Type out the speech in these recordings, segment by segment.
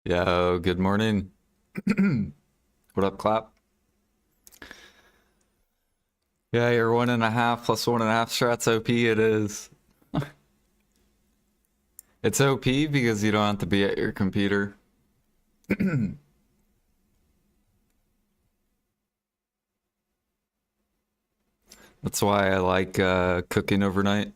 Yo, good morning. What up, Clap? Yeah, your 1.5 plus 1.5 strats OP it is. It's OP because you don't have to be at your computer. That's why I like cooking overnight.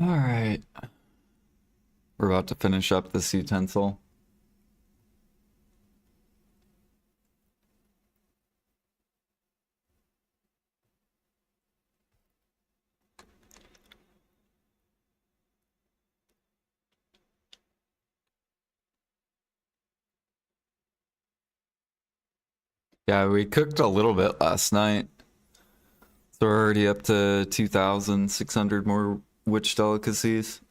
All right, we're about to finish up this utensil. Yeah, we cooked a little bit last night. So we're already up to 2,600 more witch delicacies.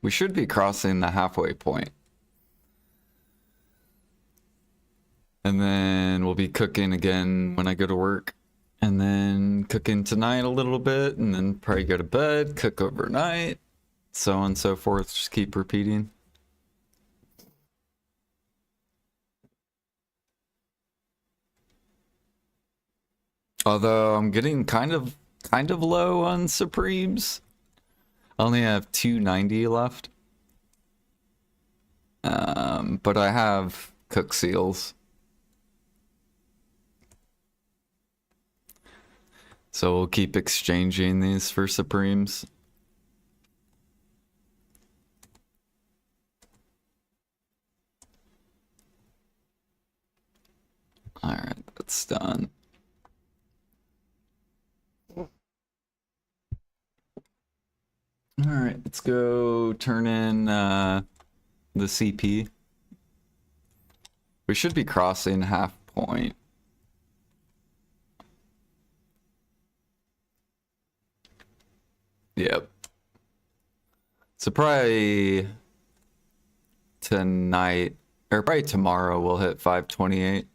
We should be crossing the halfway point. And then we'll be cooking again when I go to work. And then cooking tonight a little bit, and then probably go to bed, cook overnight, so on and so forth. Just keep repeating. Although I'm getting kind of low on Supremes. I only have 290 left. But I have cook seals. So we'll keep exchanging these for Supremes. Alright, that's done. Alright, let's go turn in the CP. We should be crossing half point. Yep. So probably tonight, or probably tomorrow, we'll hit 528.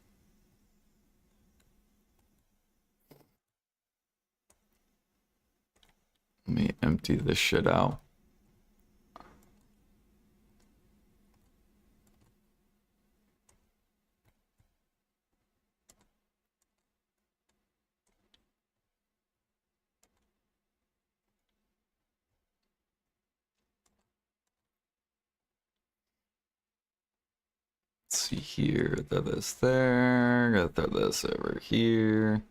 Let me empty this shit out. Let's see here, throw this there, gotta throw this over here.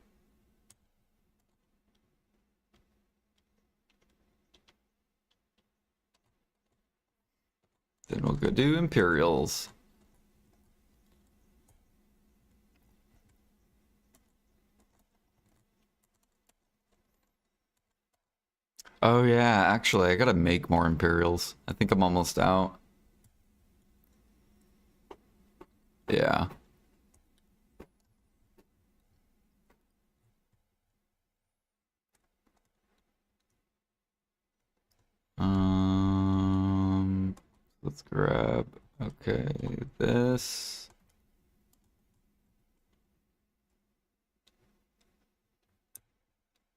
Then we'll go do Imperials. Oh yeah, actually, I gotta make more Imperials. I think I'm almost out. Yeah. Let's grab, okay, this.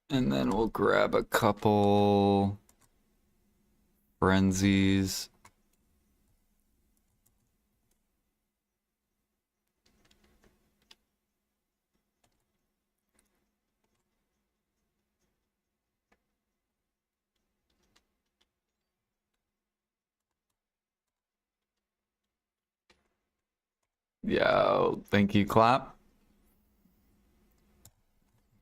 And then we'll grab a couple frenzies. Yeah, thank you, Clap.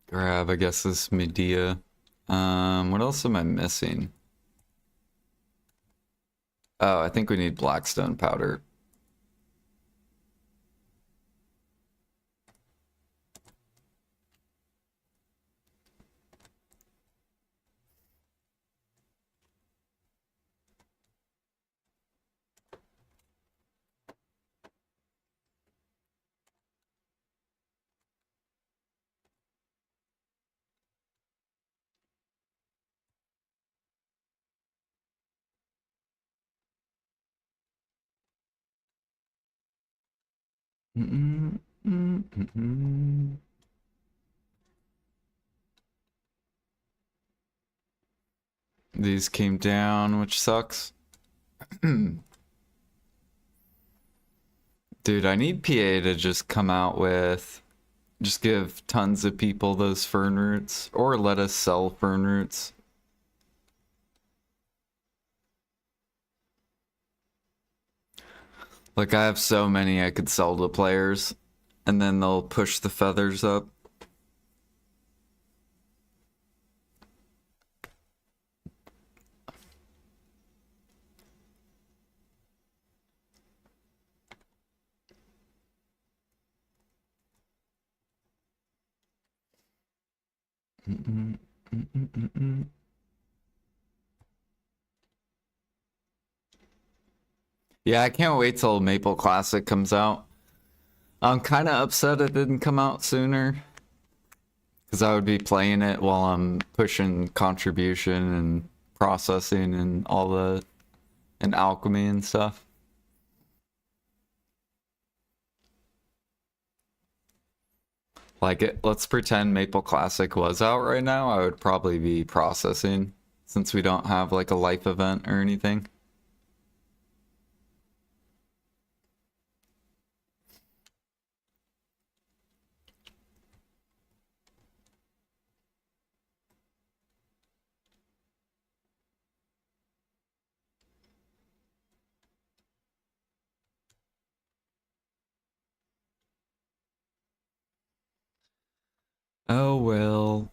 Grab, I guess, this Medea. What else am I missing? Oh, I think we need Blackstone powder. Mm-mm, mm-mm. These came down, which sucks. Dude, I need PA to just come out with, just give tons of people those fern roots, or let us sell fern roots. Like, I have so many I could sell to players, and then they'll push the feathers up. Mm-mm, mm-mm, mm-mm. Yeah, I can't wait till Maple Classic comes out. I'm kind of upset it didn't come out sooner, because I would be playing it while I'm pushing contribution and processing and all the and alchemy and stuff. Like it, let's pretend Maple Classic was out right now. I would probably be processing since we don't have like a life event or anything. Oh well.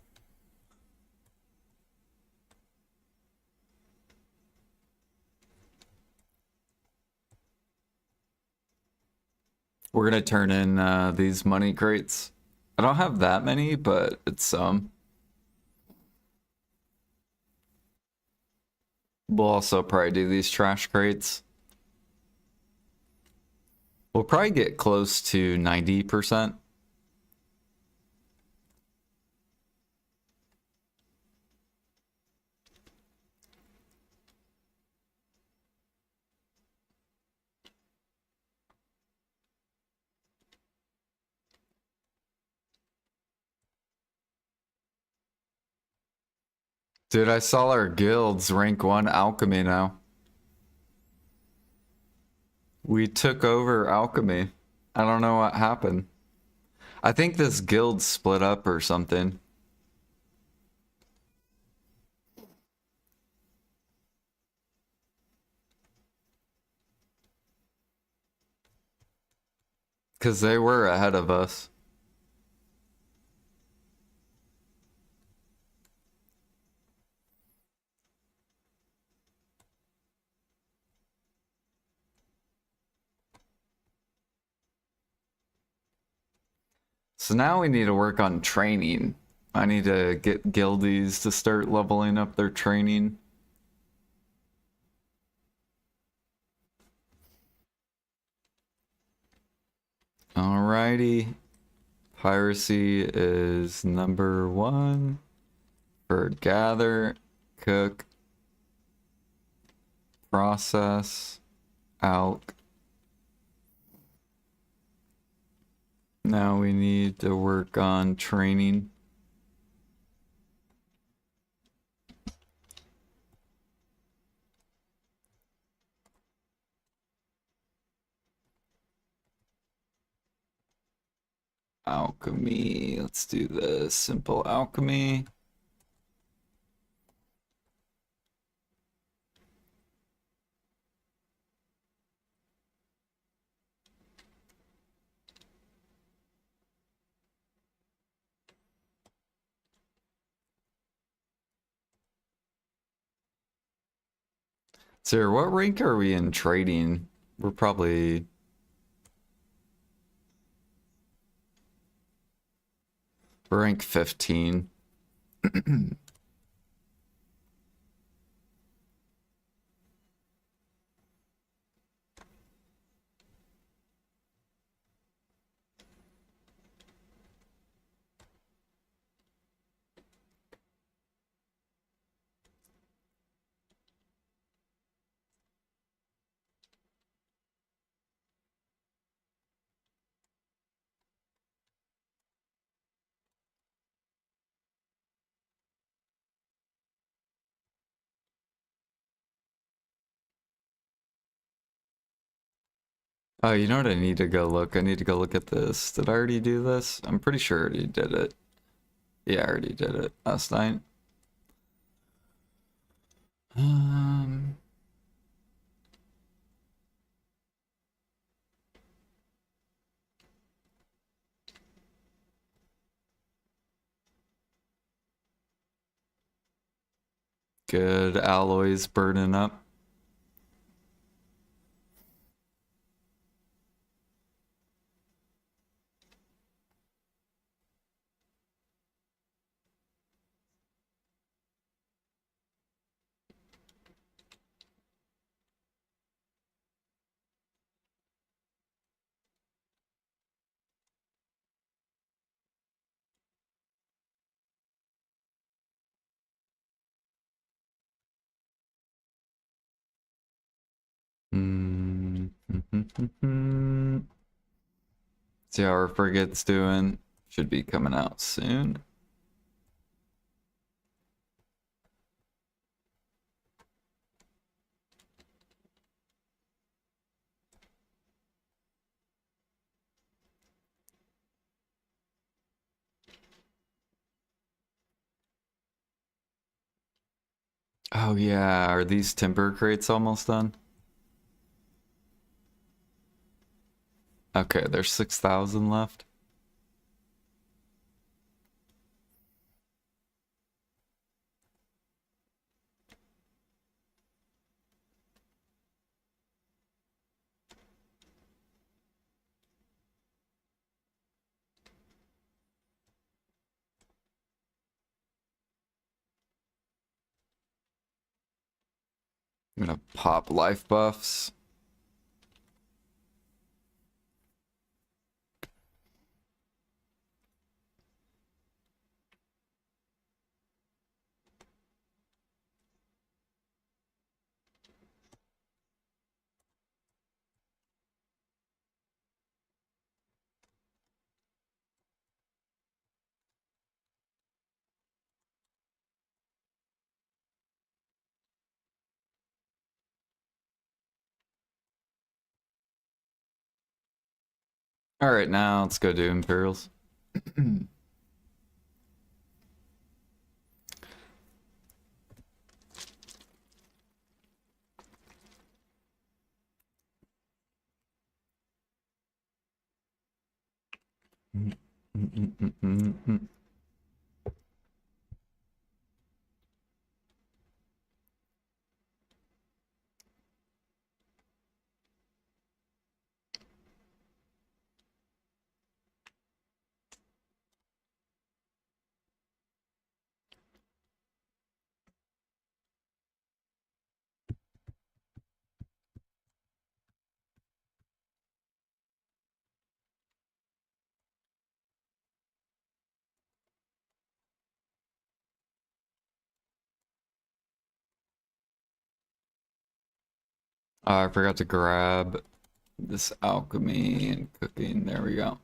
We're gonna turn in these money crates. I don't have that many, but it's some. We'll also probably do these trash crates. We'll probably get close to 90%. Dude, I saw our guilds rank 1 alchemy now. We took over alchemy. I don't know what happened. I think this guild split up or something. Because they were ahead of us. So now we need to work on training. I need to get guildies to start leveling up their training. Alrighty. Piracy is number 1 for gather, cook, process, alch. Now we need to work on training. Alchemy. Let's do the simple alchemy. Sir, what rank are we in trading? We're probably rank 15. Oh, you know what I need to go look? I need to go look at this. Did I already do this? I'm pretty sure I already did it. Yeah, I already did it last night. Um, Good alloys burning up. Mm. See how our frigate's doing. Should be coming out soon. Oh yeah, are these timber crates almost done? Okay, there's 6,000 left. I'm gonna pop life buffs. All right, now let's go do Imperials. I forgot to grab this alchemy and cooking. There we go.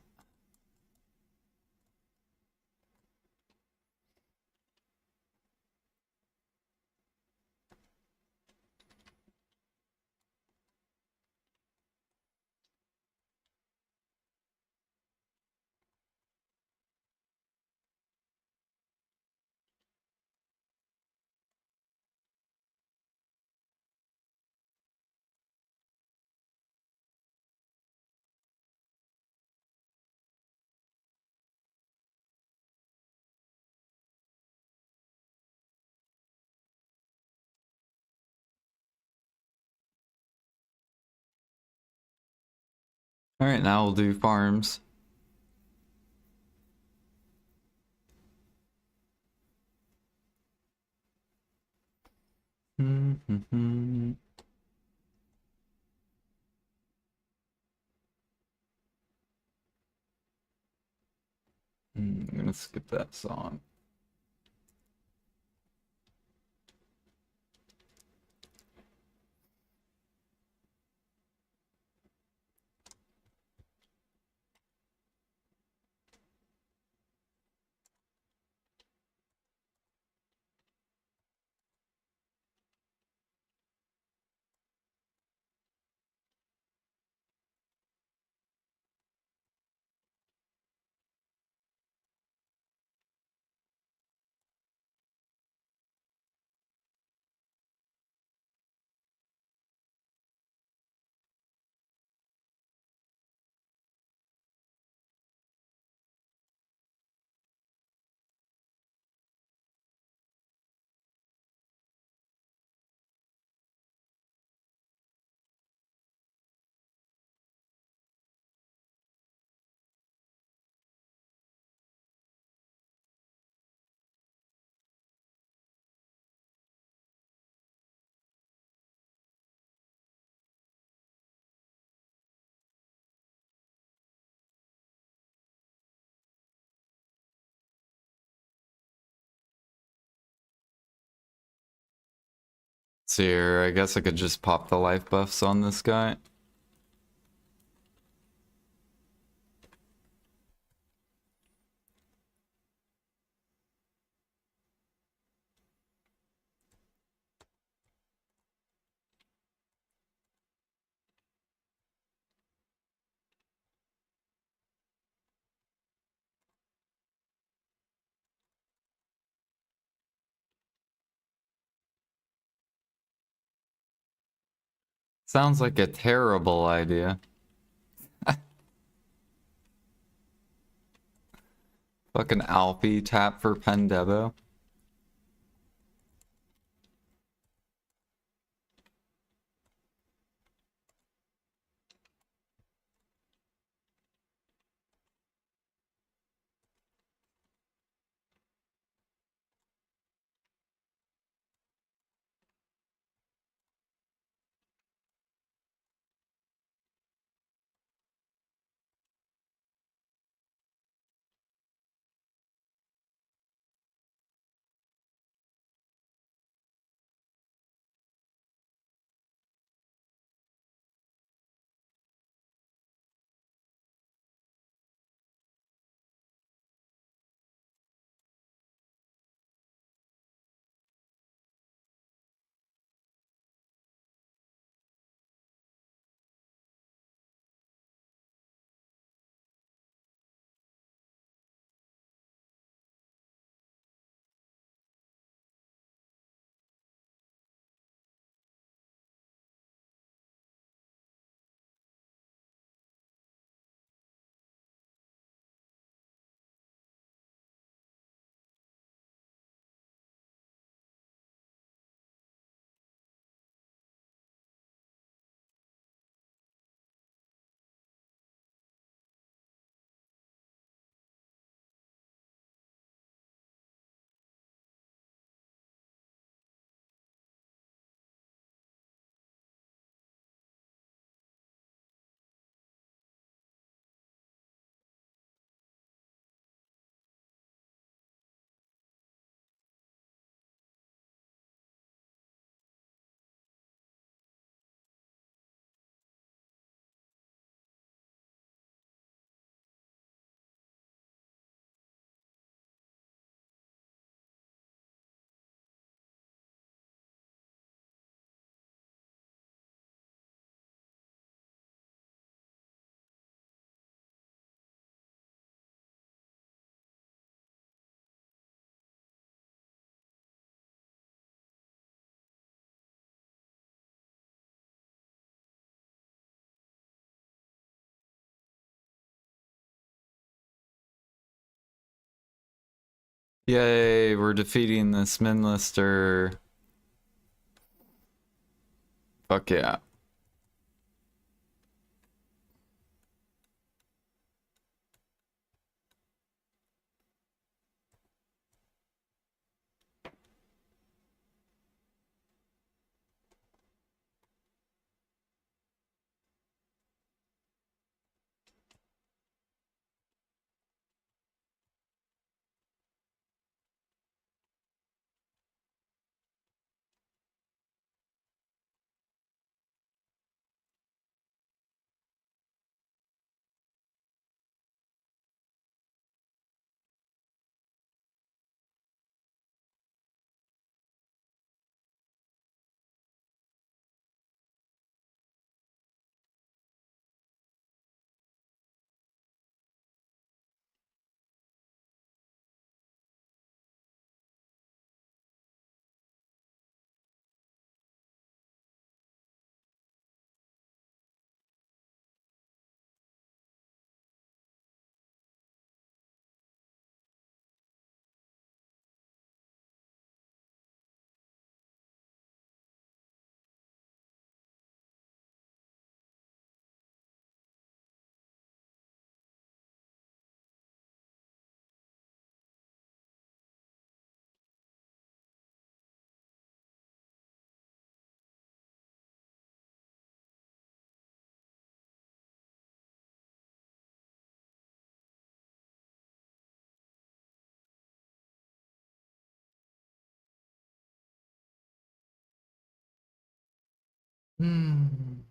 All right, now we'll do farms. I'm gonna skip that song. So here, I guess I could just pop the life buffs on this guy. Sounds like a terrible idea. Fucking Alfie tap for Pendebo. Yay, we're defeating this Minlister. Fuck yeah. Hmm.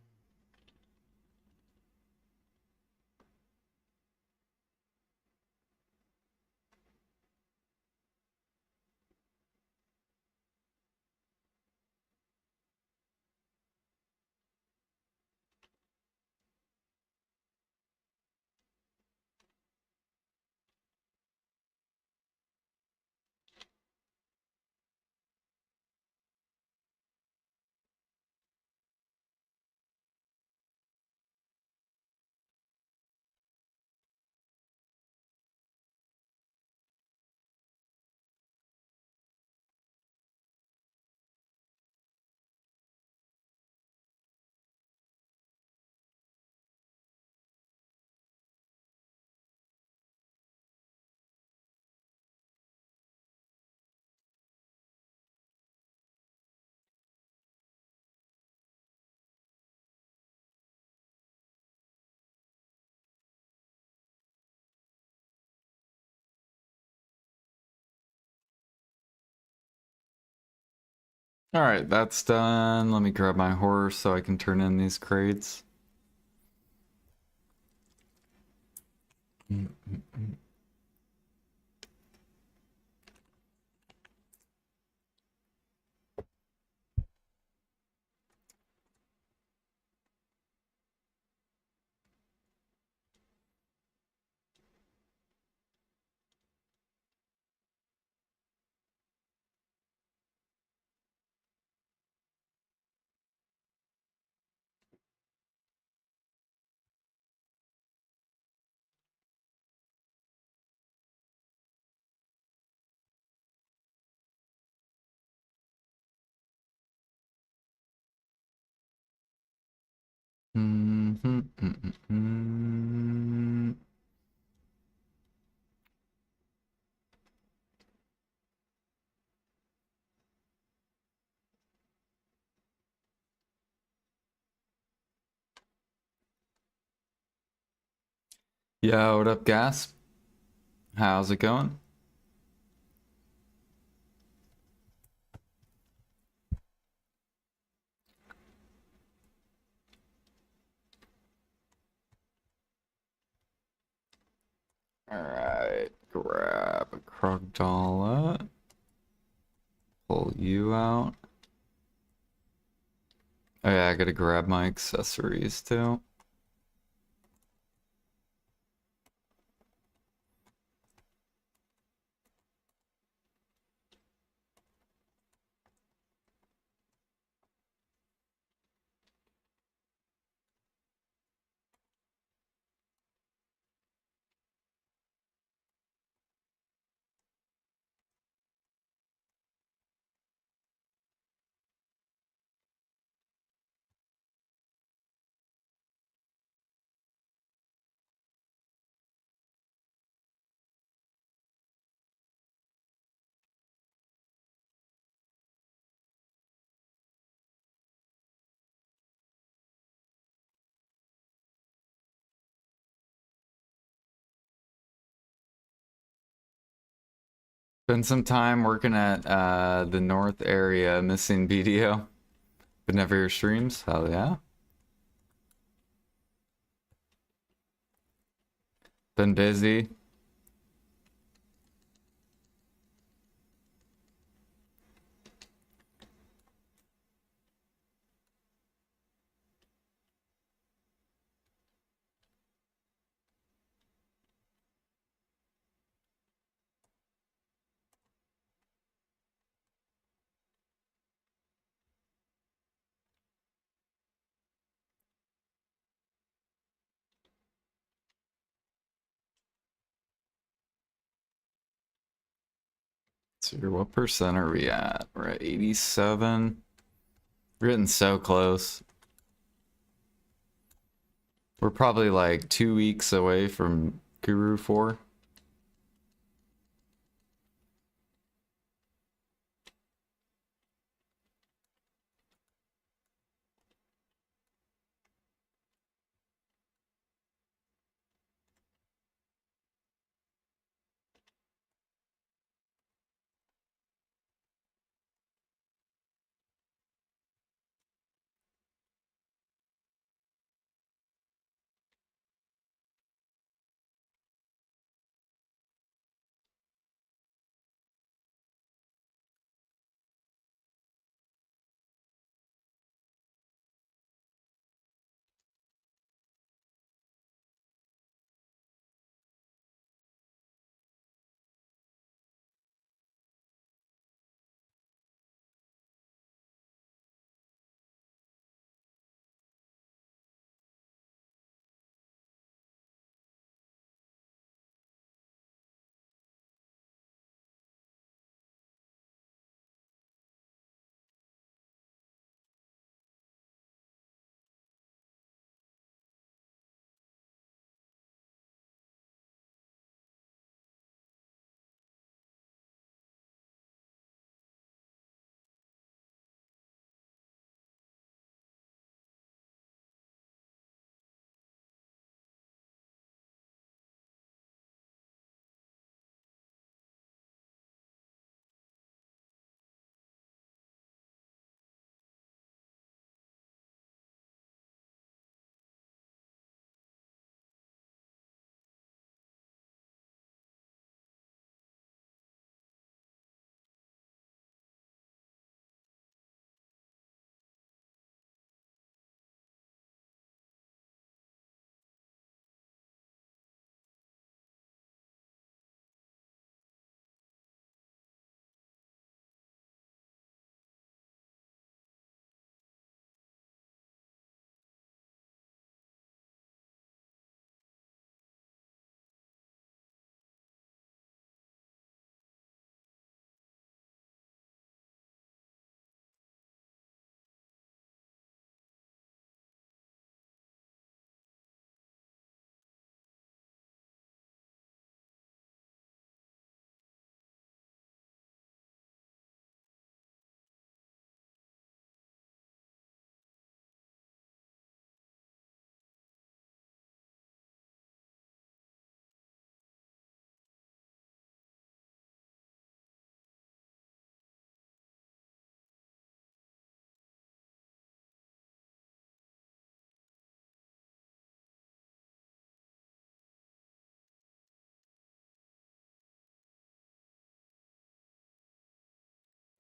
All right, that's done. Let me grab my horse so I can turn in these crates. Yo, what up, Gas? How's it going? All right, grab a Krogdala. Pull you out. Oh yeah, I gotta grab my accessories too. Spend some time working at the North area, missing BDO. But never your streams? Hell yeah. Been busy. So what percent are we at? We're at 87. We're getting so close. We're probably like 2 weeks away from Guru 4.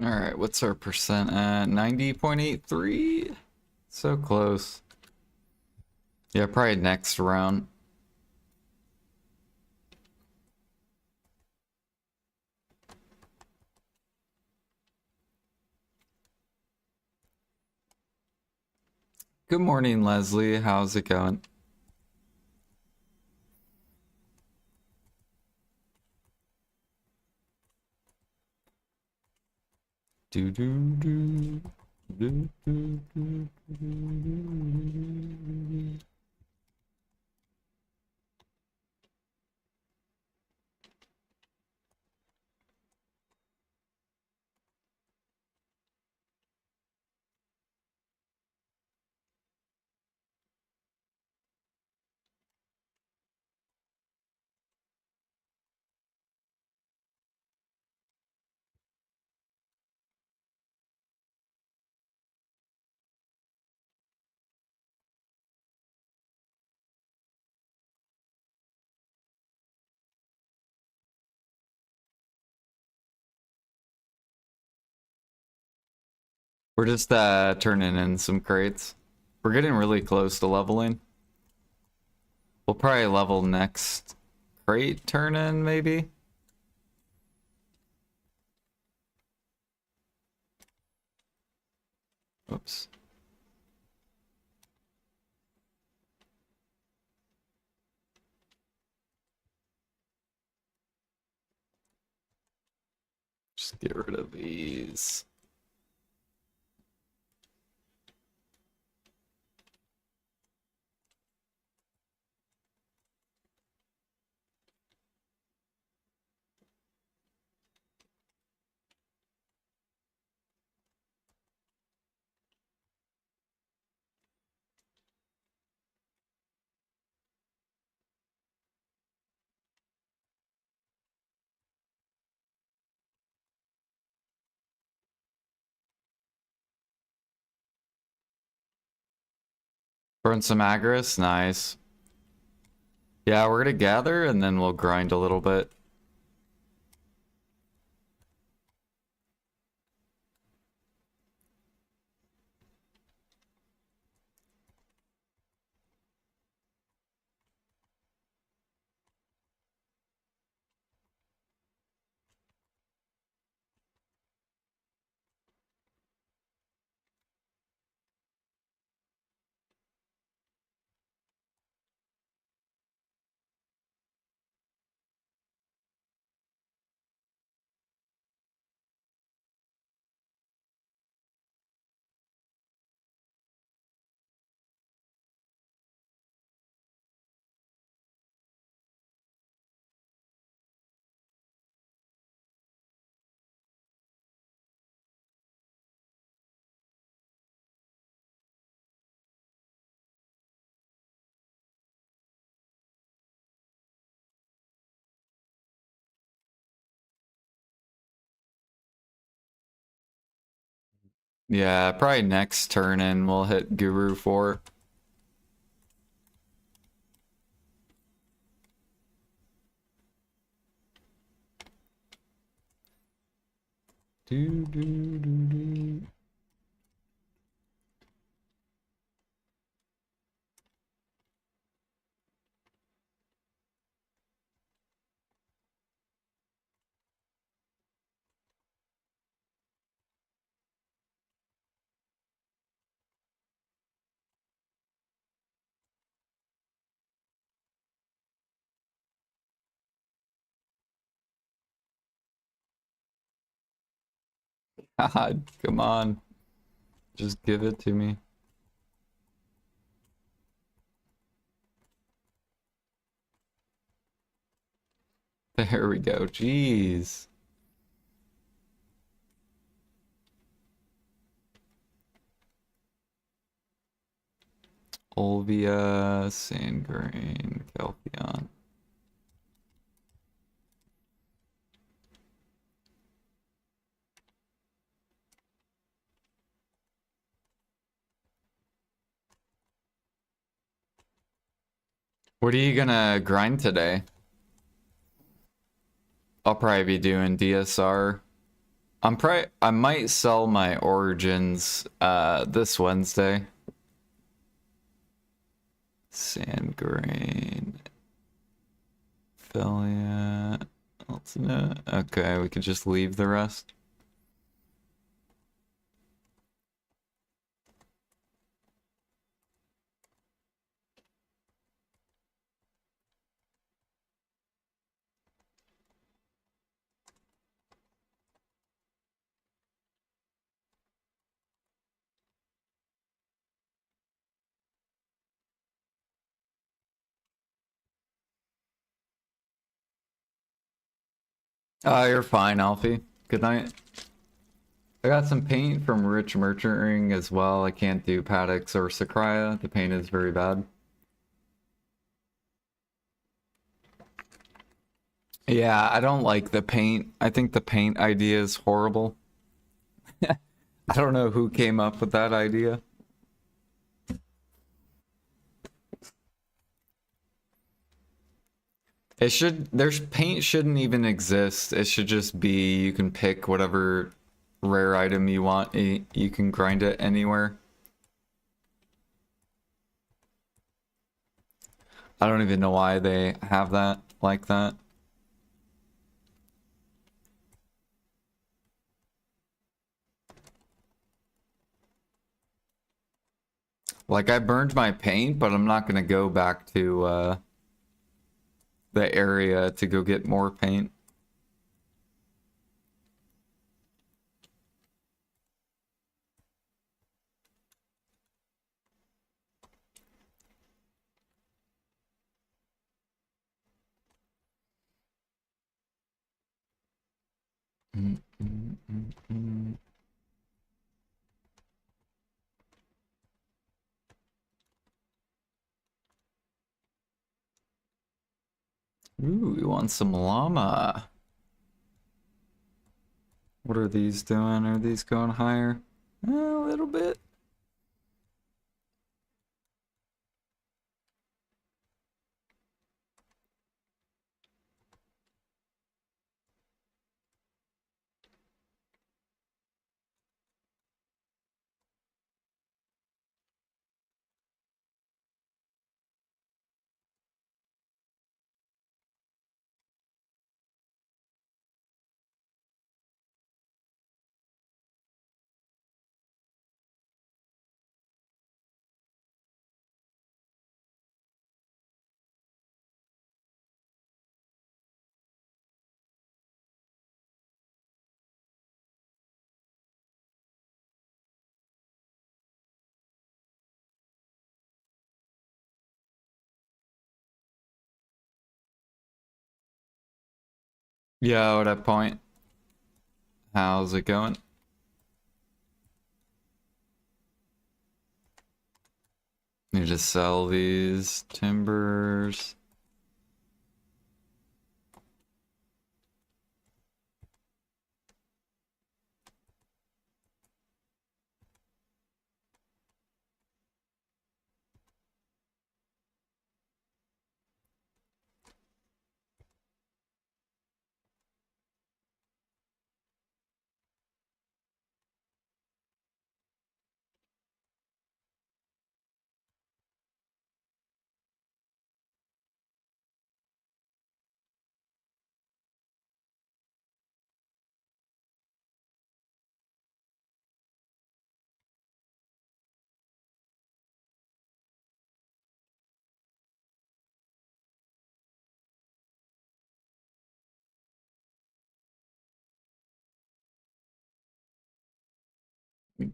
All right, what's our percent at? 90.83? So close. Yeah, probably next round. Good morning, Leslie. How's it going? Do do do do do do do. We're just turning in some crates. We're getting really close to leveling. We'll probably level next crate turn in, maybe? Oops. Just get rid of these. Burn some agris, nice. Yeah, we're gonna gather and then we'll grind a little bit. Yeah, probably next turn in we'll hit Guru 4. Do, do, do, do. God, come on. Just give it to me. There we go. Jeez. Olvia, Sandgrain, Caltheon. What are you gonna grind today? I'll probably be doing DSR. I might sell my Origins this Wednesday. Sand grain. Affiliate. Alternate. Okay, we could just leave the rest. You're fine, Alfie. Good night. I got some paint from Rich Merchant Ring as well. I can't do Paddocks or Sakurai. The paint is very bad. Yeah, I don't like the paint. I think the paint idea is horrible. I don't know who came up with that idea. There's paint shouldn't even exist. It should just be, you can pick whatever rare item you want. You can grind it anywhere. I don't even know why they have that like that. Like, I burned my paint, but I'm not gonna go back to the area to go get more paint. Ooh, we want some llama. What are these doing? Are these going higher? A little bit. Yeah, what at point? How's it going? Need to sell these timbers.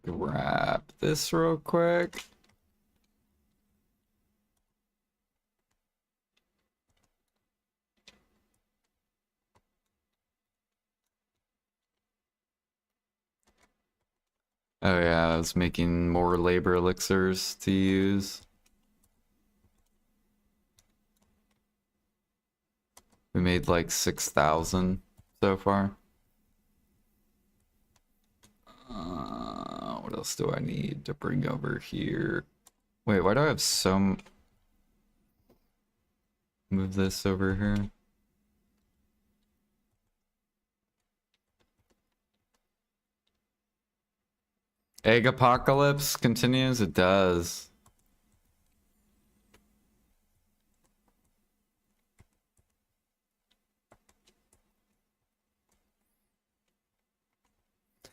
Grab this real quick. Oh yeah, I was making more labor elixirs to use. We made like 6,000 so far. What else do I need to bring over here? Wait, why do I have some... Move this over here. Egg apocalypse continues? It does.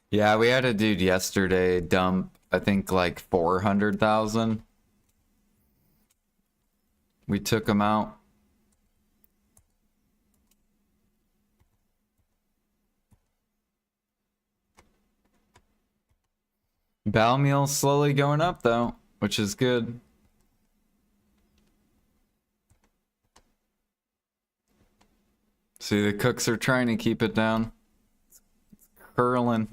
Yeah, we had a dude yesterday dump, I think like 400,000. We took him out. Bow meal's slowly going up though, which is good. See, the cooks are trying to keep it down. It's curling.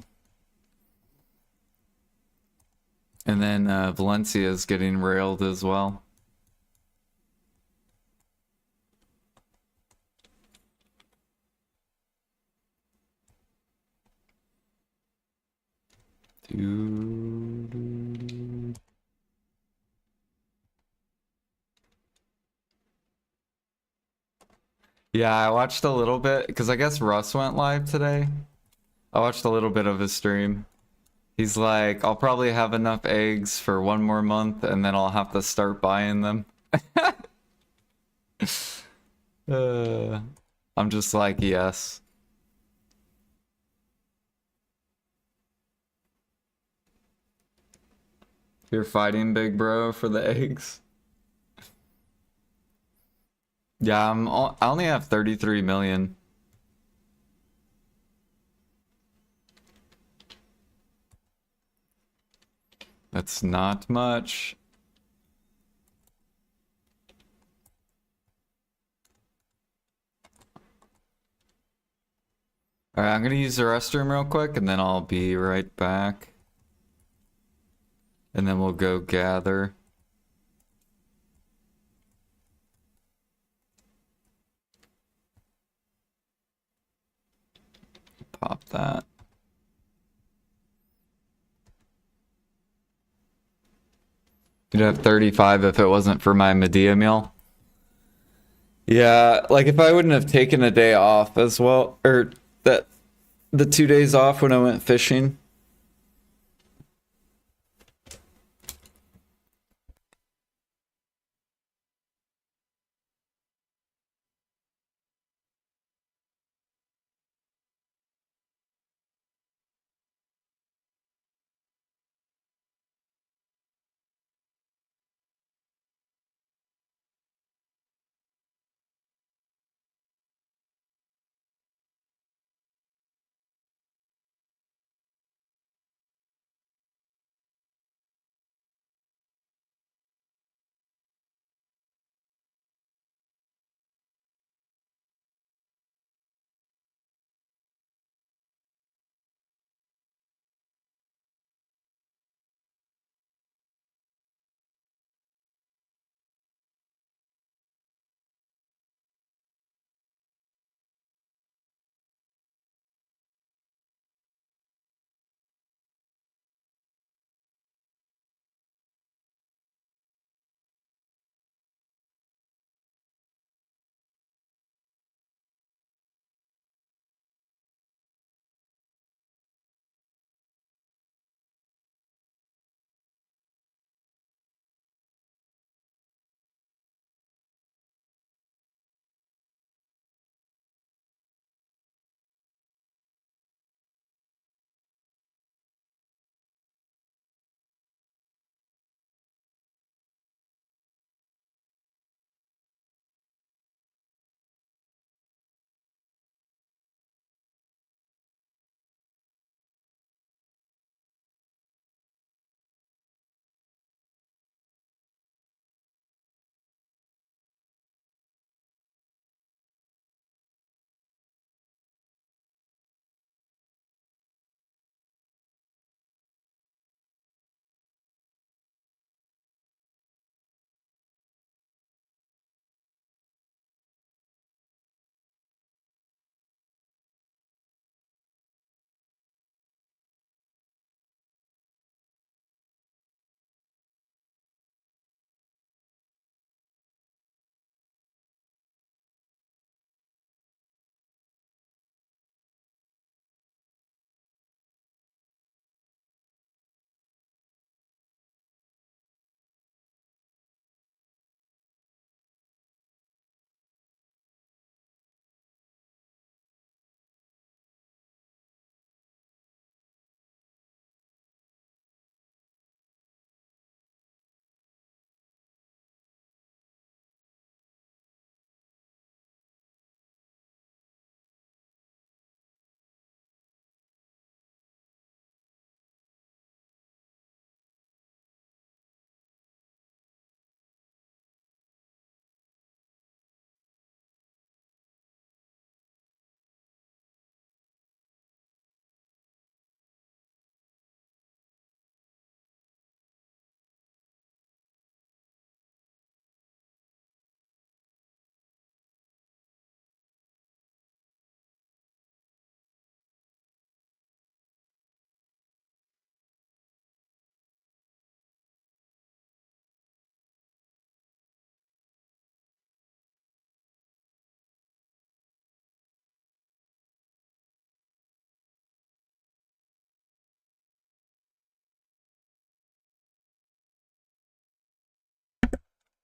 And then Valencia's getting railed as well. Yeah, I watched a little bit because I guess Russ went live today. I watched a little bit of his stream. He's like, I'll probably have enough eggs for 1 more month and then I'll have to start buying them. I'm just like, yes. You're fighting, big bro, for the eggs. Yeah, I only have 33 million. That's not much. All right, I'm gonna use the restroom real quick and then I'll be right back. And then we'll go gather. Pop that. You'd have 35 if it wasn't for my Medea meal. Yeah, like if I wouldn't have taken a day off as well, or that the 2 days off when I went fishing.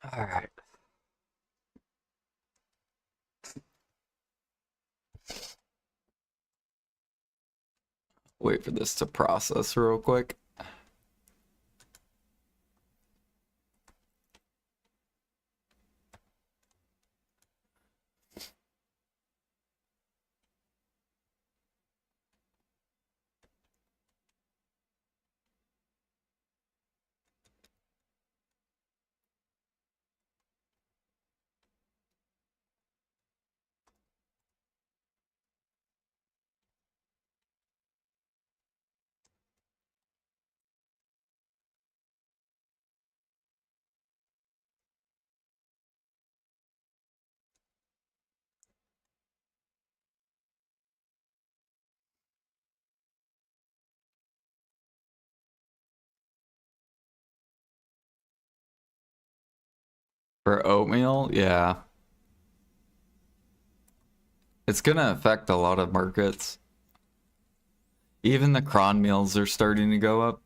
All right. Wait for this to process real quick. For oatmeal, yeah. It's gonna affect a lot of markets. Even the cron meals are starting to go up.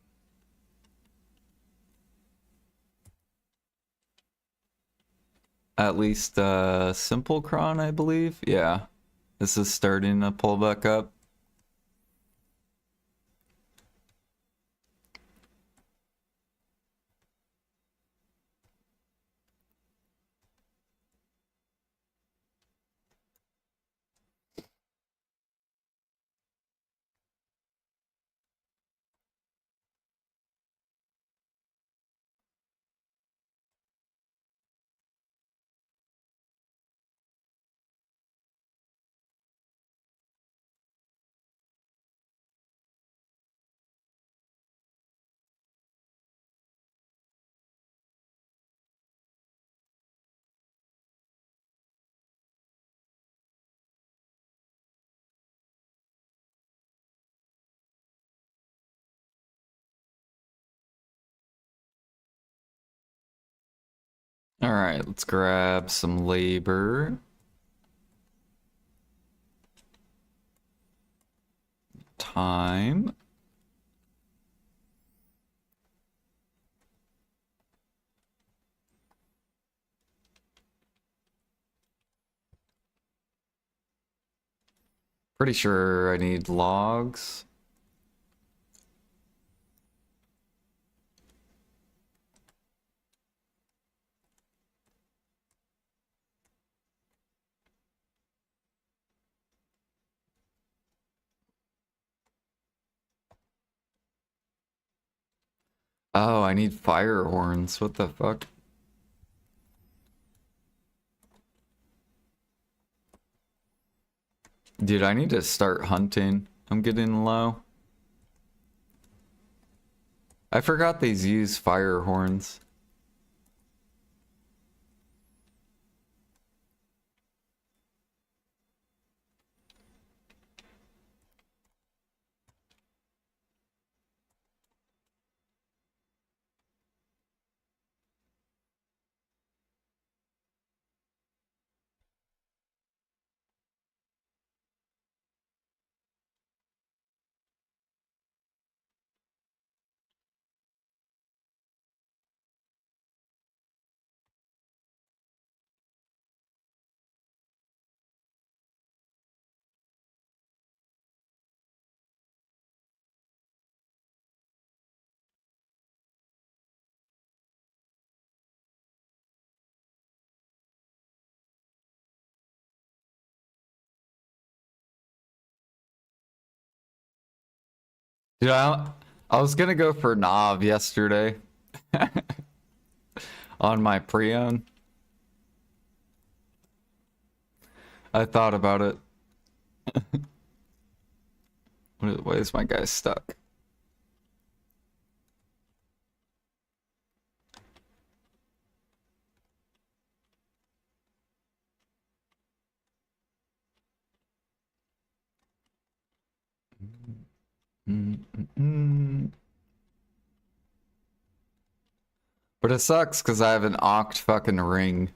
At least simple cron, I believe. Yeah. This is starting to pull back up. All right, let's grab some labor. Time. Pretty sure I need logs. Oh, I need fire horns. What the fuck? Dude, I need to start hunting. I'm getting low. I forgot these use fire horns. Dude, I was gonna go for Nav yesterday on my pre-own. I thought about it. Why is my guy stuck? But it sucks because I have an oct fucking ring.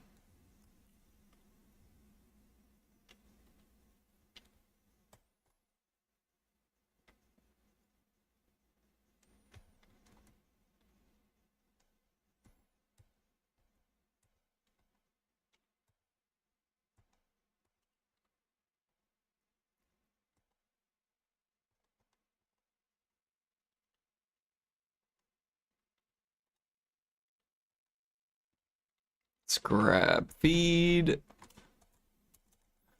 Let's grab feed.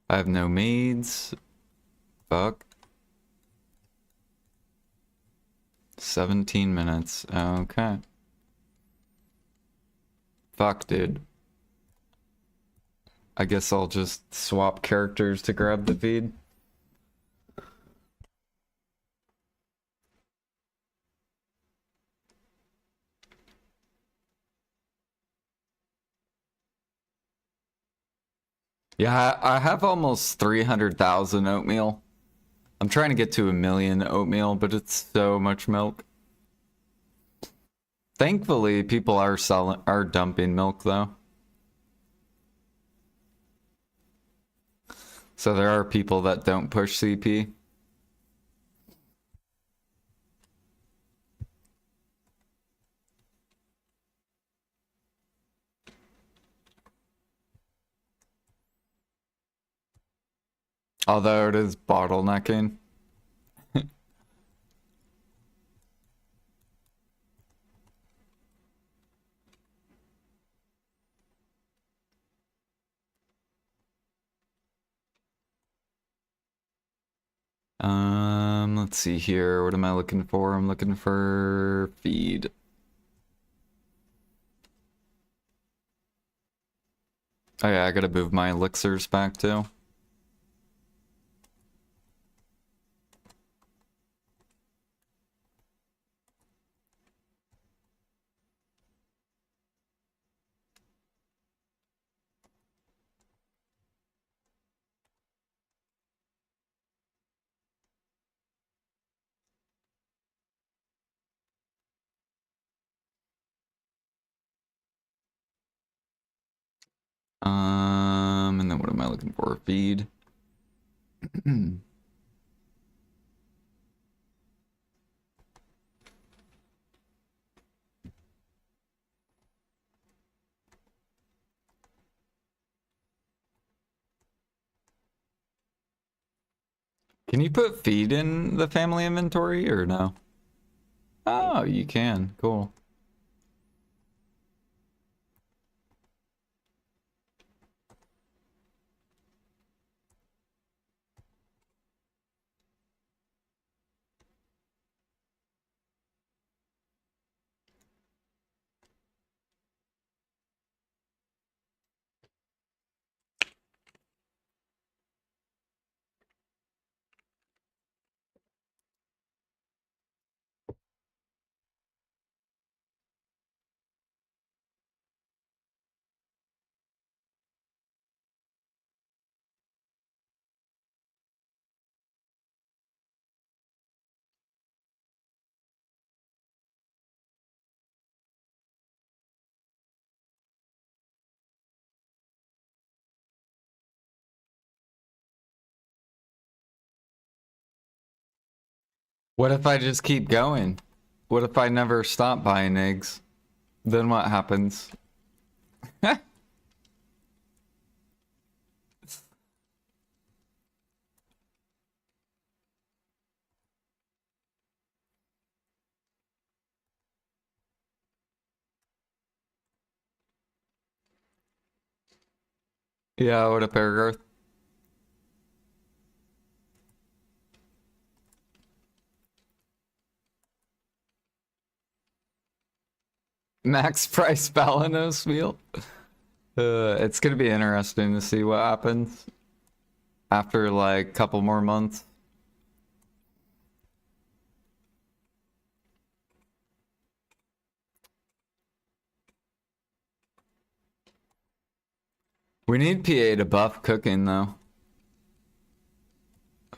I have no maids. Fuck. 17 minutes. Okay. Fuck, dude. I guess I'll just swap characters to grab the feed. Yeah, I have almost 300,000 oatmeal. I'm trying to get to 1,000,000 oatmeal, but it's so much milk. Thankfully, people are dumping milk though. So there are people that don't push CP. Although it is bottlenecking. Let's see here. What am I looking for? I'm looking for feed. Oh yeah, I gotta move my elixirs back too. And then what am I looking for? Feed. Can you put feed in the family inventory or no? Oh, you can. Cool. What if I just keep going? What if I never stop buying eggs? Then what happens? Yeah, what a paragraph. Max price Balanos meal. It's gonna be interesting to see what happens after like a couple more months. We need PA to buff cooking though.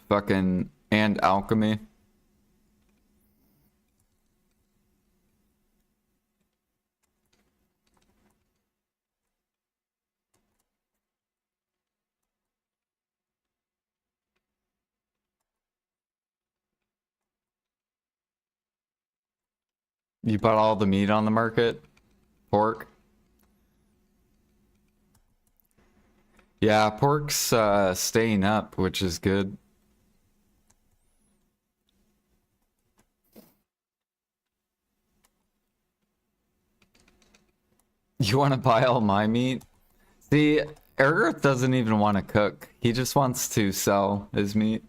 Fucking and alchemy. You bought all the meat on the market? Pork? Yeah, pork's staying up, which is good. You want to buy all my meat? See, Ergurth doesn't even want to cook. He just wants to sell his meat.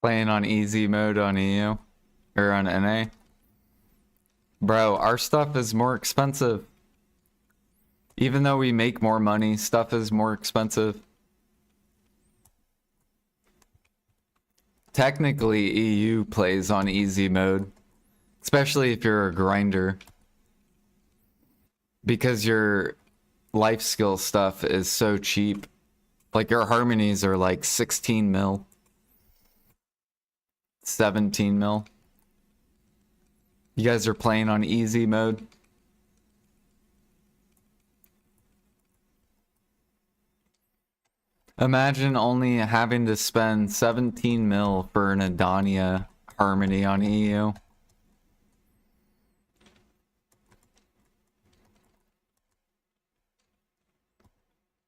Playing on easy mode on EU or on NA. Bro, our stuff is more expensive. Even though we make more money, stuff is more expensive. Technically, EU plays on easy mode, especially if you're a grinder, because your life skill stuff is so cheap. Like your harmonies are like 16 mil, 17 mil. You guys are playing on easy mode. Imagine only having to spend 17 mil for an Adania harmony on EU.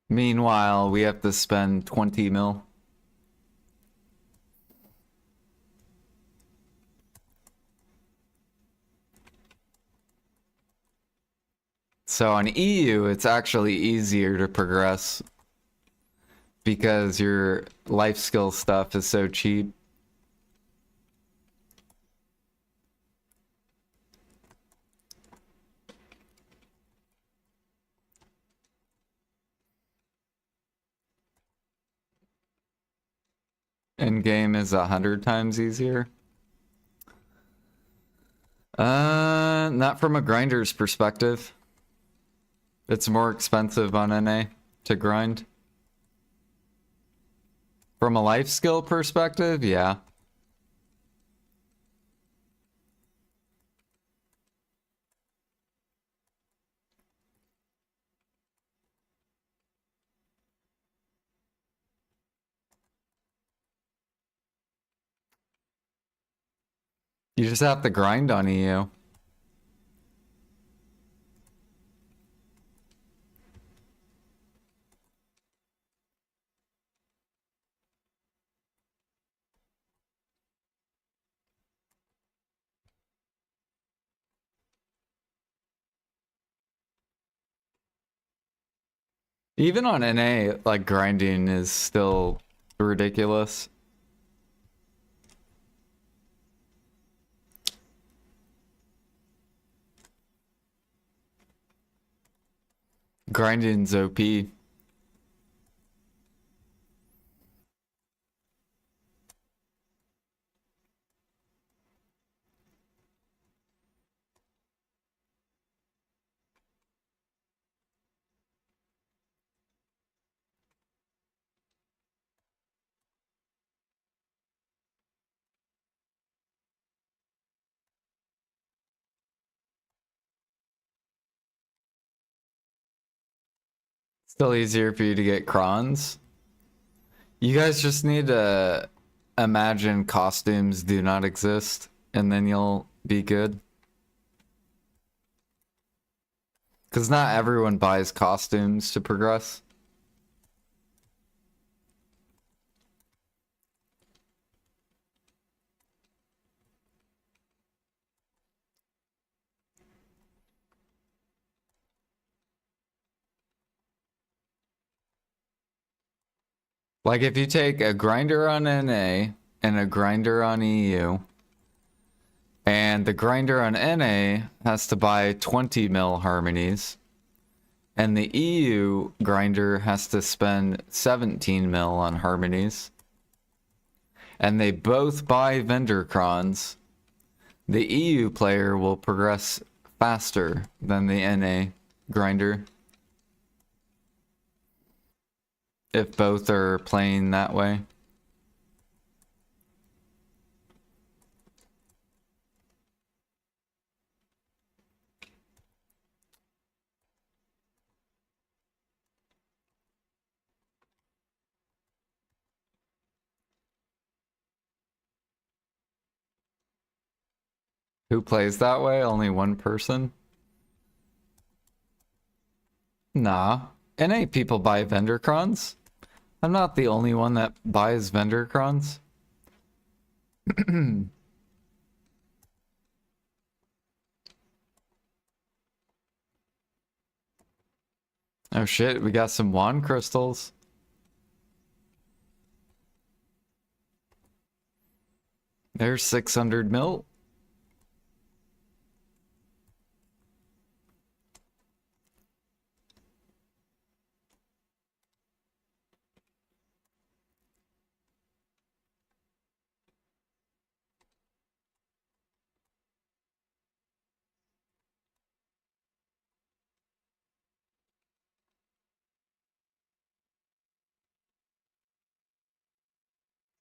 Meanwhile, we have to spend 20 mil. So on EU, it's actually easier to progress because your life skill stuff is so cheap. In-game is 100 times easier. Not from a grinder's perspective. It's more expensive on NA to grind. From a life skill perspective, yeah. You just have to grind on EU. Even on NA, like grinding is still ridiculous. Grinding's OP. Still easier for you to get crons. You guys just need to imagine costumes do not exist, and then you'll be good. Because not everyone buys costumes to progress. Like if you take a grinder on NA and a grinder on EU, and the grinder on NA has to buy 20 mil harmonies, and the EU grinder has to spend 17 mil on harmonies, and they both buy vendor crons, the EU player will progress faster than the NA grinder. If both are playing that way. Who plays that way? Only one person? Nah. NA people buy vendor crons. I'm not the only one that buys vendor crons. Oh shit, we got some wand crystals. There's 600 mil.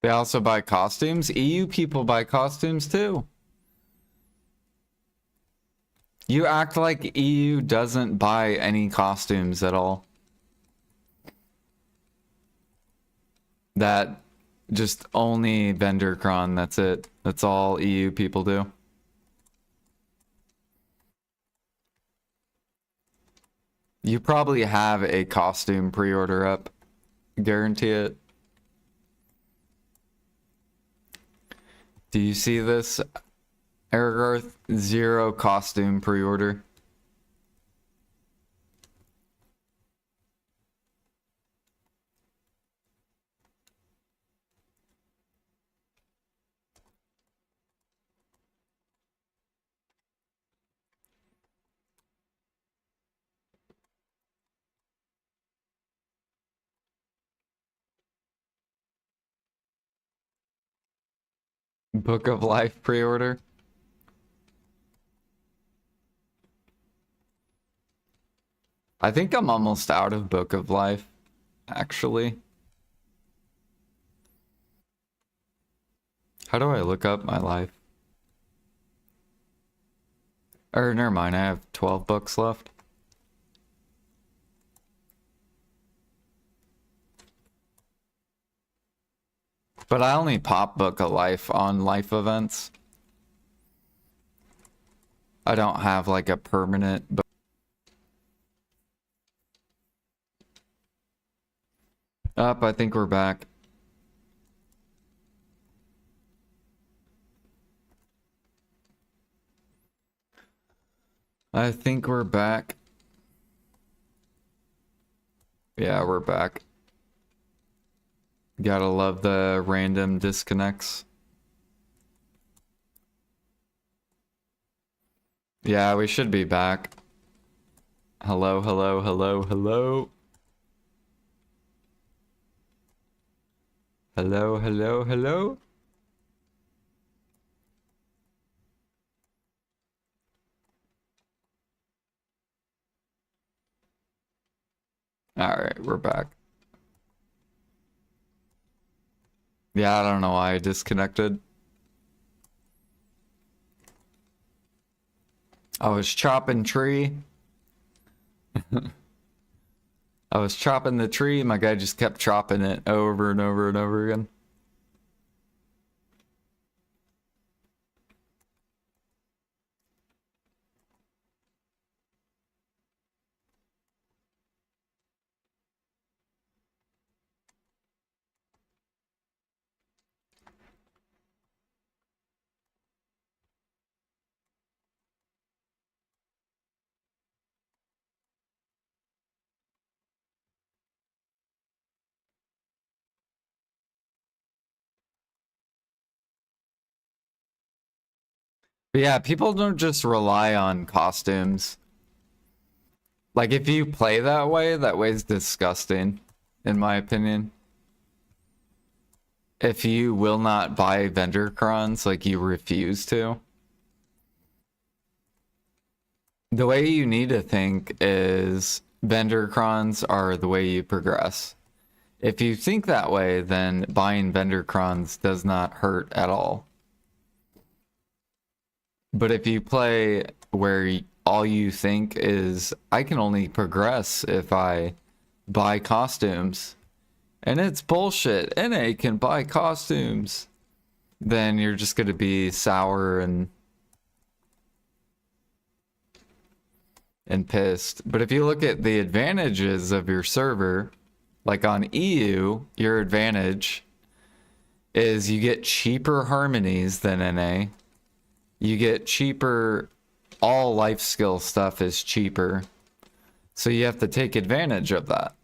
They also buy costumes. EU people buy costumes too. You act like EU doesn't buy any costumes at all. That just only vendor cron, that's it. That's all EU people do. You probably have a costume pre-order up. Guarantee it. Do you see this? Aragarth, 0 costume pre-order. Book of Life pre-order. I think I'm almost out of Book of Life, actually. How do I look up my life? Or never mind, I have 12 books left. But I only pop Book of Life on life events. I don't have like a permanent book. Up, I think we're back. I think we're back. Yeah, we're back. Gotta love the random disconnects. Yeah, we should be back. Hello, hello, hello, hello. Hello, hello, hello. Alright, we're back. Yeah, I don't know why I disconnected. I was chopping tree. I was chopping the tree, my guy just kept chopping it over and over and over again. But yeah, people don't just rely on costumes. Like, if you play that way's disgusting, in my opinion. If you will not buy vendor crons, like you refuse to. The way you need to think is vendor crons are the way you progress. If you think that way, then buying vendor crons does not hurt at all. But if you play where all you think is, I can only progress if I buy costumes, and it's bullshit, NA can buy costumes, then you're just going to be sour and and pissed. But if you look at the advantages of your server, like on EU, your advantage is you get cheaper harmonies than NA. You get cheaper, all life skill stuff is cheaper. So you have to take advantage of that.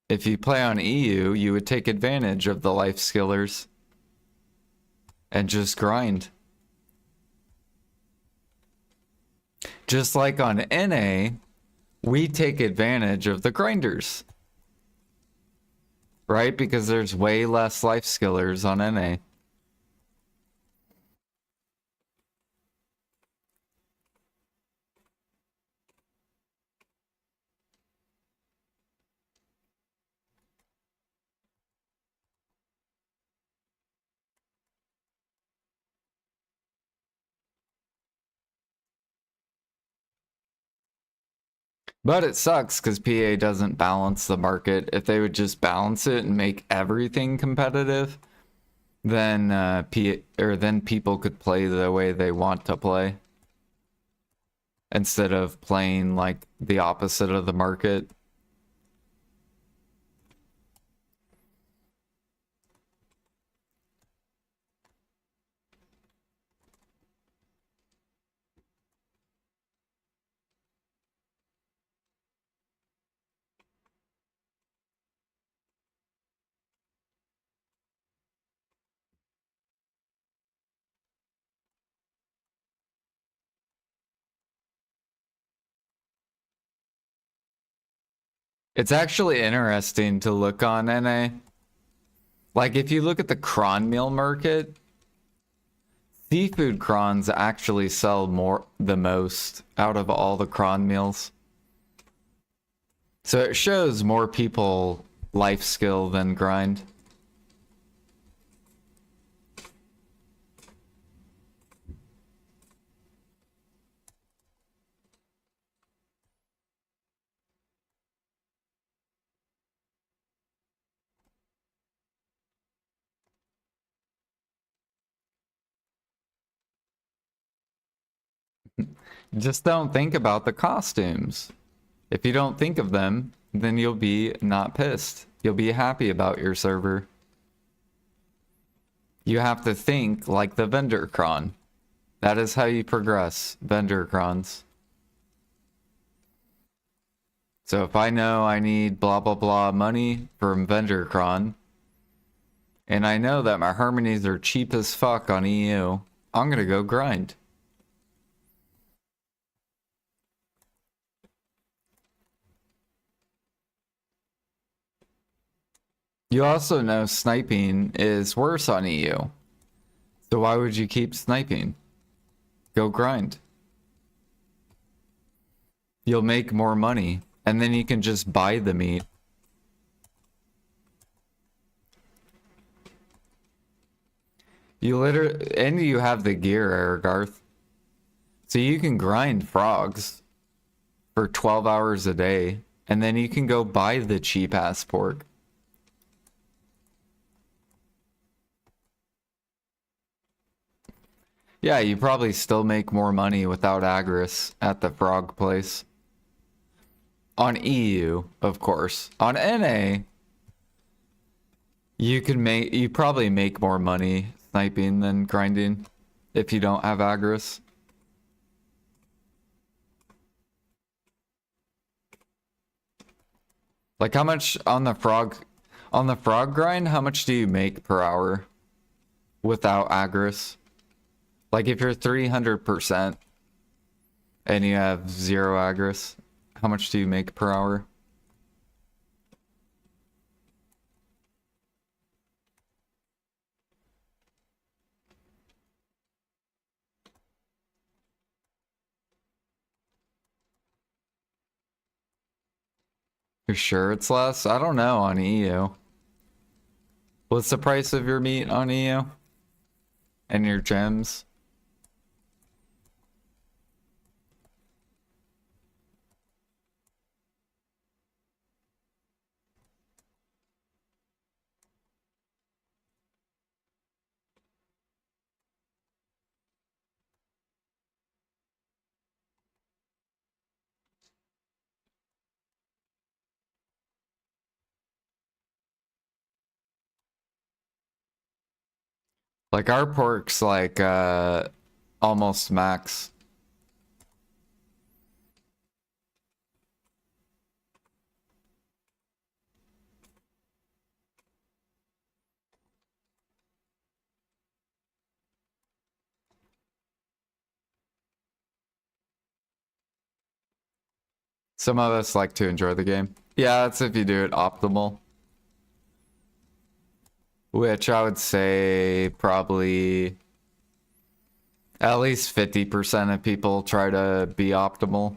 If you play on EU, you would take advantage of the life skillers and just grind. Just like on NA, we take advantage of the grinders. Right? Because there's way less life skillers on NA. But it sucks because PA doesn't balance the market. If they would just balance it and make everything competitive, then then people could play the way they want to play instead of playing like the opposite of the market. It's actually interesting to look on NA. Like if you look at the cron meal market, seafood crons actually sell the most out of all the cron meals. So it shows more people life skill than grind. Just don't think about the costumes. If you don't think of them, then you'll be not pissed. You'll be happy about your server. You have to think like the vendor cron. That is how you progress, vendor crons. So if I know I need blah blah blah money from vendor cron, and I know that my harmonies are cheap as fuck on EU, I'm gonna go grind. You also know sniping is worse on EU. So why would you keep sniping? Go grind. You'll make more money, and then you can just buy the meat. And you have the gear, Garth. So you can grind frogs for 12 hours a day, and then you can go buy the cheap ass pork. Yeah, you probably still make more money without Agris at the frog place. On EU, of course. On NA, you probably make more money sniping than grinding if you don't have Agris. Like how much on the frog grind, how much do you make per hour without Agris? Like if you're 300% and you have 0 Agris, how much do you make per hour? You're sure it's less? I don't know on EU. What's the price of your meat on EU? And your gems? Like our pork's like almost max. Some of us like to enjoy the game. Yeah, that's if you do it optimal. Which I would say probably at least 50% of people try to be optimal.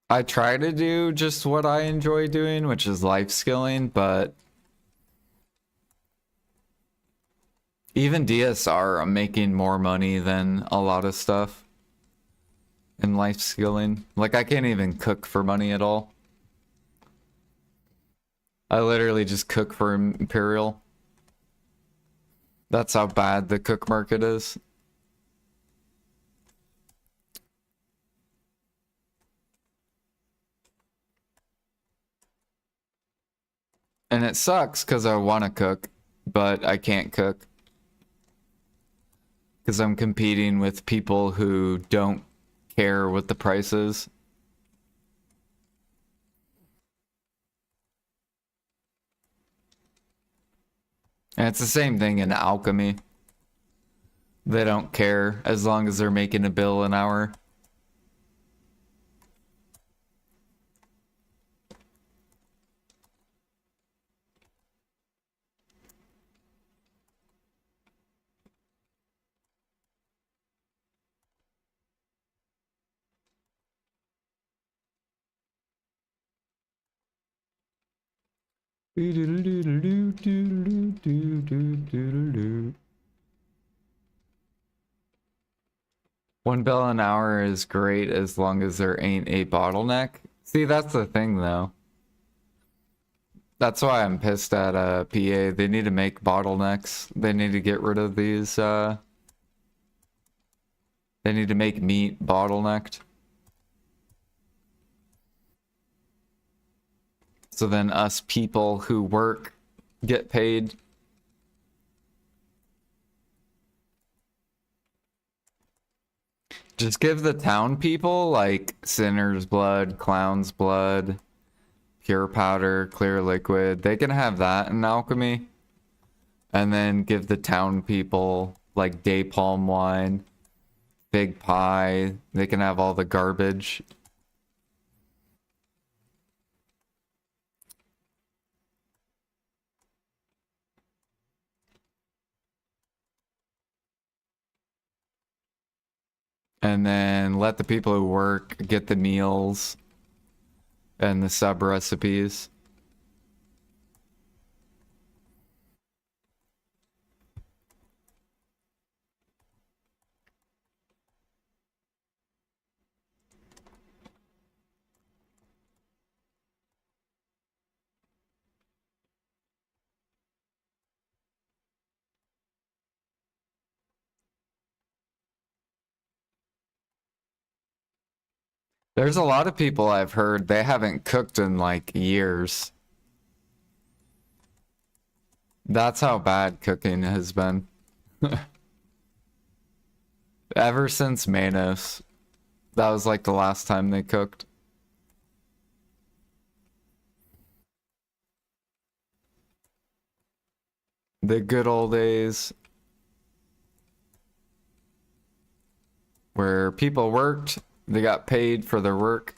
I try to do just what I enjoy doing, which is life skilling, but even DSR, I'm making more money than a lot of stuff in life skilling. Like, I can't even cook for money at all. I literally just cook for Imperial. That's how bad the cook market is. And it sucks because I want to cook, but I can't cook. Because I'm competing with people who don't care what the price is. And it's the same thing in alchemy. They don't care as long as they're making a bill an hour. One bill an hour is great as long as there ain't a bottleneck. See, that's the thing though. That's why I'm pissed at PA. They need to make bottlenecks. They need to get rid of these they need to make meat bottlenecked. So then us people who work get paid. Just give the town people like sinner's blood, clown's blood, pure powder, clear liquid. They can have that in alchemy. And then give the town people like day palm wine, big pie. They can have all the garbage. And then let the people who work get the meals and the sub recipes. There's a lot of people I've heard they haven't cooked in like years. That's how bad cooking has been. Ever since Manos. That was like the last time they cooked. The good old days where people worked, they got paid for their work.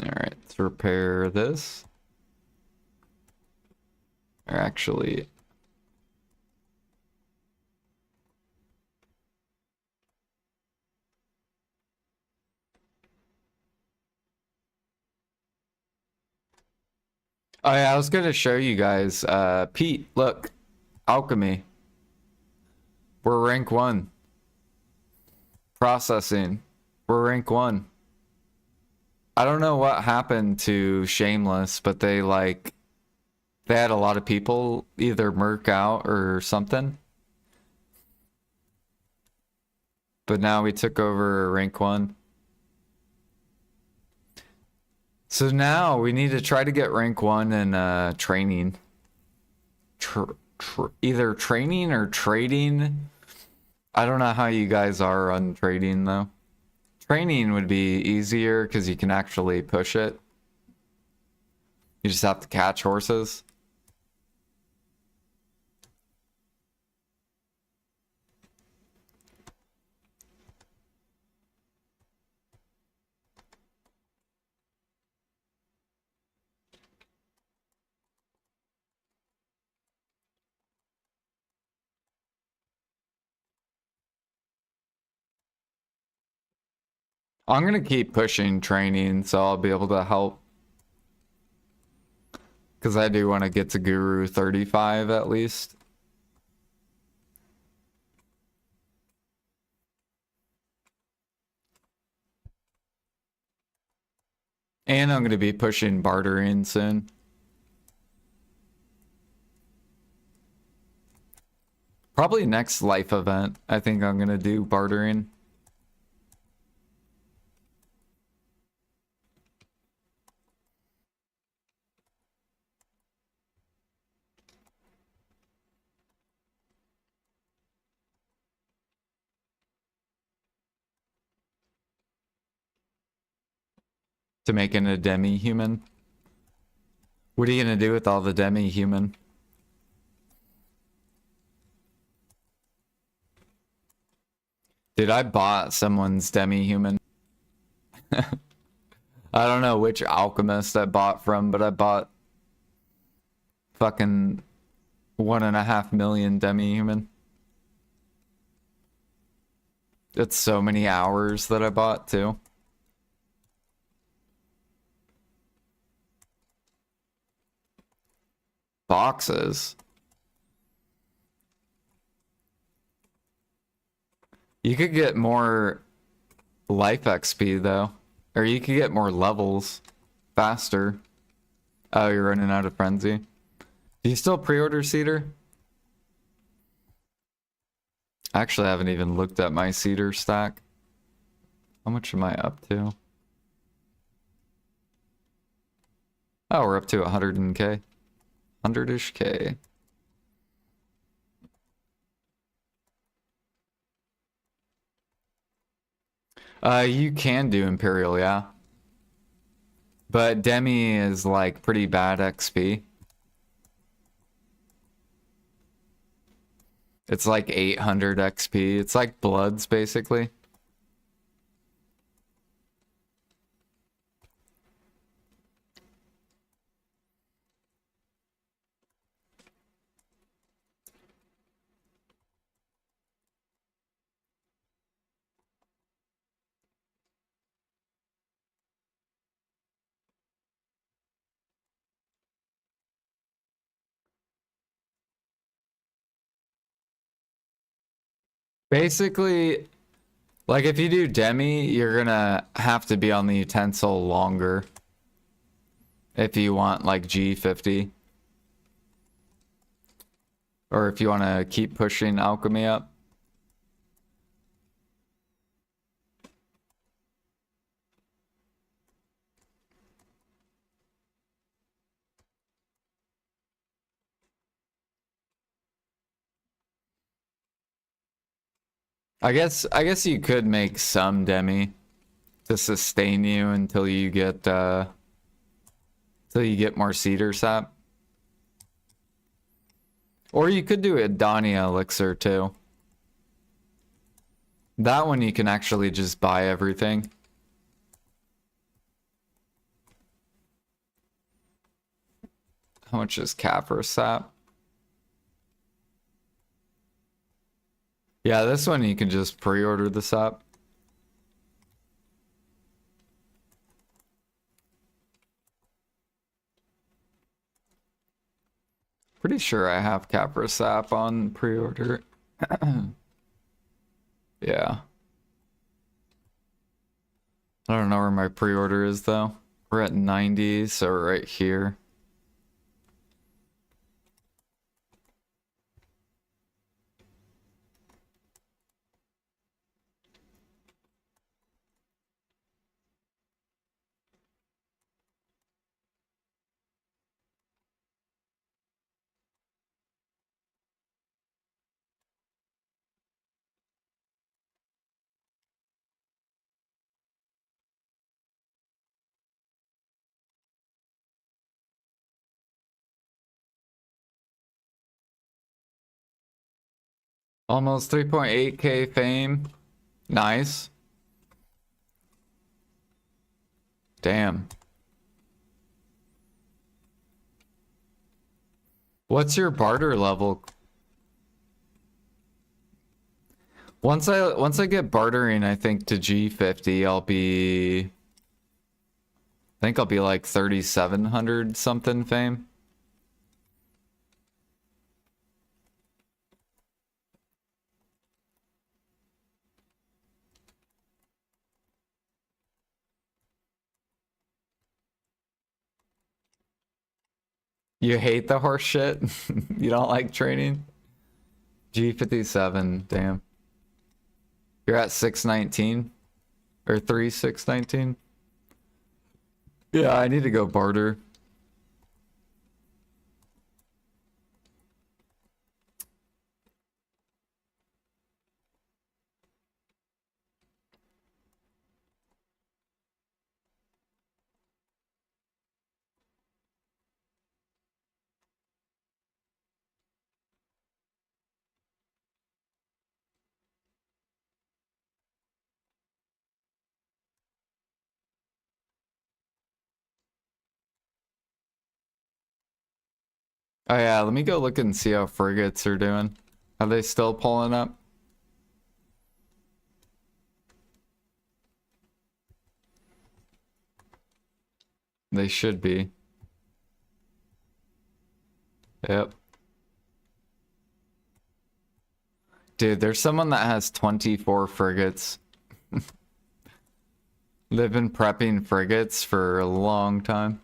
All right, let's repair this. Or actually, oh yeah, I was gonna show you guys. Pete, look, alchemy. We're rank 1. Processing. We're rank 1. I don't know what happened to Shameless, but they had a lot of people either murk out or something. But now we took over rank 1. So now we need to try to get rank 1 in training. Either training or trading. I don't know how you guys are on trading though. Training would be easier because you can actually push it. You just have to catch horses. I'm gonna keep pushing training, so I'll be able to help. Because I do want to get to Guru 35 at least. And I'm gonna be pushing bartering soon. Probably next life event, I think I'm gonna do bartering. To make it a demi-human. What are you gonna do with all the demi-human? Dude, I bought someone's demi-human. I don't know which alchemist I bought from, but I bought fucking 1.5 million demi-human. It's so many hours that I bought too. Boxes. You could get more life XP though. Or you could get more levels faster. Oh, you're running out of frenzy. Do you still pre-order cedar? I actually haven't even looked at my cedar stack. How much am I up to? Oh, we're up to 100K. 100-ish K. You can do Imperial, yeah. But Demi is like pretty bad XP. It's like 800 XP. It's like Bloods, basically. Basically, like if you do Demi, you're gonna have to be on the utensil longer. If you want like G50. Or if you want to keep pushing alchemy up. I guess you could make some Demi to sustain you until you get more cedar sap. Or you could do a Dania elixir too. That one you can actually just buy everything. How much is Kaffir sap? Yeah, this one you can just pre-order the sap. Pretty sure I have Kaffir sap on pre-order. Yeah. I don't know where my pre-order is though. We're at 90, so we're right here. Almost 3.8k fame. Nice. Damn. What's your barter level? Once I get bartering, I think to G50, I think I'll be like 3,700 something fame. You hate the horse shit? You don't like training? G57, damn. You're at 619 or 3619. Yeah, I need to go barter. Oh yeah, let me go look and see how frigates are doing. Are they still pulling up? They should be. Yep. Dude, there's someone that has 24 frigates. They've been prepping frigates for a long time.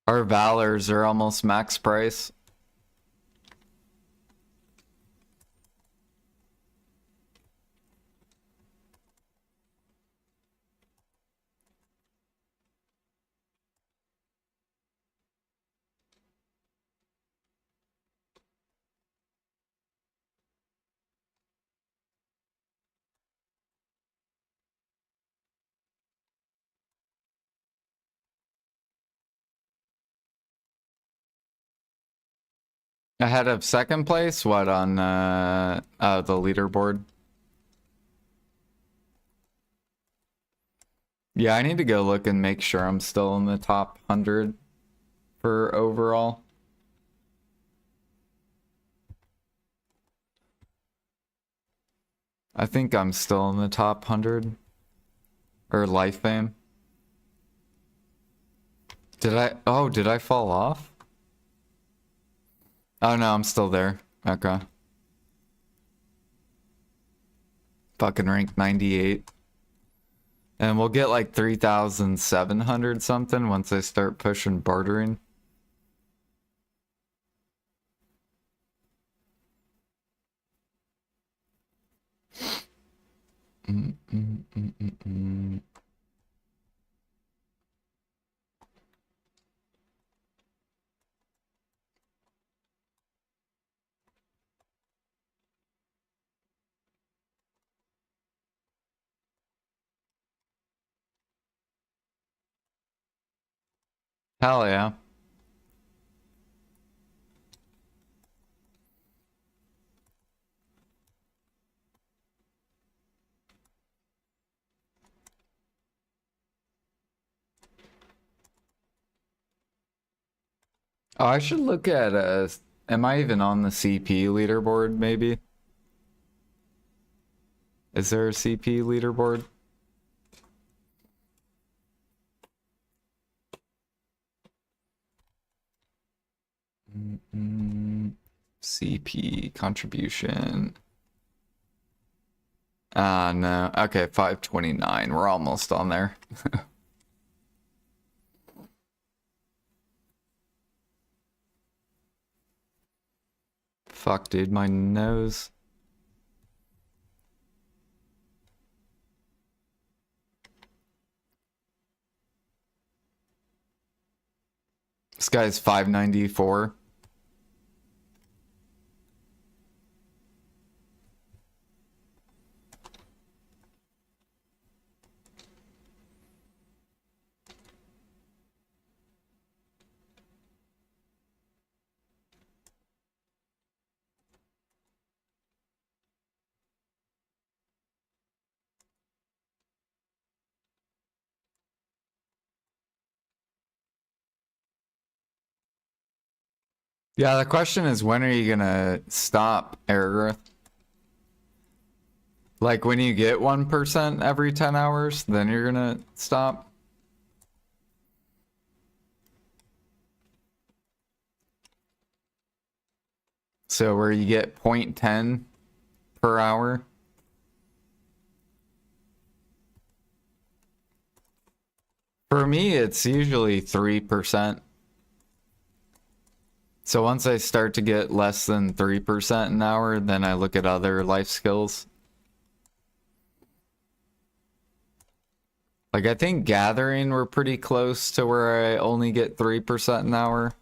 Our Valors are almost max price. Ahead of second place? What, on the leaderboard? Yeah, I need to go look and make sure I'm still in the top 100 for overall. I think I'm still in the top 100. Or life fame. Did I fall off? Oh no, I'm still there. Okay. Fucking rank 98. And we'll get like 3,700 something once I start pushing bartering. Hell yeah. Oh, I should look at Am I even on the CP leaderboard, maybe? Is there a CP leaderboard? CP contribution. Ah, no. Okay, 529. We're almost on there. Fuck, dude, my nose. This guy's 594. Yeah, the question is, when are you gonna stop, Aragrowth? Like, when you get 1% every 10 hours, then you're gonna stop? So where you get 0.10 per hour? For me, it's usually 3%. So once I start to get less than 3% an hour, then I look at other life skills. Like, I think gathering, we're pretty close to where I only get 3% an hour.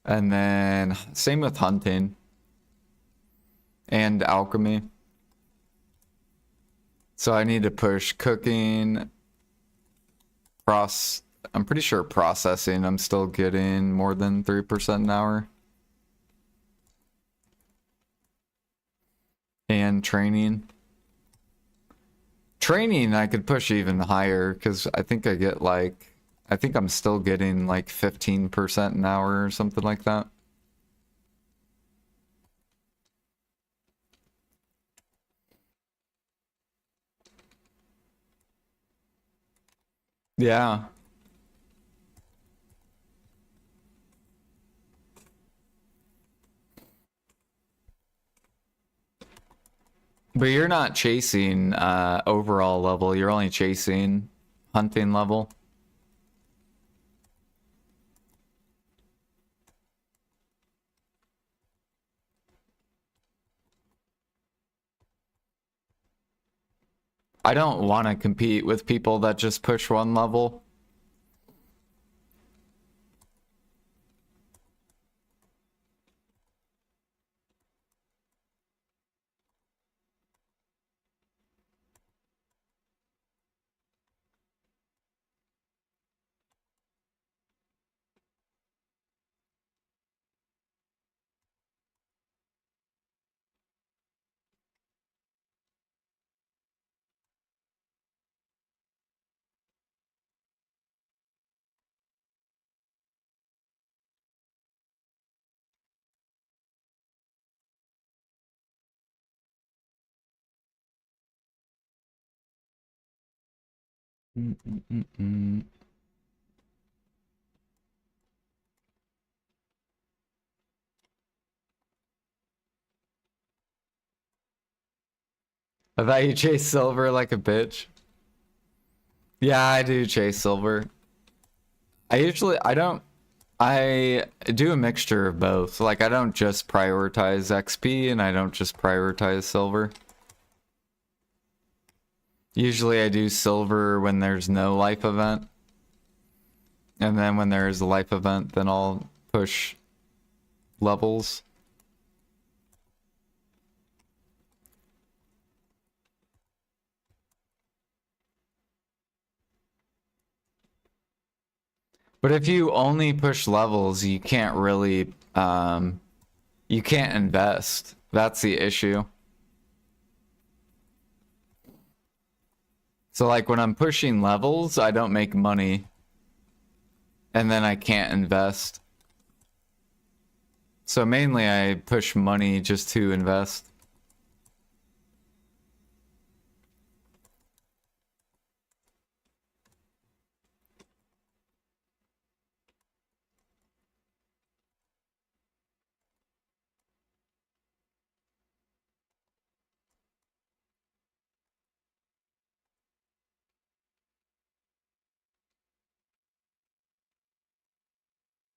And then same with hunting and alchemy. So I need to push cooking, I'm pretty sure processing, I'm still getting more than 3% an hour. And training. Training, I could push even higher because I think I get like, I think I'm still getting like 15% an hour or something like that. Yeah. But you're not chasing overall level, you're only chasing hunting level. I don't want to compete with people that just push one level. I thought you chase silver like a bitch. Yeah, I do chase silver. I do a mixture of both. Like, I don't just prioritize XP and I don't just prioritize silver. Usually I do silver when there's no life event. And then when there is a life event, then I'll push levels. But if you only push levels, you can't really, you can't invest. That's the issue. So like when I'm pushing levels, I don't make money. And then I can't invest. So mainly I push money just to invest.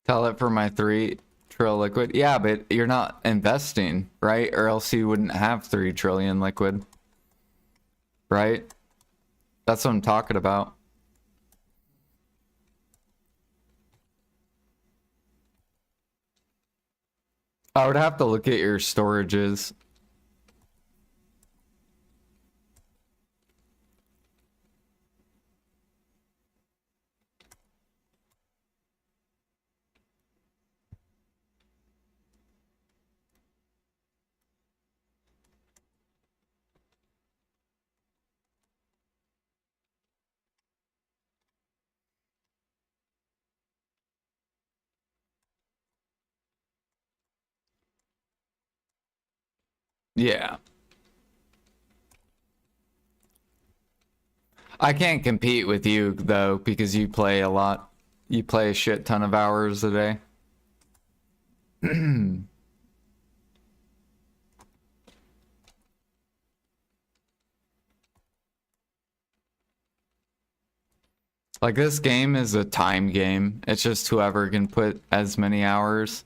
Tell it for my 3 trill liquid. Yeah, but you're not investing, right? Or else you wouldn't have 3 trillion liquid, right? That's what I'm talking about. I would have to look at your storages. Yeah. I can't compete with you though because you play a lot. You play a shit ton of hours a day. Like this game is a time game. It's just whoever can put as many hours.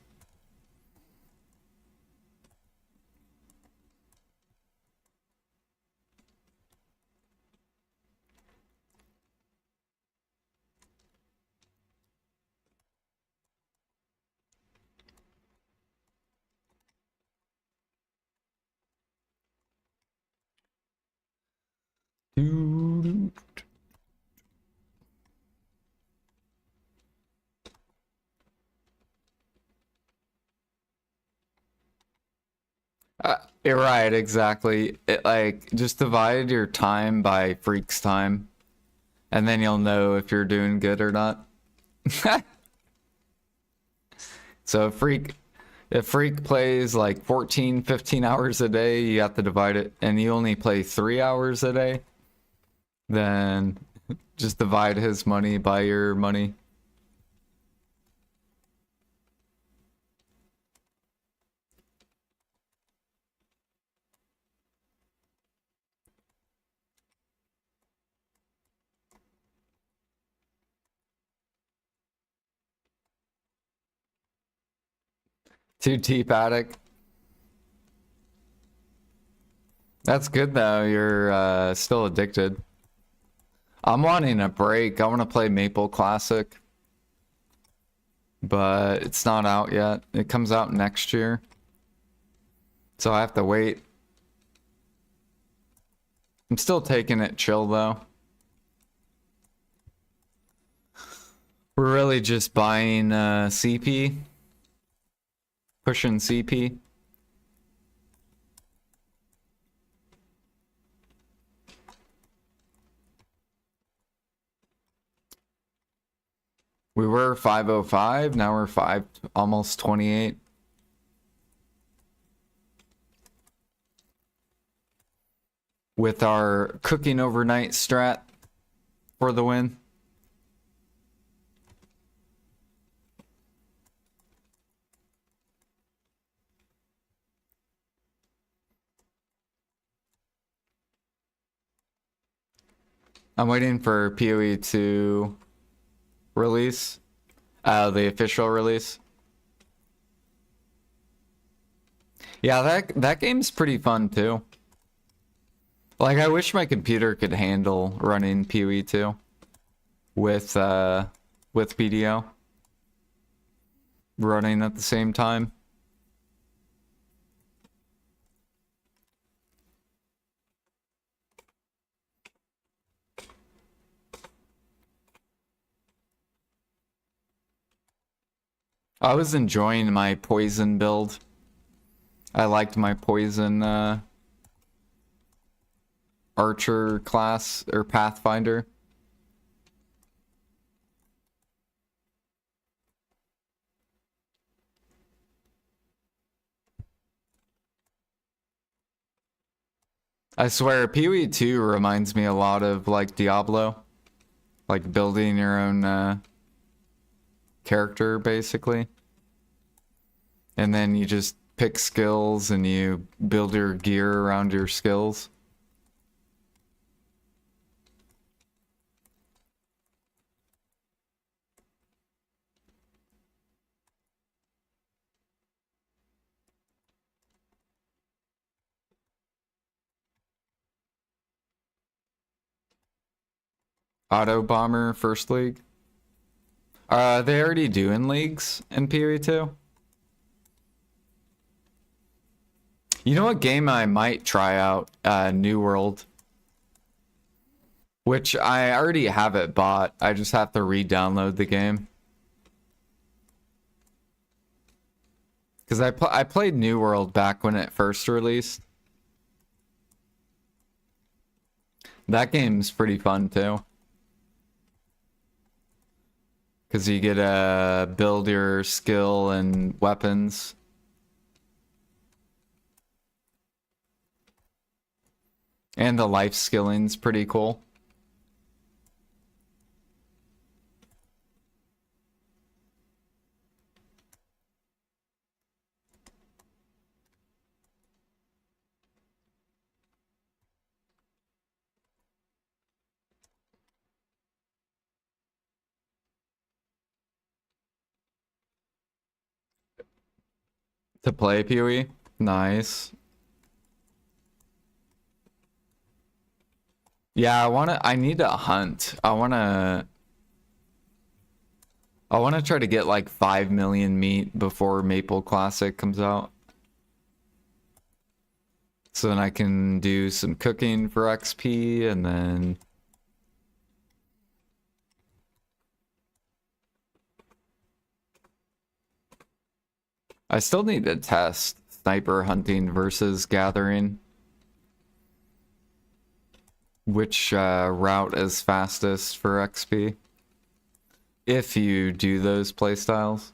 You're right, exactly. Like just divide your time by Freak's time, and then you'll know if you're doing good or not. So if Freak plays like 14, 15 hours a day, you have to divide it, and you only play 3 hours a day, then just divide his money by your money. Too deep attic. That's good though. You're still addicted. I'm wanting a break. I want to play Maple Classic, but it's not out yet. It comes out next year, so I have to wait. I'm still taking it chill though. We're really just buying CP, pushing CP. We were 505, now we're almost 28. With our cooking overnight strat for the win. I'm waiting for PoE to release, the official release. Yeah, that game's pretty fun too. Like I wish my computer could handle running PoE 2 with PDO running at the same time. I was enjoying my poison build. I liked my poison archer class or pathfinder. I swear, PoE 2 reminds me a lot of like Diablo, like building your own character basically, and then you just pick skills and you build your gear around your skills. Auto Bomber First League. They already doing leagues in PoE 2? You know what game I might try out? New World. Which I already have it bought. I just have to re-download the game. Because I played New World back when it first released. That game's pretty fun too. Because you get to build your skill and weapons. And the life skilling's pretty cool. To play PoE. Nice. Yeah, I need to hunt. I wanna try to get like 5 million meat before Maple Classic comes out. So then I can do some cooking for XP and then I still need to test sniper hunting versus gathering. Which route is fastest for XP? If you do those playstyles.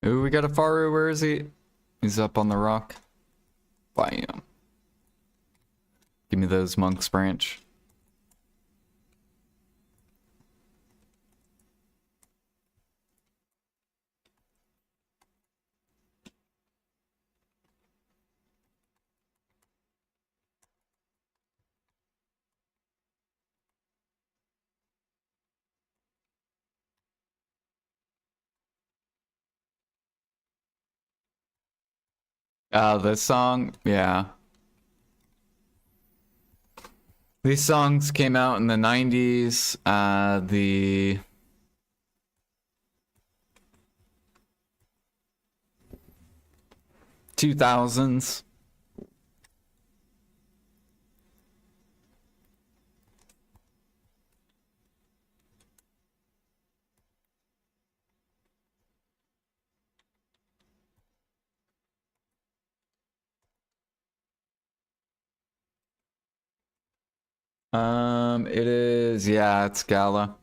Ooh, we got a Faru. Where is he? He's up on the rock. Bam. Give me those monks branch. This song, yeah. These songs came out in the 90s, the 2000s. It is, yeah, it's Gala.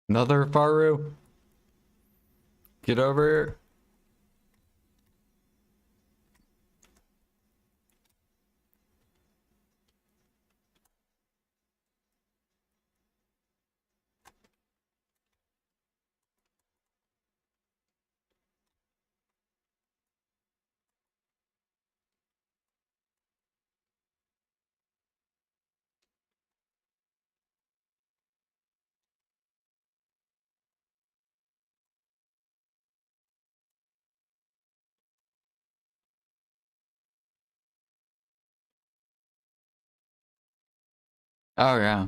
Another Faru. Get over here. Oh yeah.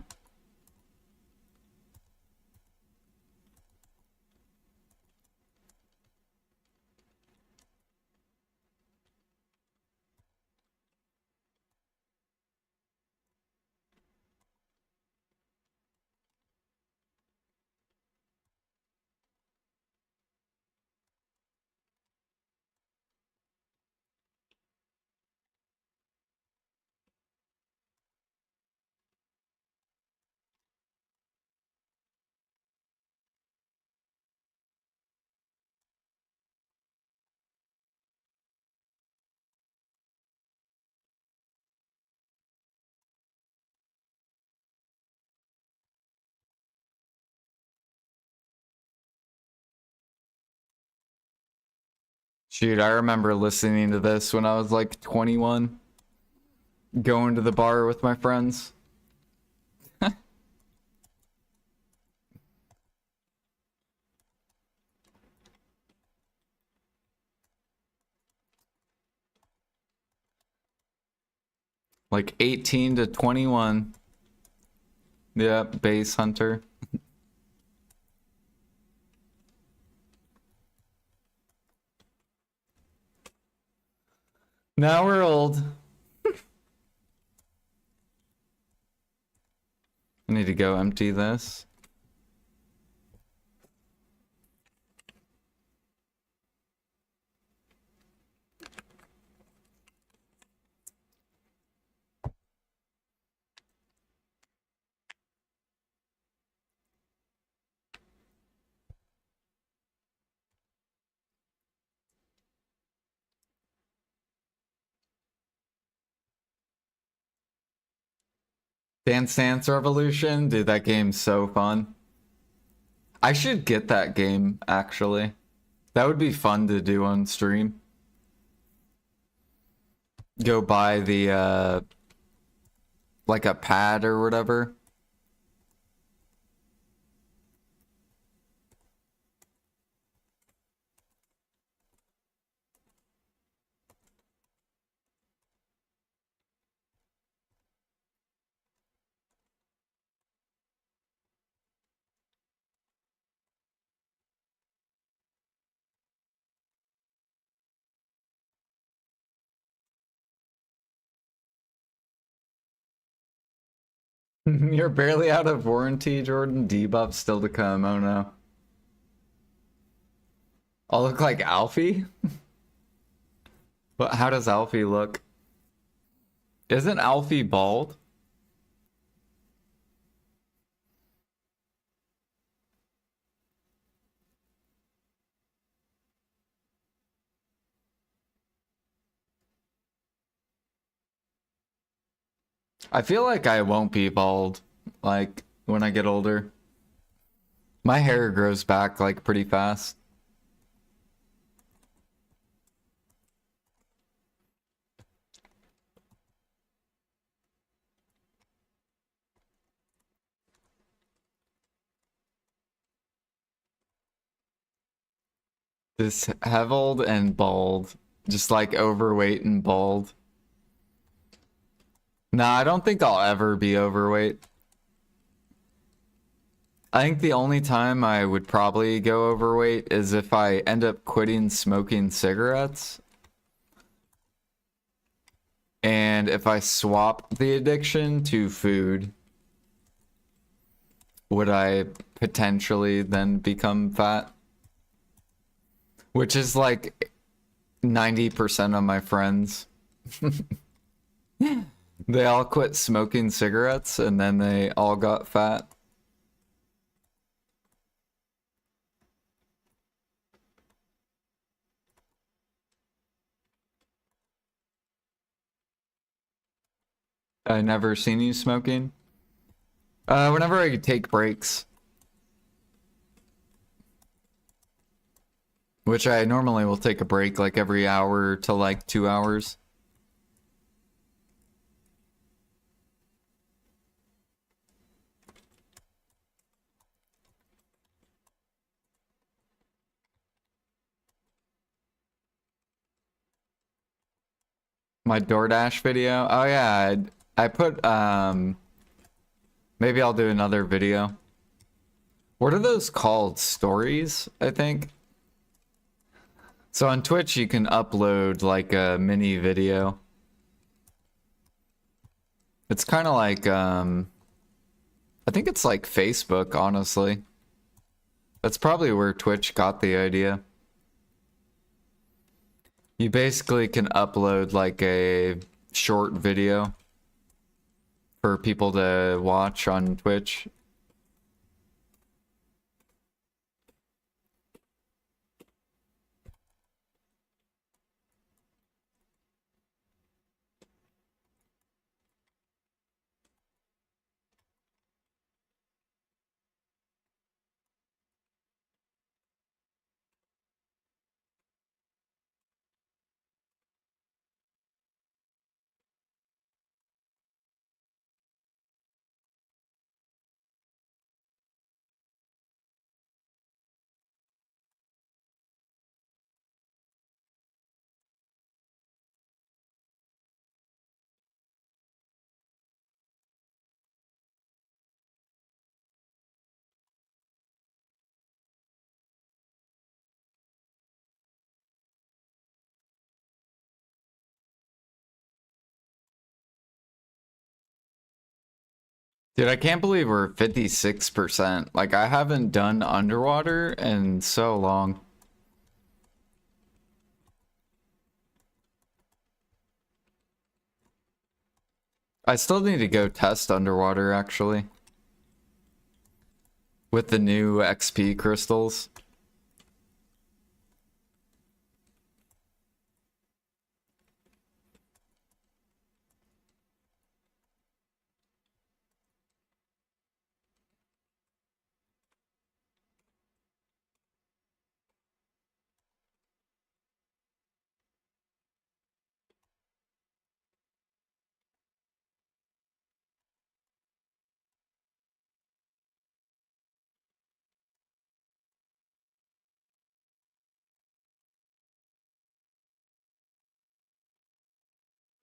Shoot, I remember listening to this when I was like 21, going to the bar with my friends. Like 18 to 21. Yeah, base hunter. Now we're old. I need to go empty this. Dance Dance Revolution? Dude, that game's so fun. I should get that game, actually. That would be fun to do on stream. Go buy the, like a pad or whatever. You're barely out of warranty, Jordan. Debuff still to come. Oh no. I'll look like Alfie? But how does Alfie look? Isn't Alfie bald? I feel like I won't be bald, like, when I get older. My hair grows back, like, pretty fast. Disheveled and bald. Just, like, overweight and bald. Nah, I don't think I'll ever be overweight. I think the only time I would probably go overweight is if I end up quitting smoking cigarettes. And if I swap the addiction to food, would I potentially then become fat? Which is like 90% of my friends. They all quit smoking cigarettes and then they all got fat. I never seen you smoking. Whenever I take breaks, which I normally will take a break like every hour to like 2 hours. My DoorDash video. Oh yeah, I put maybe I'll do another video. What are those called? Stories, I think. So on Twitch you can upload like a mini video. It's kind of like I think it's like Facebook, honestly. That's probably where Twitch got the idea. You basically can upload like a short video for people to watch on Twitch. Dude, I can't believe we're 56%. Like, I haven't done underwater in so long. I still need to go test underwater, actually. With the new XP crystals.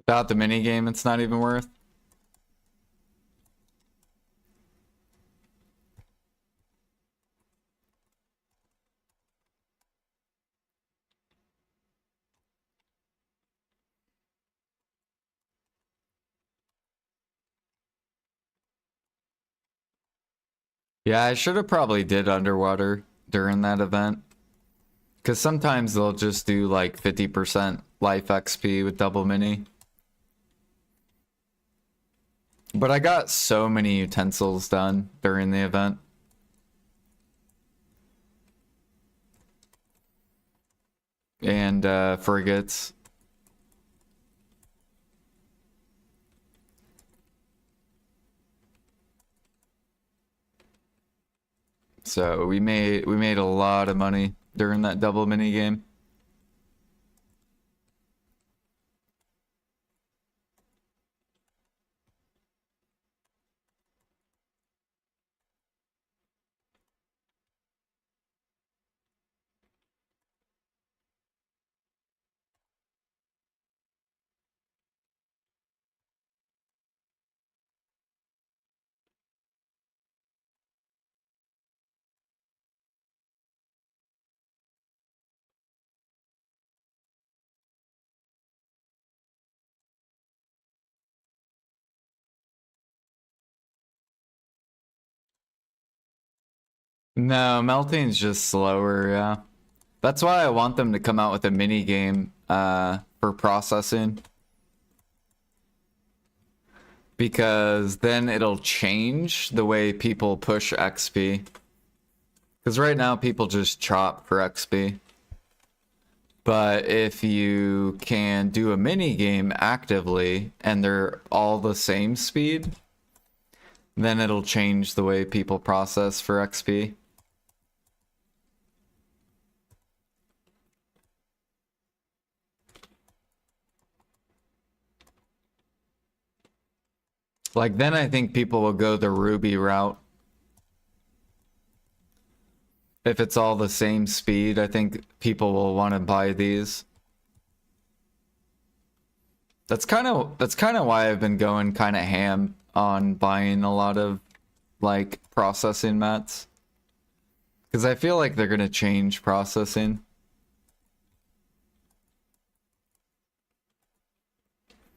Without the minigame, it's not even worth. Yeah, I should have probably did underwater during that event. Because sometimes they'll just do like 50% life XP with double mini. But I got so many utensils done during the event. And frigates. So we made a lot of money during that double mini game. No, melting's just slower, yeah. That's why I want them to come out with a mini game for processing. Because then it'll change the way people push XP. Because right now people just chop for XP. But if you can do a mini game actively and they're all the same speed, then it'll change the way people process for XP. Like, then I think people will go the Ruby route. If it's all the same speed, I think people will want to buy these. That's kind of why I've been going kind of ham on buying a lot of like processing mats. Because I feel like they're going to change processing.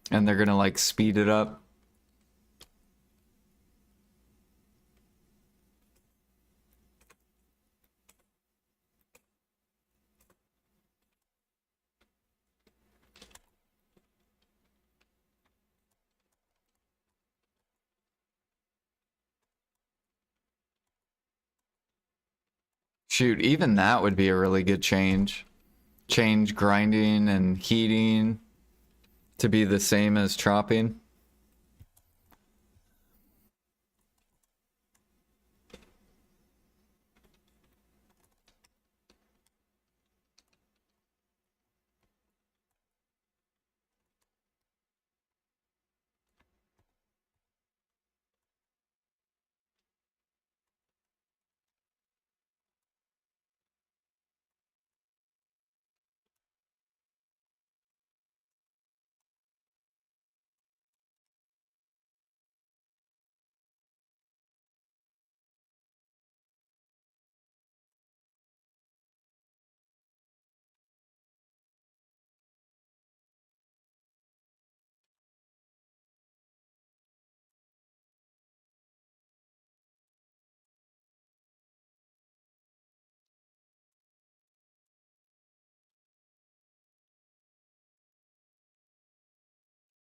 And they're going to like speed it up. Shoot, even that would be a really good change. Change grinding and heating to be the same as chopping.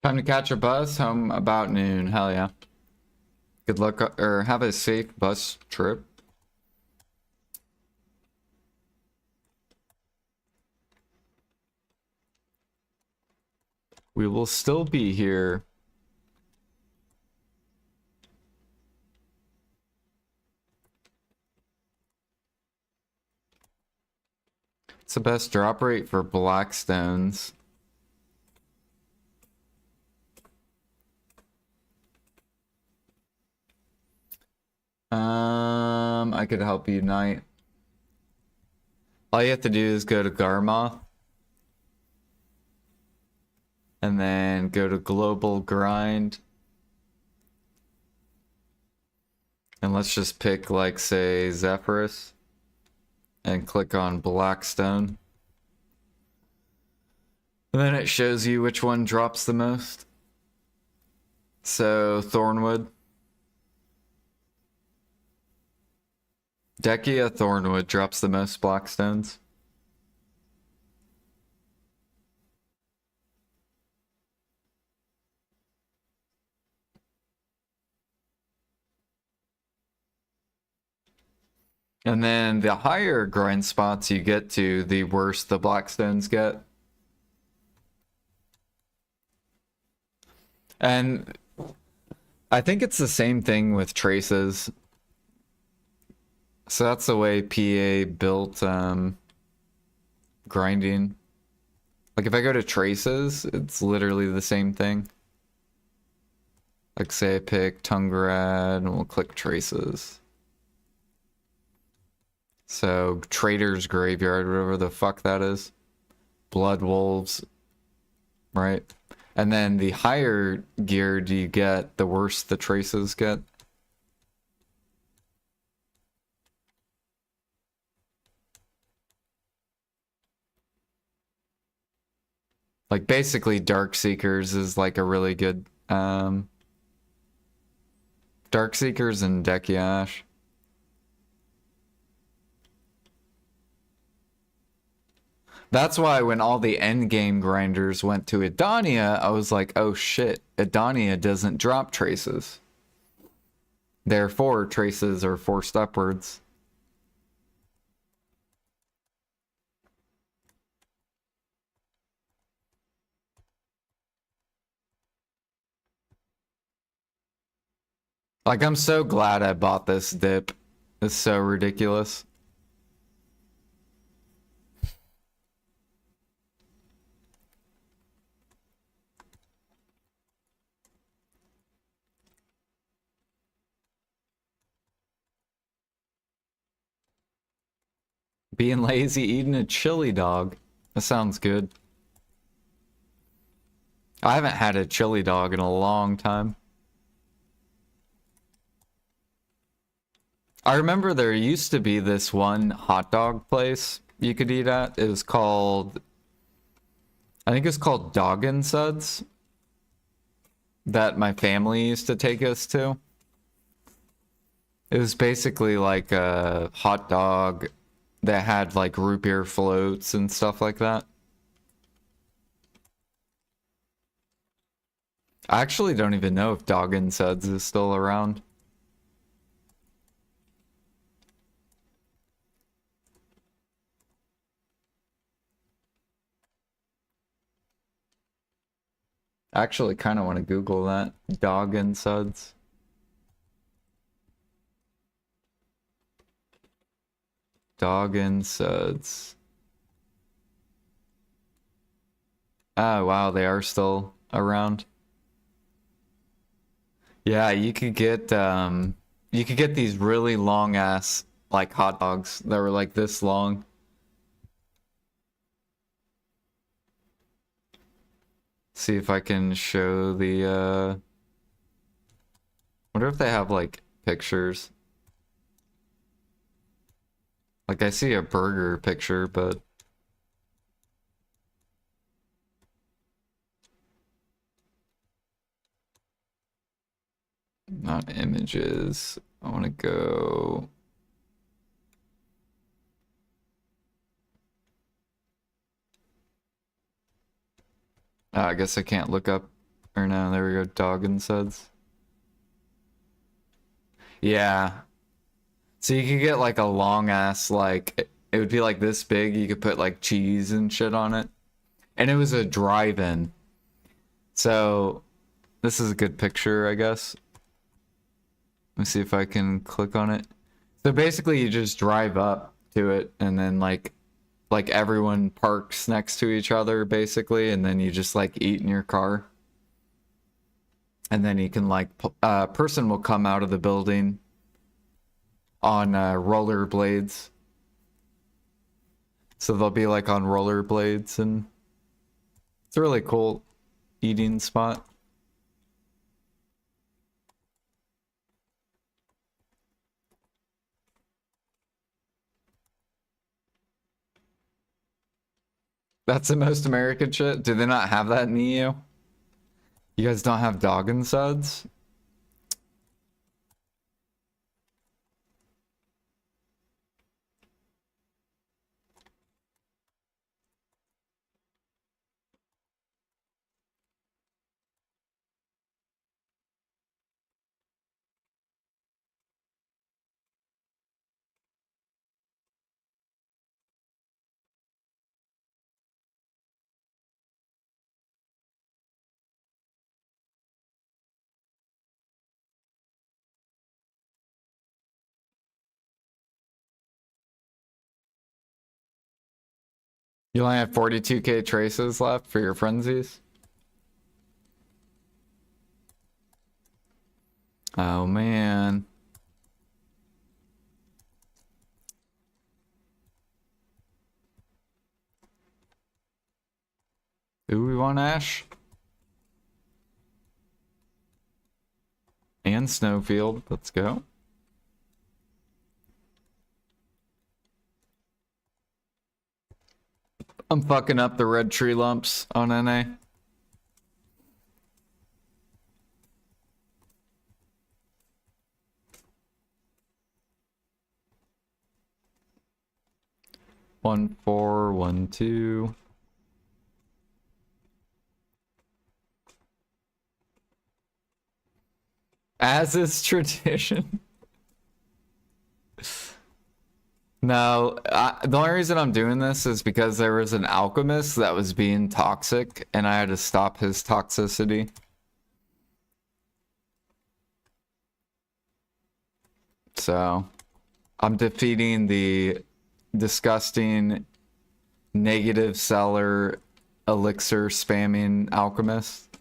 Time to catch a bus home about noon. Hell yeah. Good luck or have a safe bus trip. We will still be here. It's the best drop rate for black stones. I could help you unite. All you have to do is go to Garma. And then go to global grind. And let's just pick like say Zephyrus. And click on Blackstone. And then it shows you which one drops the most. So Thornwood. Decia Thornwood drops the most Blackstones. And then the higher grind spots you get to, the worse the Blackstones get. And I think it's the same thing with traces. So that's the way PA built grinding. Like if I go to traces, it's literally the same thing. Like say I pick Tungrad and we'll click traces. So Trader's Graveyard, whatever the fuck that is. Blood Wolves, right? And then the higher gear do you get, the worse the traces get. Like basically Dark Seekers is like a really good Dark Seekers and Dekiash. That's why when all the endgame grinders went to Edania, I was like, oh shit, Edania doesn't drop traces. Therefore, traces are forced upwards. Like, I'm so glad I bought this dip. It's so ridiculous. Being lazy, eating a chili dog. That sounds good. I haven't had a chili dog in a long time. I remember there used to be this one hot dog place you could eat at. It was called, I think it's called Dog and Suds, that my family used to take us to. It was basically like a hot dog that had like root beer floats and stuff like that. I actually don't even know if Dog and Suds is still around. I actually kind of want to Google that. Dog and Suds. Dog and Suds. Oh, wow, they are still around. Yeah, you could get these really long ass like hot dogs that were like this long. See if I can show the wonder if they have like pictures. Like I see a burger picture, but not images. I want to go. I guess I can't look up. Or no, there we go. Dog and Suds. Yeah. So you could get like a long ass, like, it would be like this big. You could put like cheese and shit on it. And it was a drive-in. So this is a good picture, I guess. Let me see if I can click on it. So basically you just drive up to it and then like everyone parks next to each other basically, and then you just like eat in your car. And then you can like a person will come out of the building on rollerblades. So they'll be like on rollerblades, and it's a really cool eating spot. That's the most American shit. Do they not have that in the EU? You guys don't have Dog and Suds? You only have 42k traces left for your frenzies? Oh man. Do we want Ash? And Snowfield. Let's go. I'm fucking up the red tree lumps on NA. One, 4, 1, 2. As is tradition. No, the only reason I'm doing this is because there was an alchemist that was being toxic, and I had to stop his toxicity. So I'm defeating the disgusting negative seller elixir spamming alchemist.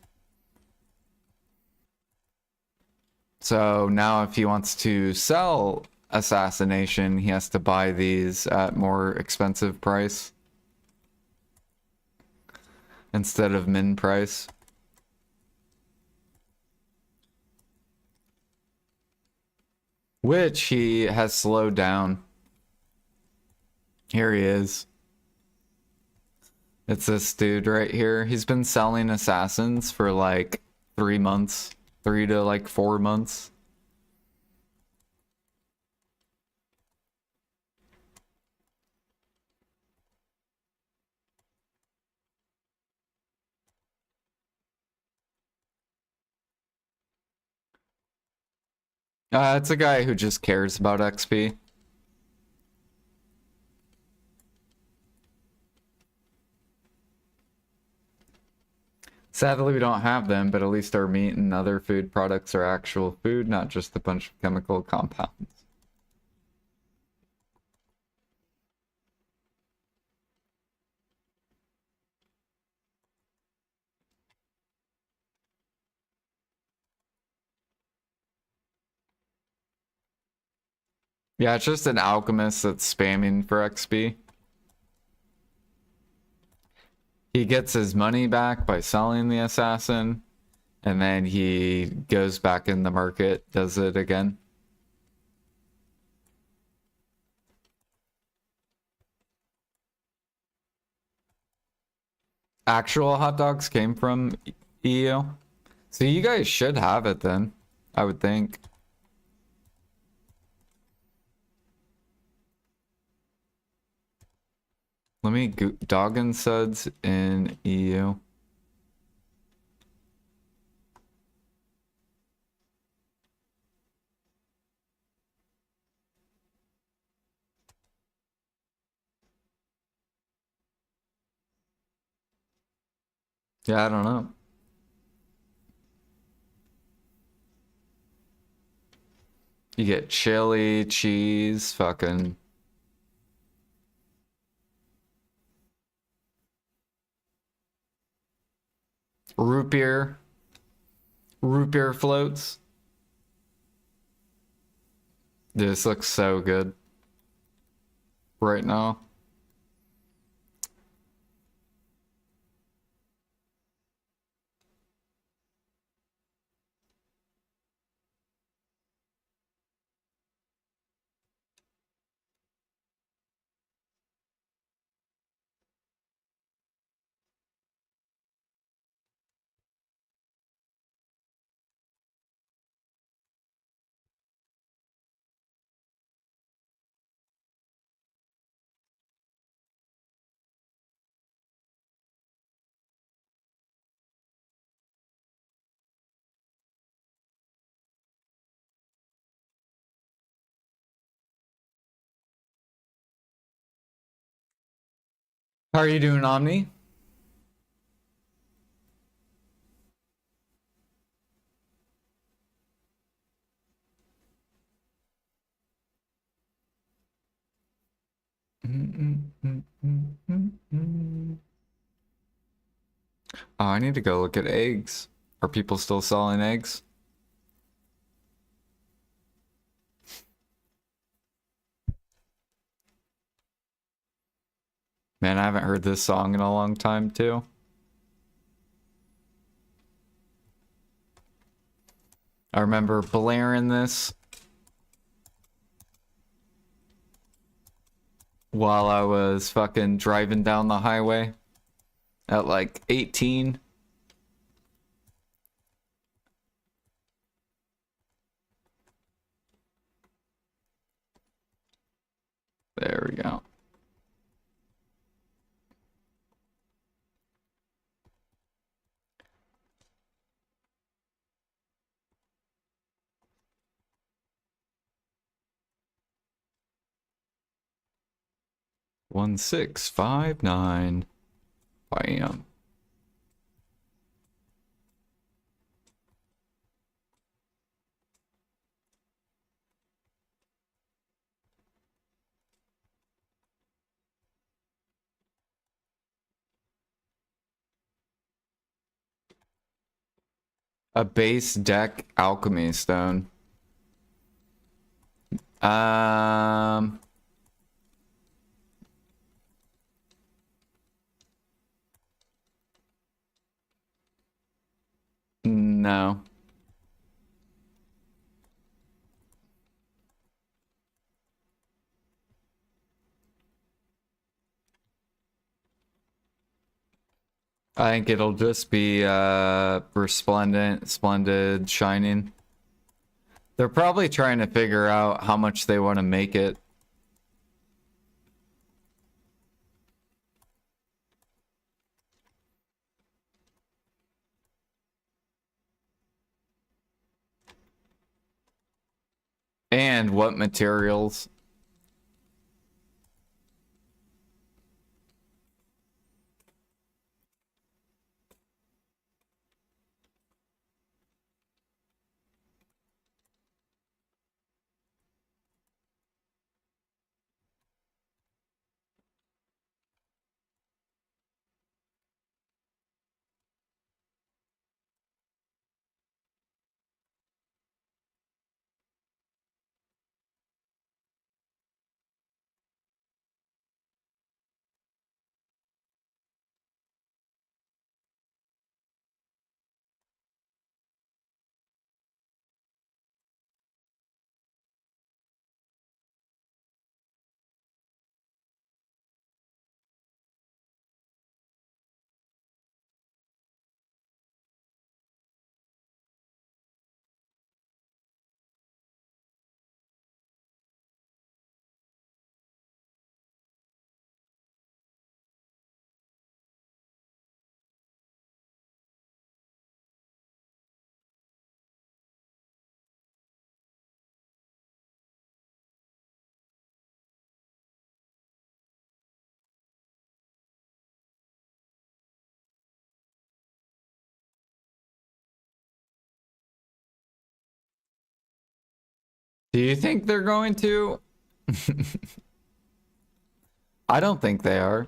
So now if he wants to sell assassination, he has to buy these at more expensive price instead of min price. Which he has slowed down. Here he is. It's this dude right here. He's been selling assassins for like 3 months. 3 to like 4 months. It's a guy who just cares about XP. Sadly, we don't have them, but at least our meat and other food products are actual food, not just a bunch of chemical compounds. Yeah, it's just an alchemist that's spamming for XP. He gets his money back by selling the assassin, and then he goes back in the market, does it again. Actual hot dogs came from EU. So you guys should have it then, I would think. Let me go dog and suds in EU. Yeah, I don't know. You get chili, cheese, fucking root beer. Root beer floats. This looks so good right now. How are you doing, Omni? Oh, I need to go look at eggs. Are people still selling eggs? Man, I haven't heard this song in a long time, too. I remember blaring this while I was fucking driving down the highway at like 18. There we go. One, 6, 5, 9. Bam. A base deck alchemy stone. Um, no. I think it'll just be resplendent, splendid, shining. They're probably trying to figure out how much they want to make it. And what materials. Do you think they're going to? I don't think they are.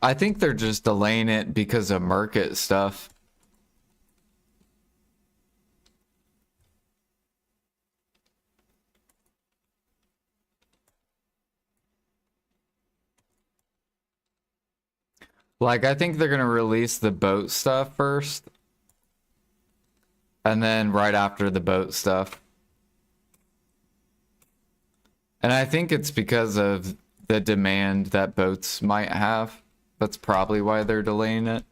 I think they're just delaying it because of market stuff. Like, I think they're gonna release the boat stuff first. And then right after the boat stuff. And I think it's because of the demand that boats might have. That's probably why they're delaying it.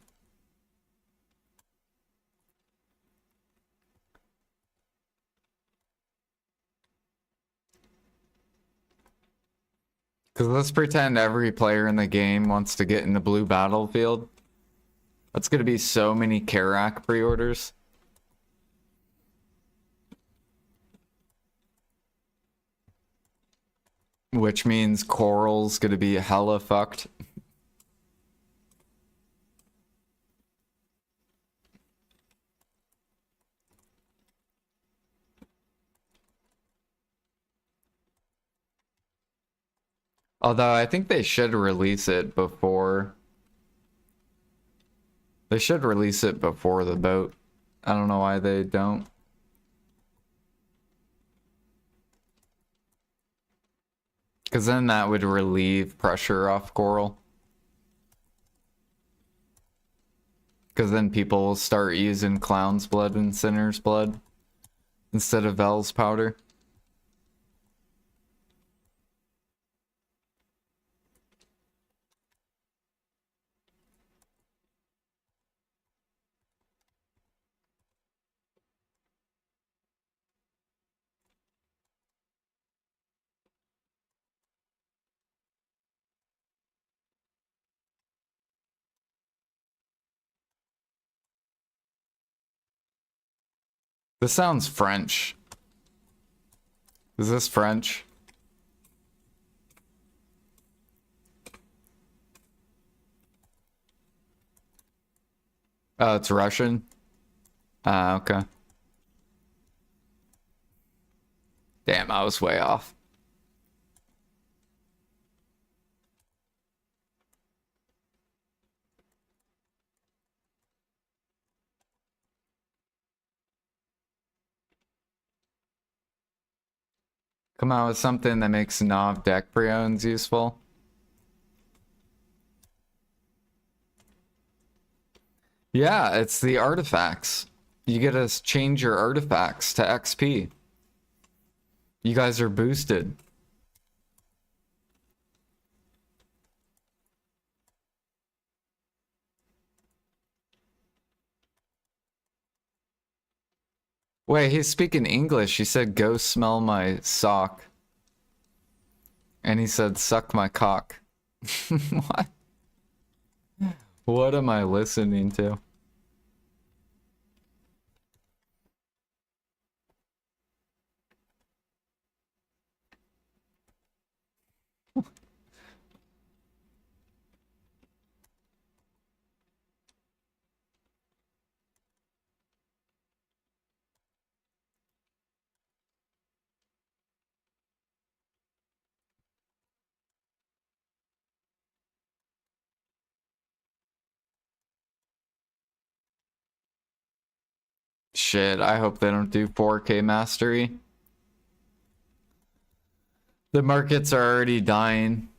Because let's pretend every player in the game wants to get in the blue battlefield. That's going to be so many Karak pre-orders. Which means Coral's going to be hella fucked. Although I think they should release it before. They should release it before the boat. I don't know why they don't. Because then that would relieve pressure off Coral. Because then people will start using Clown's Blood and Sinner's Blood instead of Vel's Powder. This sounds French. Is this French? Oh, it's Russian? Ah, okay. Damn, I was way off. Come out with something that makes Nov deck preons useful. Yeah, it's the artifacts. You get to change your artifacts to XP. You guys are boosted. Wait, he's speaking English. He said, go smell my sock. And he said, suck my cock. What? What am I listening to? Shit, I hope they don't do 4K mastery. The markets are already dying.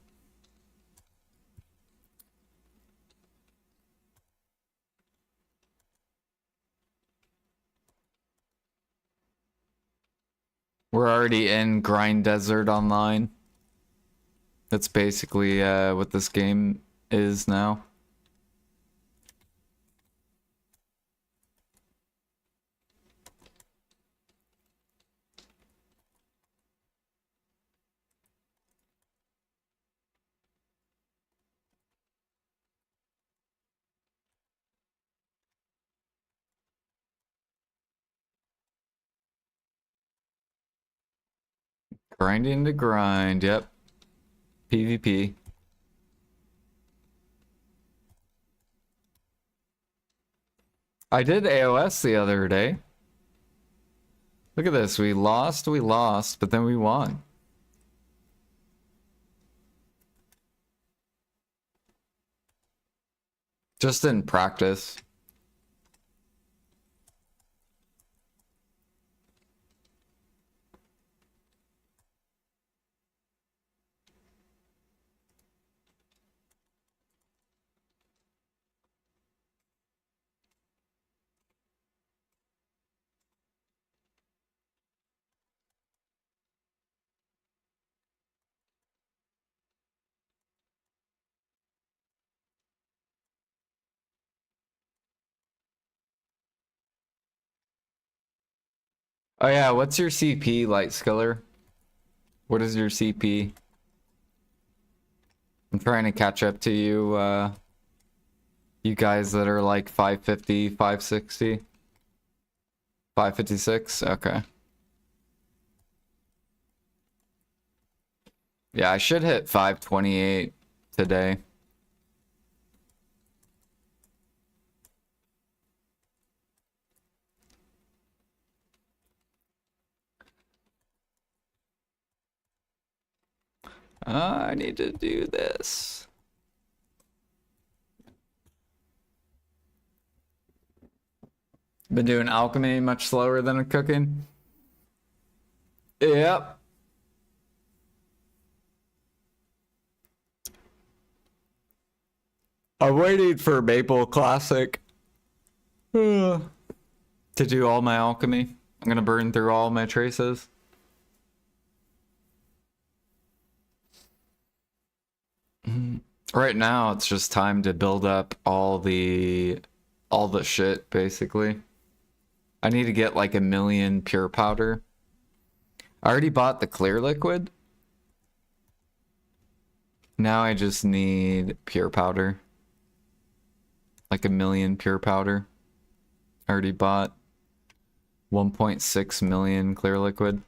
We're already in Grind Desert Online. That's basically what this game is now. Grinding to grind, yep. PvP. I did AOS the other day. Look at this, we lost, but then we won. Just in practice. Oh yeah, what's your CP, Light Skiller? What is your CP? I'm trying to catch up to you, you guys that are like 550, 560. 556? Okay. Yeah, I should hit 528 today. I need to do this. Been doing alchemy much slower than cooking. Yep. I'm waiting for Maple Classic to do all my alchemy. I'm gonna burn through all my traces. Right now, it's just time to build up all the shit, basically. I need to get like 1,000,000 pure powder. I already bought the clear liquid. Now I just need pure powder. Like 1,000,000 pure powder. I already bought 1.6 million clear liquid.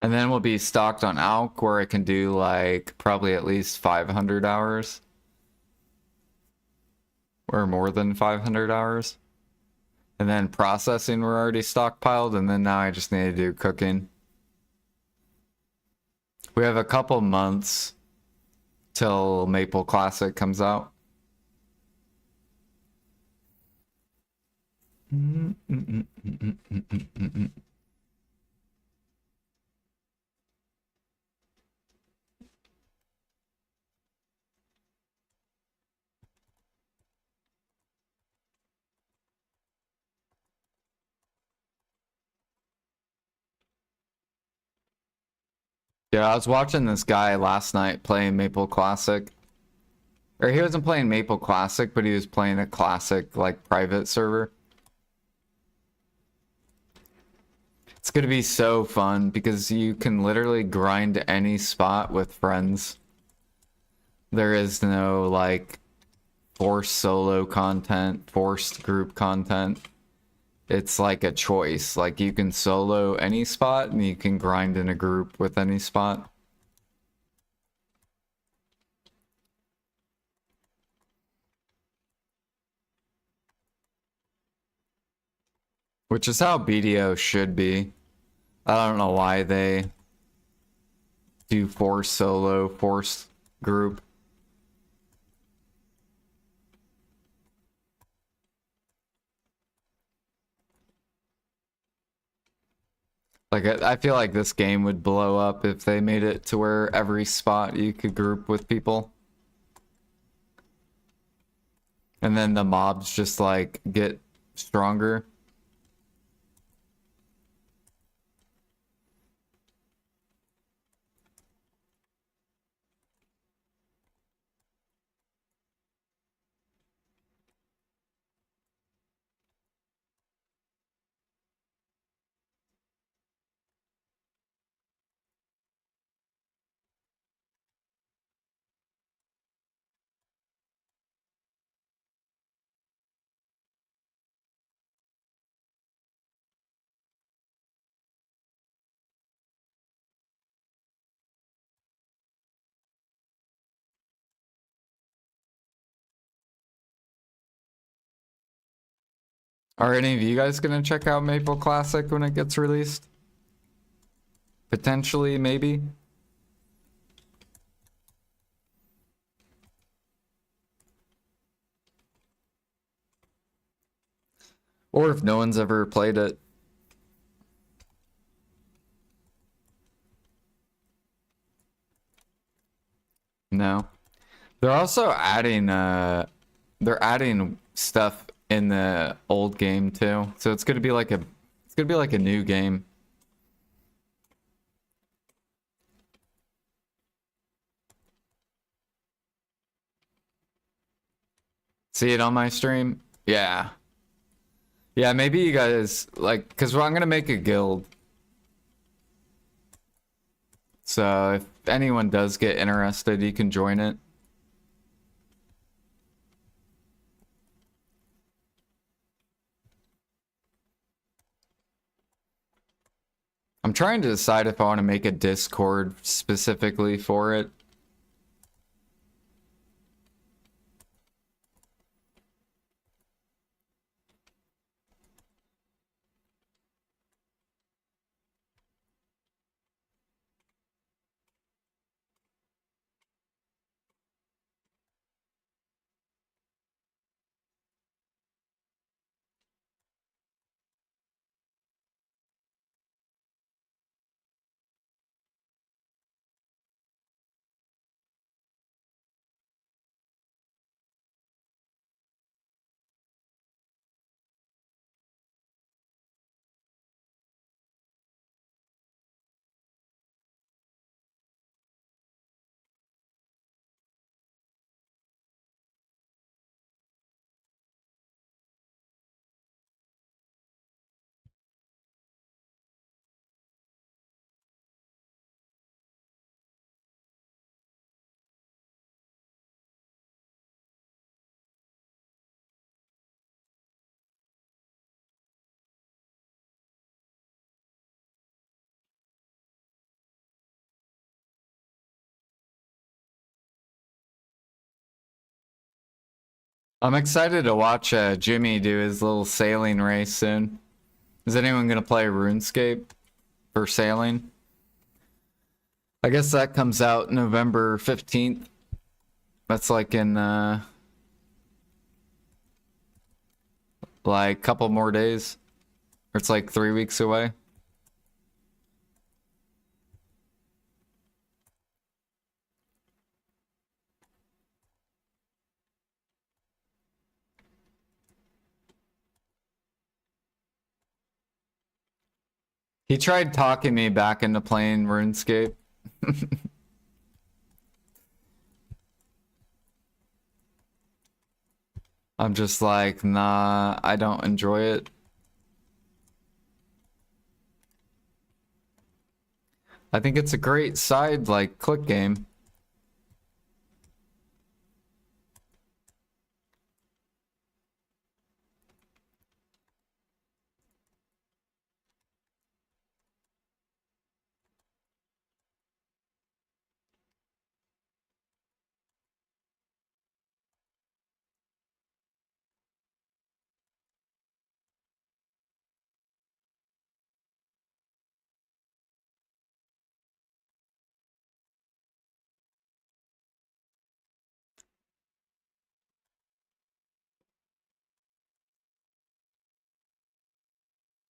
And then we'll be stocked on ALK where I can do like probably at least 500 hours. Or more than 500 hours. And then processing we're already stockpiled, and then now I just need to do cooking. We have a couple months till Maple Classic comes out. Yeah, I was watching this guy last night playing Maple Classic. Or he wasn't playing Maple Classic, but he was playing a classic, like, private server. It's gonna be so fun because you can literally grind any spot with friends. There is no, like, forced solo content, forced group content. It's like a choice. Like, you can solo any spot and you can grind in a group with any spot. Which is how BDO should be. I don't know why they do forced solo, forced group. Like, I feel like this game would blow up if they made it to where every spot you could group with people. And then the mobs just, like, get stronger. Are any of you guys gonna check out Maple Classic when it gets released? Potentially, maybe? Or if no one's ever played it. No. They're also adding they're adding stuff in the old game too. So it's gonna be like a new game. See it on my stream? Yeah. Yeah, maybe you guys like because I'm gonna make a guild. So if anyone does get interested, you can join it. I'm trying to decide if I want to make a Discord specifically for it. I'm excited to watch Jimmy do his little sailing race soon. Is anyone gonna play RuneScape for sailing? I guess that comes out November 15th. That's like in like a couple more days. Or it's like 3 weeks away. He tried talking me back into playing RuneScape. I'm just like, nah, I don't enjoy it. I think it's a great side, like, click game.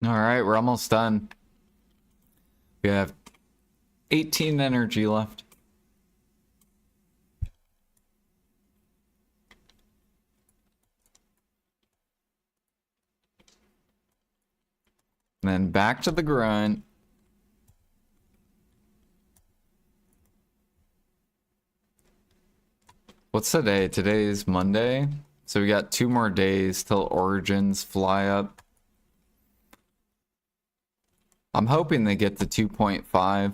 All right, we're almost done. We have 18 energy left. And then back to the grunt. What's today? Today is Monday. So we got 2 more days till Origins fly up. I'm hoping they get to 2.5.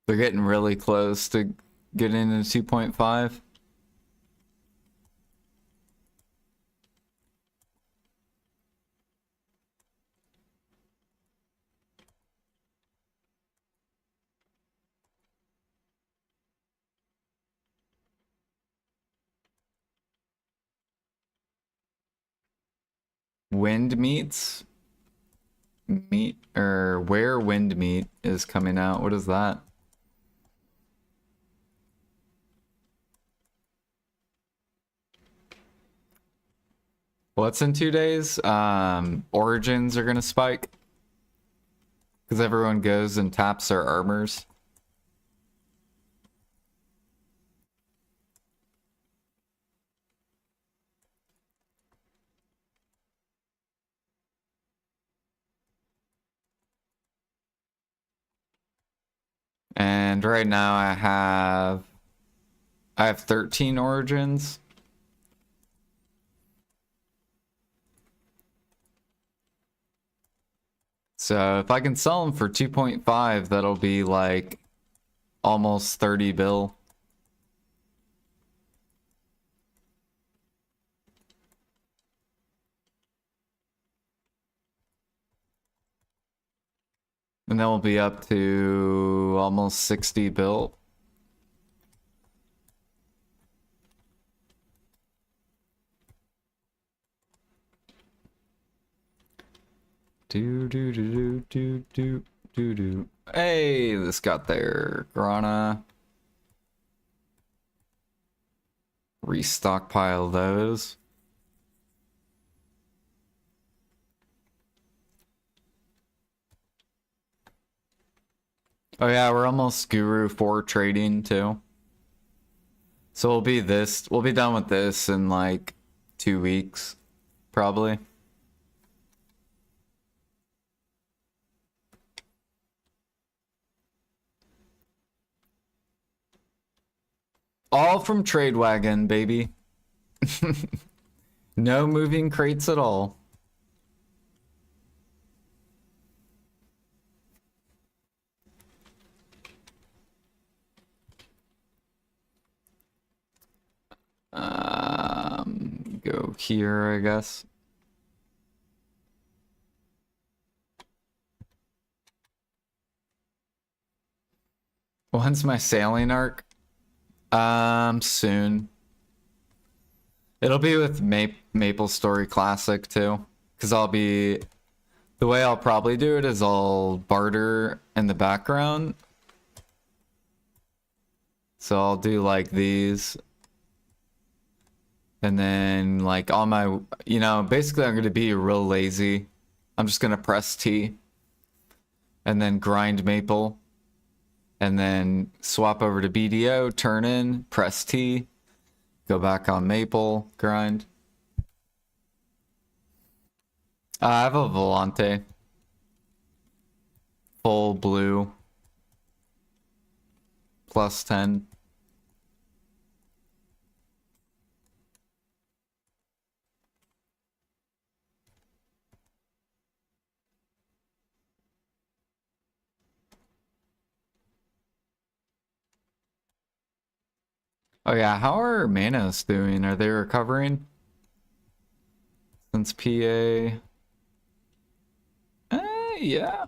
They're getting really close to getting into 2.5. Wind meets meet or where wind meet is coming out. What is that? What's in 2 days? Origins are gonna spike because everyone goes and taps their armors. And right now I have 13 origins. So if I can sell them for 2.5, that'll be like almost 30 bill. And then we'll be up to almost 60 bill. Do. Hey, this got there. Grana. Restockpile those. Oh yeah, we're almost Guru 4 trading too. So we'll be done with this in like 2 weeks, probably. All from Trade Wagon, baby. No moving crates at all. Go here, I guess. When's my sailing arc? Soon. It'll be with Maple Story Classic too, because the way I'll probably do it is I'll barter in the background. So I'll do like these. And then like all my, basically I'm going to be real lazy. I'm just going to press T and then grind maple and then swap over to BDO, turn in, press T, go back on maple, grind. I have a Volante. Full blue. Plus 10. Oh yeah, how are Manos doing? Are they recovering? Since PA... yeah.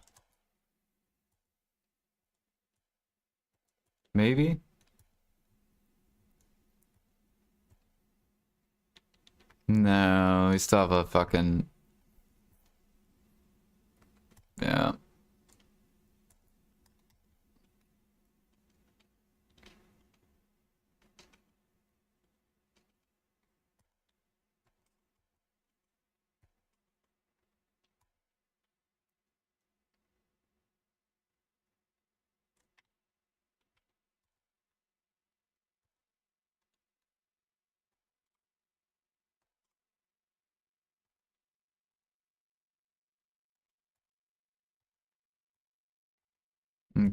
Maybe? No, we still have a fucking... Yeah.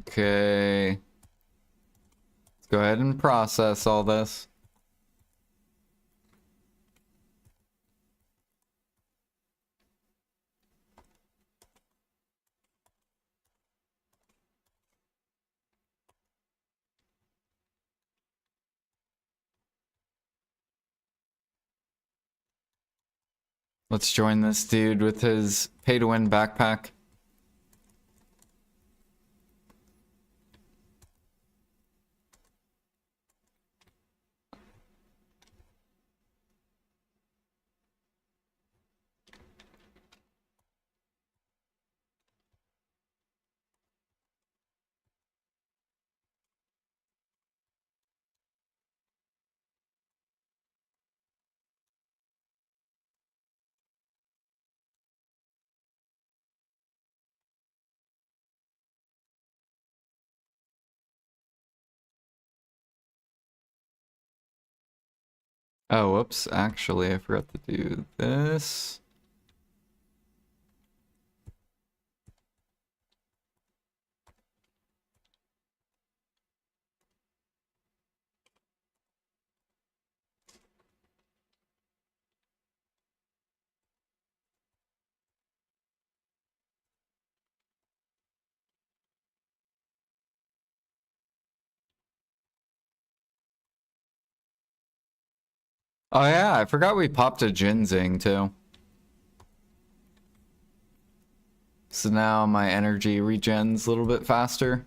Okay. Let's go ahead and process all this. Let's join this dude with his pay-to-win backpack. Oh, whoops. Actually, I forgot to do this. Oh yeah, I forgot we popped a ginseng too. So now my energy regens a little bit faster.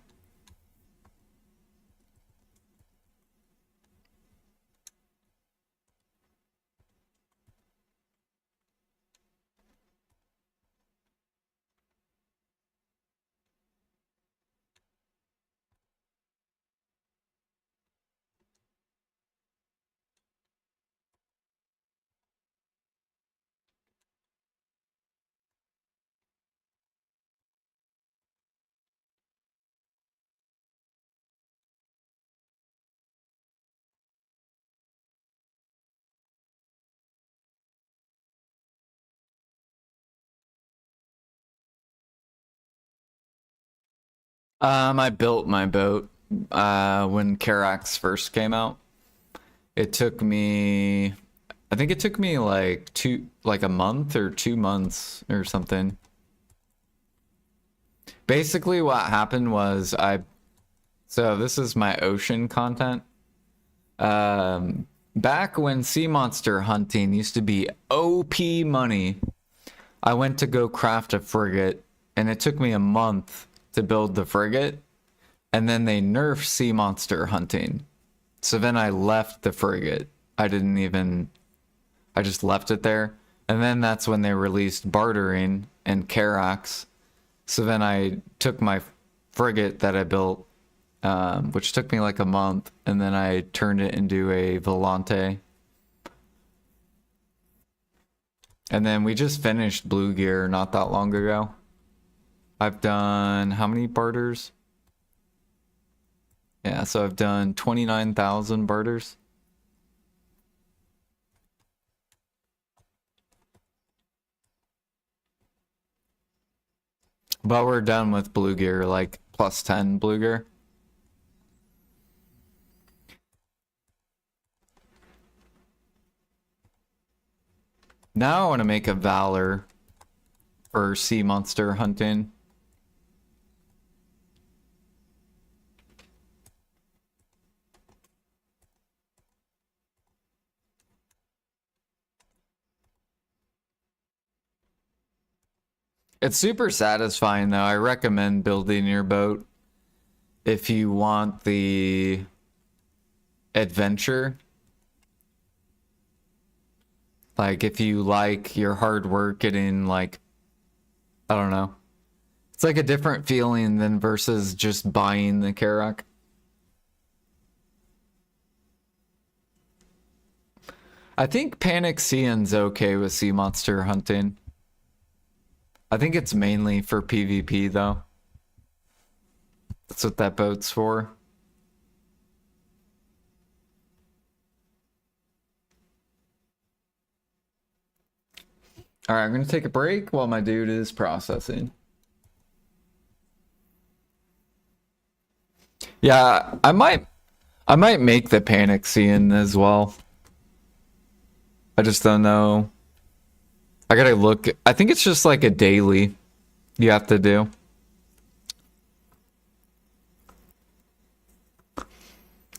I built my boat when Carax first came out. It took me, I think it took me like a month or 2 months or something. Basically what happened was so this is my ocean content. Back when sea monster hunting used to be OP money, I went to go craft a frigate and it took me a month to build the frigate. and then they nerfed sea monster hunting. So then I left the frigate. I didn't even, I just left it there. And then that's when they released bartering and Carax. So then I took my frigate that I built, which took me like a month, and then I turned it into a Volante. And then we just finished Blue Gear not that long ago. I've done how many barters? Yeah, so I've done 29,000 barters. But we're done with Blue Gear, like plus 10 Blue Gear. Now I want to make a Valor for sea monster hunting. It's super satisfying though. I recommend building your boat if you want the adventure. Like if you like your hard work getting like, I don't know. It's like a different feeling than versus just buying the Karak. I think Panic Sean's okay with sea monster hunting. I think it's mainly for PvP though. That's what that boat's for. All right, I'm gonna take a break while my dude is processing. Yeah, I might make the Panic Scene as well. I just don't know. I gotta look. I think it's just like a daily you have to do.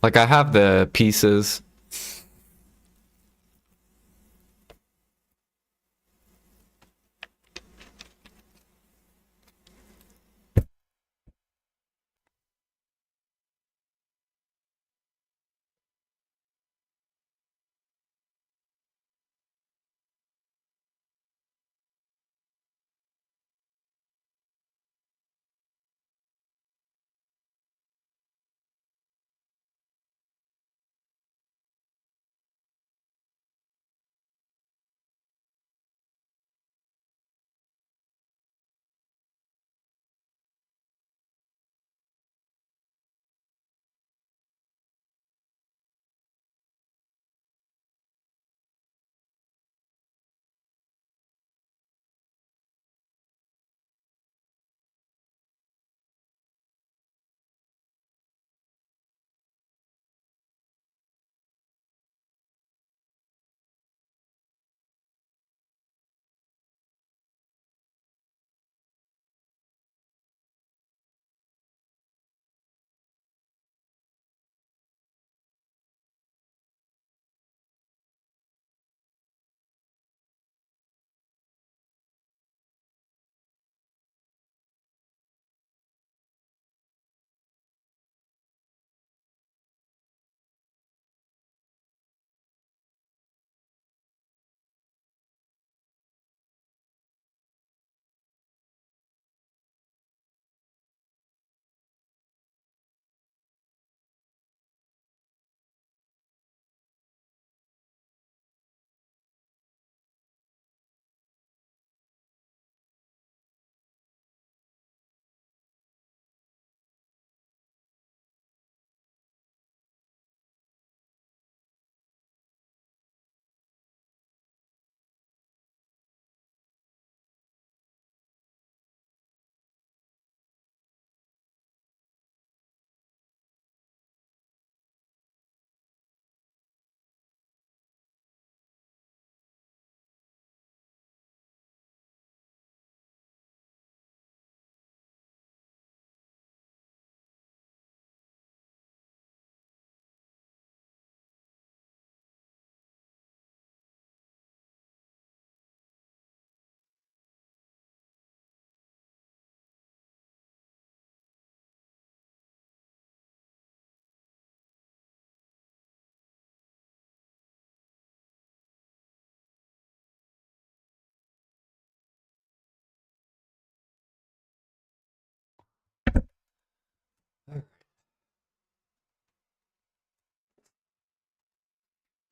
Like I have the pieces.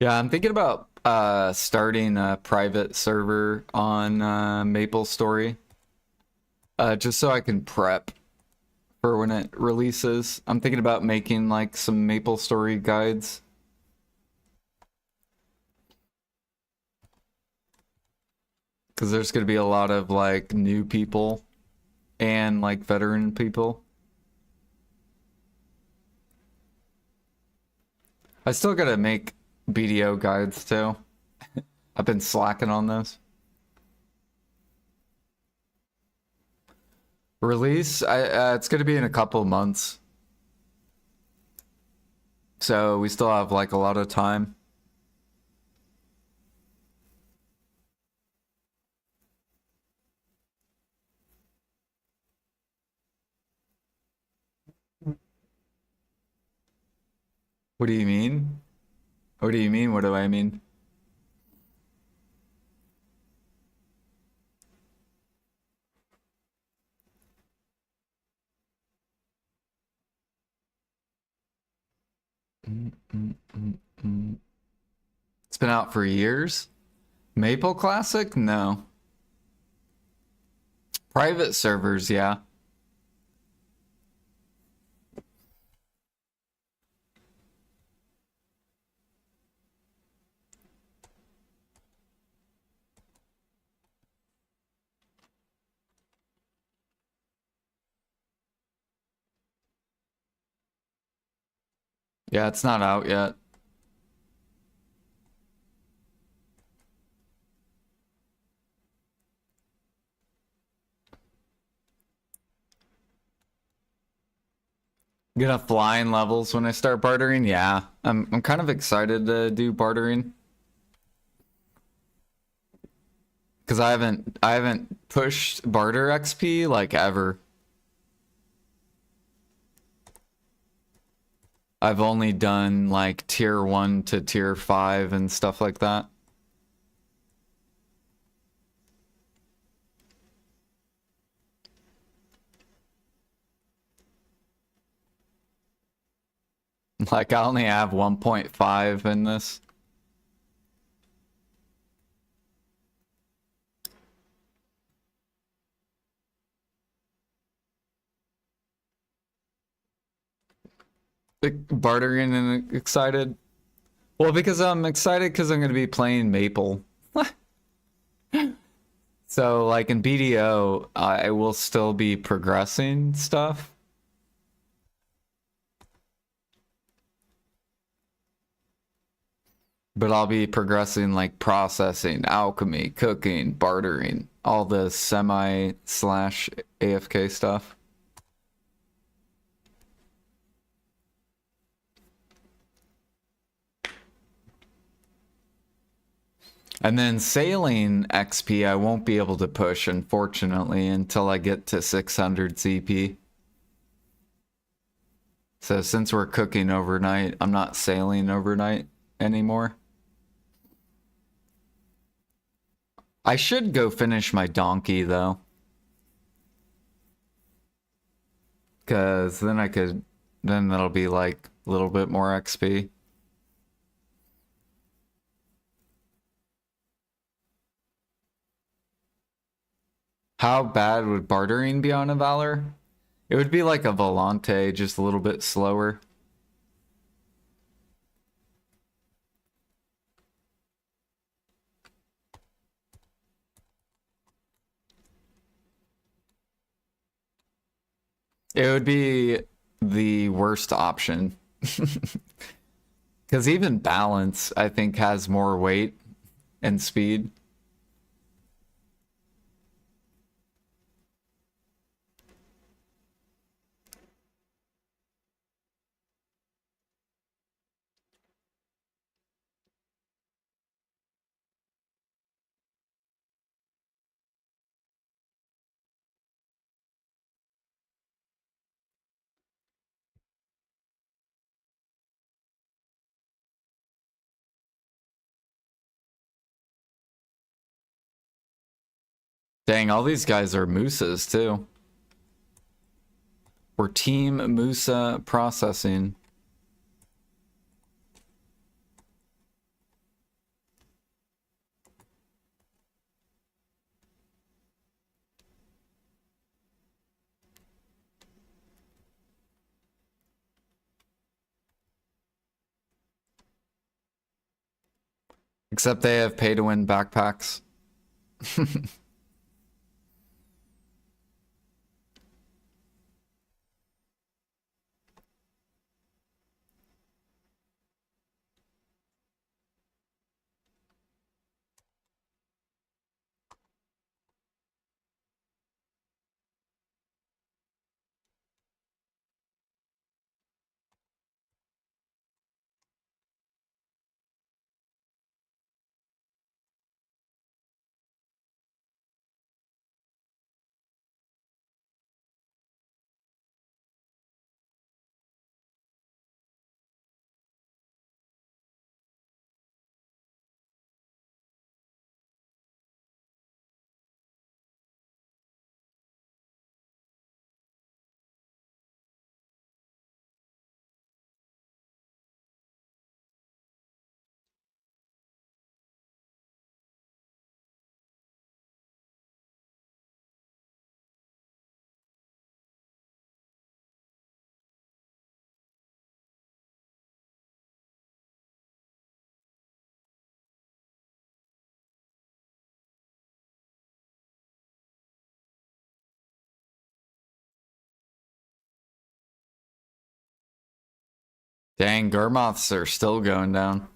Yeah, I'm thinking about starting a private server on MapleStory, just so I can prep for when it releases. I'm thinking about making like some MapleStory guides. Because there's going to be a lot of like new people and like veteran people. I still got to make BDO guides too. I've been slacking on those. Release, it's going to be in a couple months. So we still have like a lot of time. What do you mean? What do you mean? What do I mean? Mm, mm, mm, mm. It's been out for years. Maple Classic? No. Private servers, yeah. Yeah, it's not out yet. Gonna fly in levels when I start bartering? Yeah. I'm kind of excited to do bartering. Because I haven't pushed barter XP like ever. I've only done like tier 1 to tier 5 and stuff like that. Like I only have 1.5 in this. Bartering and excited. Well, because I'm excited because I'm going to be playing Maple. So like in BDO, I will still be progressing stuff. But I'll be progressing like processing, alchemy, cooking, bartering, all the semi slash AFK stuff. And then sailing XP, I won't be able to push, unfortunately, until I get to 600 CP. So since we're cooking overnight, I'm not sailing overnight anymore. I should go finish my donkey, though. Because then then that'll be like a little bit more XP. How bad would bartering be on a Valor? It would be like a Volante, just a little bit slower. It would be the worst option. Because even balance, I think, has more weight and speed. Dang, all these guys are Musas, too. We're Team Musa Processing. Except they have pay to win backpacks. Dang, Gurmoths are still going down.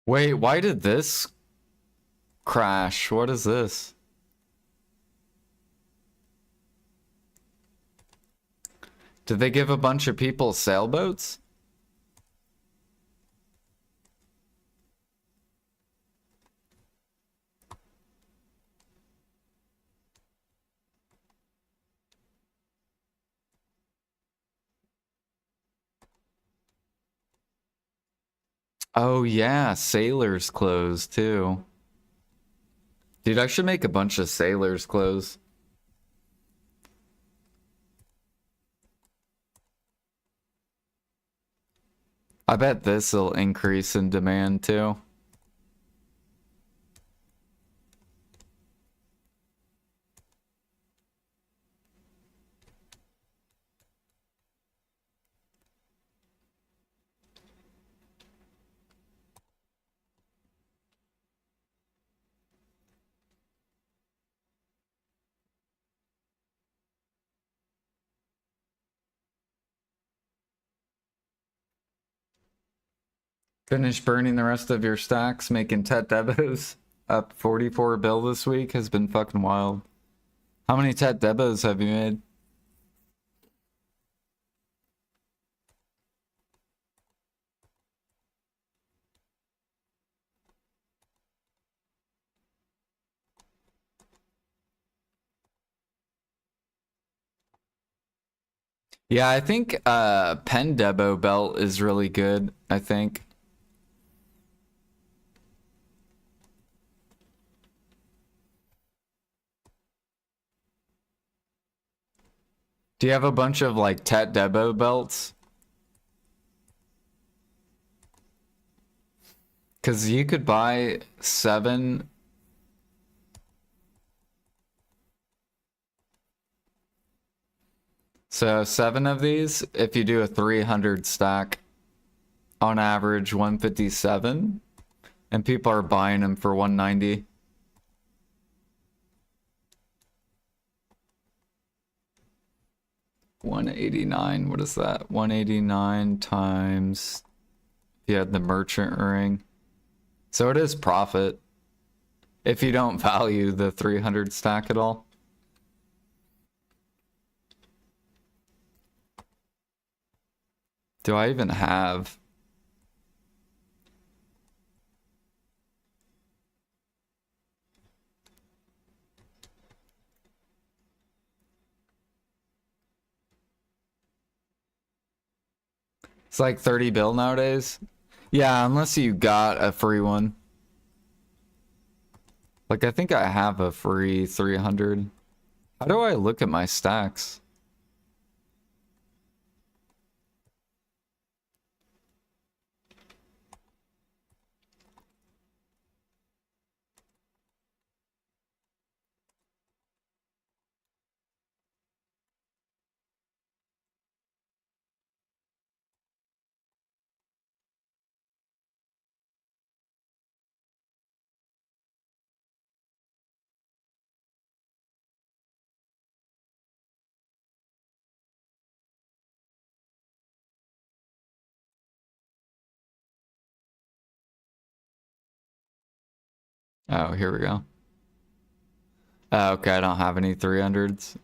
Wait, why did this crash? What is this? Did they give a bunch of people sailboats? Oh yeah, sailors' clothes too. Dude, I should make a bunch of sailors' clothes. I bet this will increase in demand too. Finish burning the rest of your stacks, making Tet Debos up 44 bill this week has been fucking wild. How many Tet Debos have you made? Yeah, I think Pen Debo belt is really good, I think. Do you have a bunch of like Tet Debo belts? Because you could buy 7. So 7 of these, if you do a 300 stack, on average 157, and people are buying them for 190. 189, what is that? 189 times, if you had the merchant ring. So it is profit if you don't value the 300 stack at all. Do I even have? It's like 30 bill nowadays. Yeah, unless you got a free one. Like, I think I have a free 300. How do I look at my stacks? Oh, here we go. Okay, I don't have any 300s.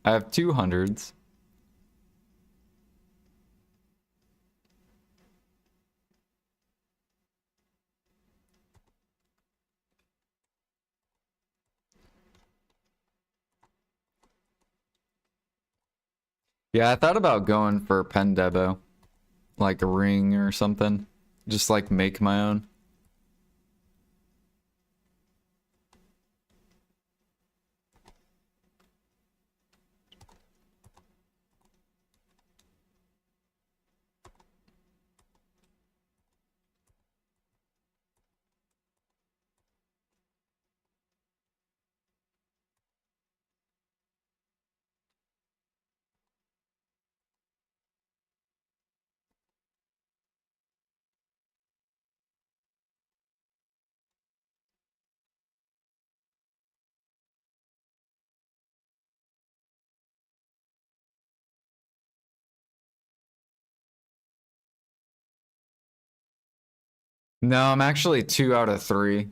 I have 200s. Yeah, I thought about going for pen debo, like a ring or something. Just like make my own. No, I'm actually 2 out of 3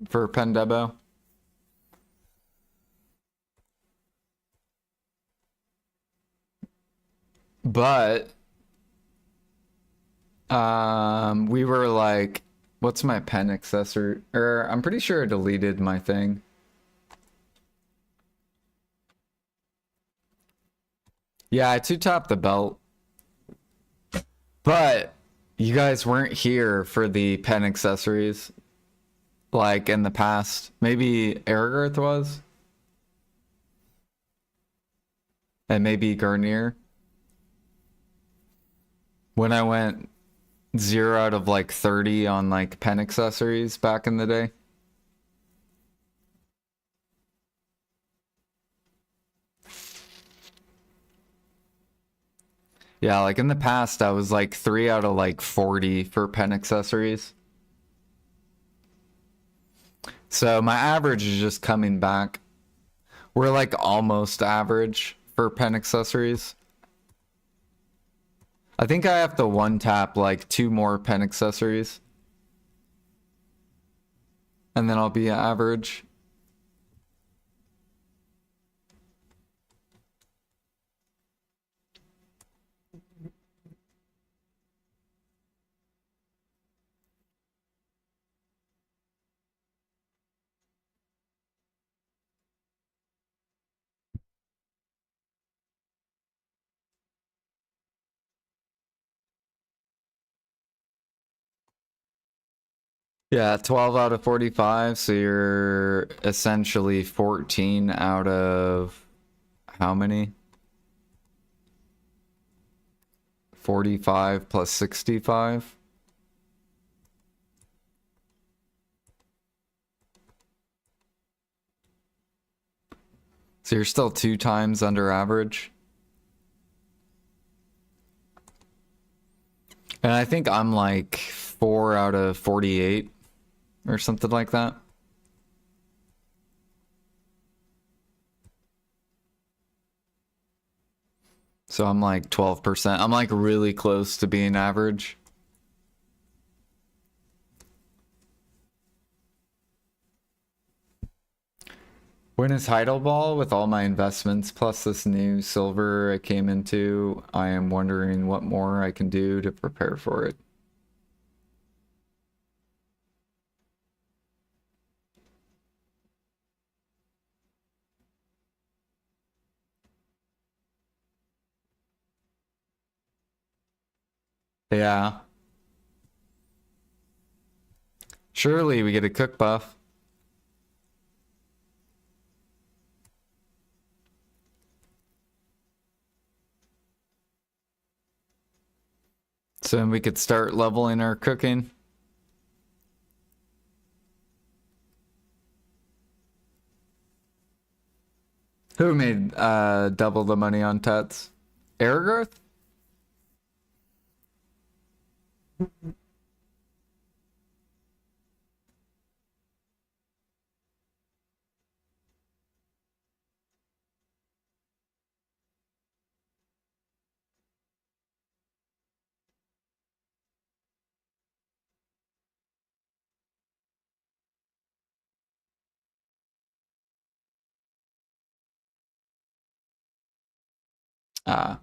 for pen debo. But we were like, what's my pen accessory? Or I'm pretty sure I deleted my thing. Yeah, I two-tapped the belt. But you guys weren't here for the pen accessories like in the past. Maybe Aragorth was? And maybe Garnier. When I went 0 out of like 30 on like pen accessories back in the day. Yeah, like in the past, I was like 3 out of like 40 for pen accessories. So my average is just coming back. We're like almost average for pen accessories. I think I have to one tap like 2 more pen accessories. And then I'll be average. Yeah, 12 out of 45, so you're essentially 14 out of how many? 45 plus 65. So you're still 2 times under average. And I think I'm like 4 out of 48 or something like that. So I'm like 12%. I'm like really close to being average. When is Heidelball with all my investments plus this new silver I came into? I am wondering what more I can do to prepare for it. Yeah. Surely we get a cook buff. So then we could start leveling our cooking. Who made double the money on Tuts? Aragorth? Ah.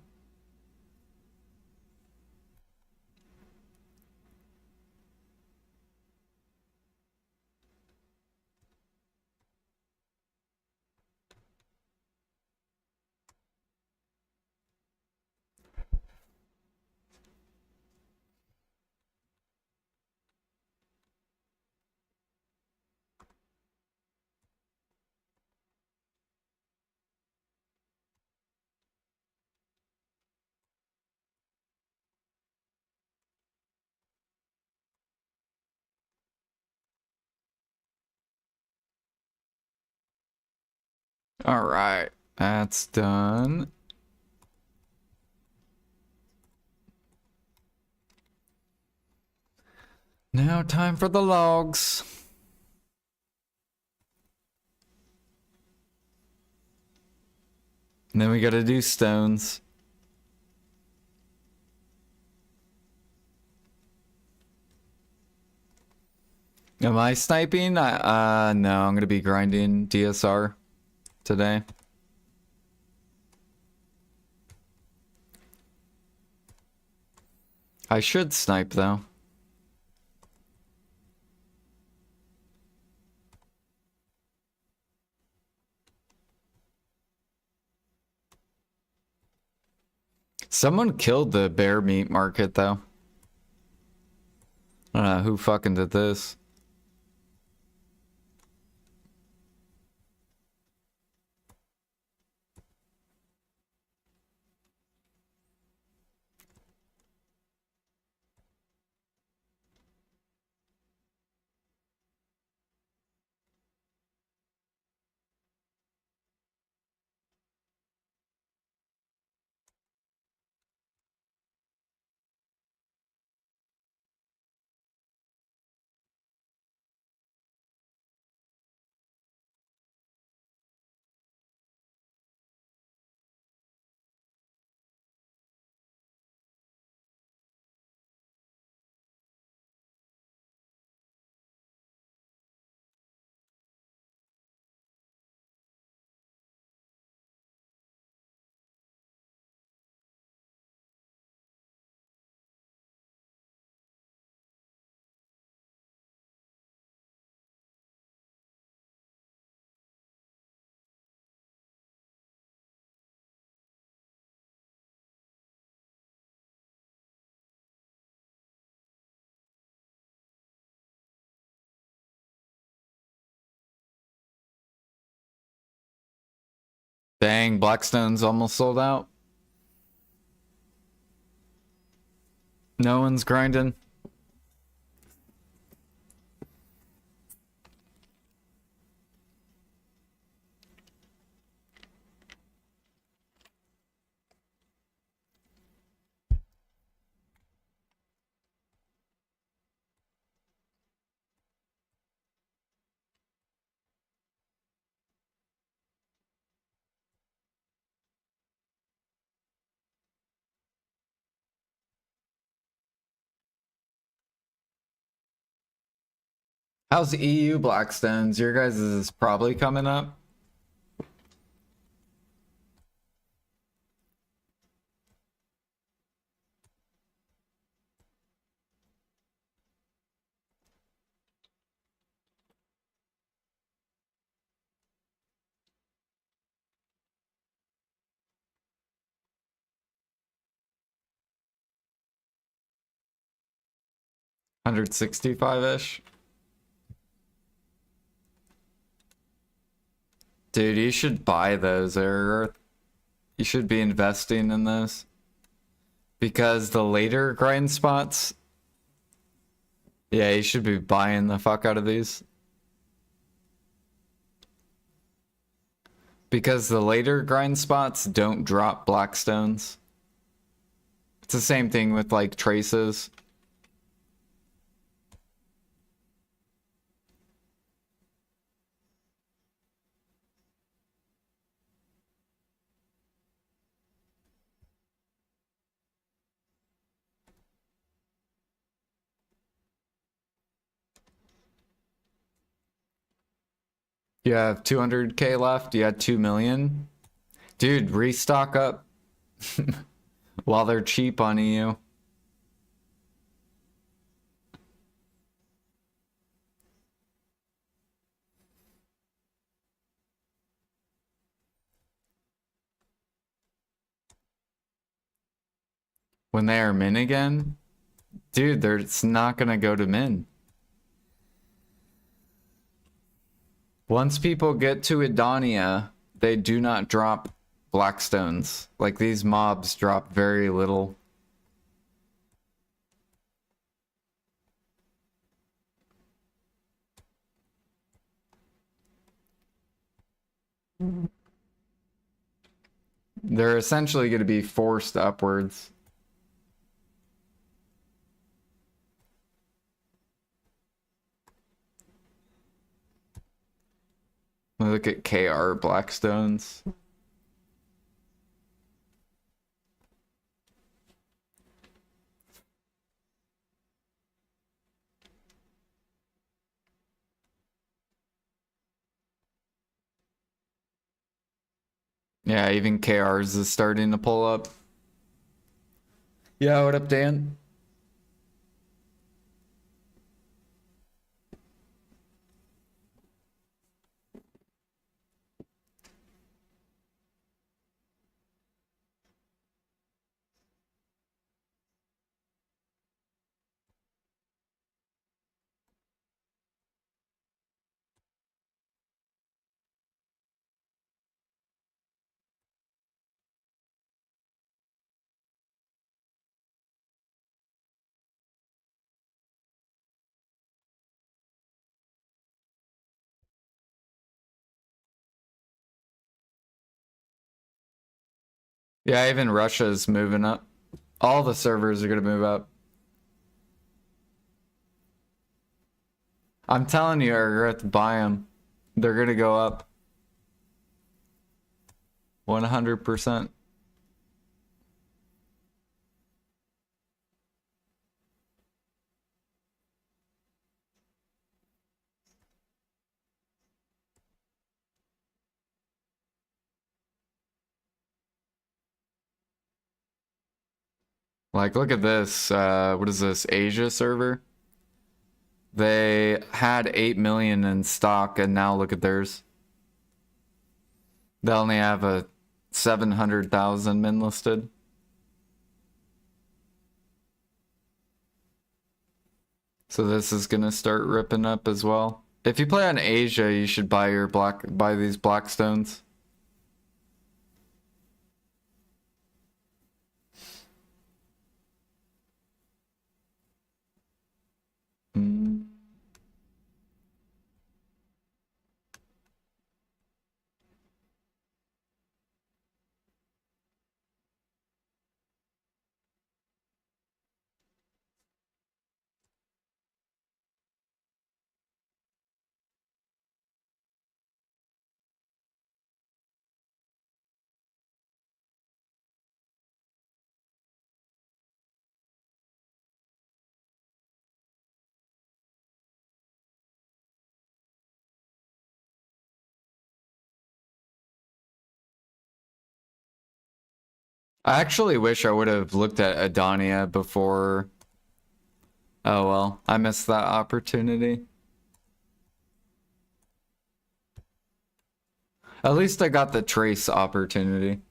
All right. That's done. Now time for the logs. And then we gotta do stones. Am I sniping? No, I'm gonna be grinding DSR today. I should snipe though. Someone killed the bear meat market though. I don't know who fucking did this. Dang, Blackstone's almost sold out. No one's grinding. How's EU Blackstones? Your guys' is probably coming up. $165-ish. Dude, you should buy those, Earth. You should be investing in those. Because the later grind spots, yeah, you should be buying the fuck out of these. Because the later grind spots don't drop blackstones. It's the same thing with like traces. You have 200K left. You had 2 million. Dude, restock up while they're cheap on EU. When they are min again, dude, it's not gonna go to min. Once people get to Edonia, they do not drop blackstones. Like these mobs drop very little. They're essentially going to be forced upwards. Look at KR Blackstones. Yeah, even KR's is starting to pull up. Yeah, what up, Dan? Yeah, even Russia's moving up. All the servers are going to move up. I'm telling you, you're going to buy them. They're going to go up. 100%. Like, look at this. What is this? Asia server? They had 8 million in stock, and now look at theirs. They only have a 700,000 min listed. So this is gonna start ripping up as well. If you play on Asia, you should buy these blackstones. Mm. I actually wish I would have looked at Adania before. Oh well, I missed that opportunity. At least I got the trace opportunity.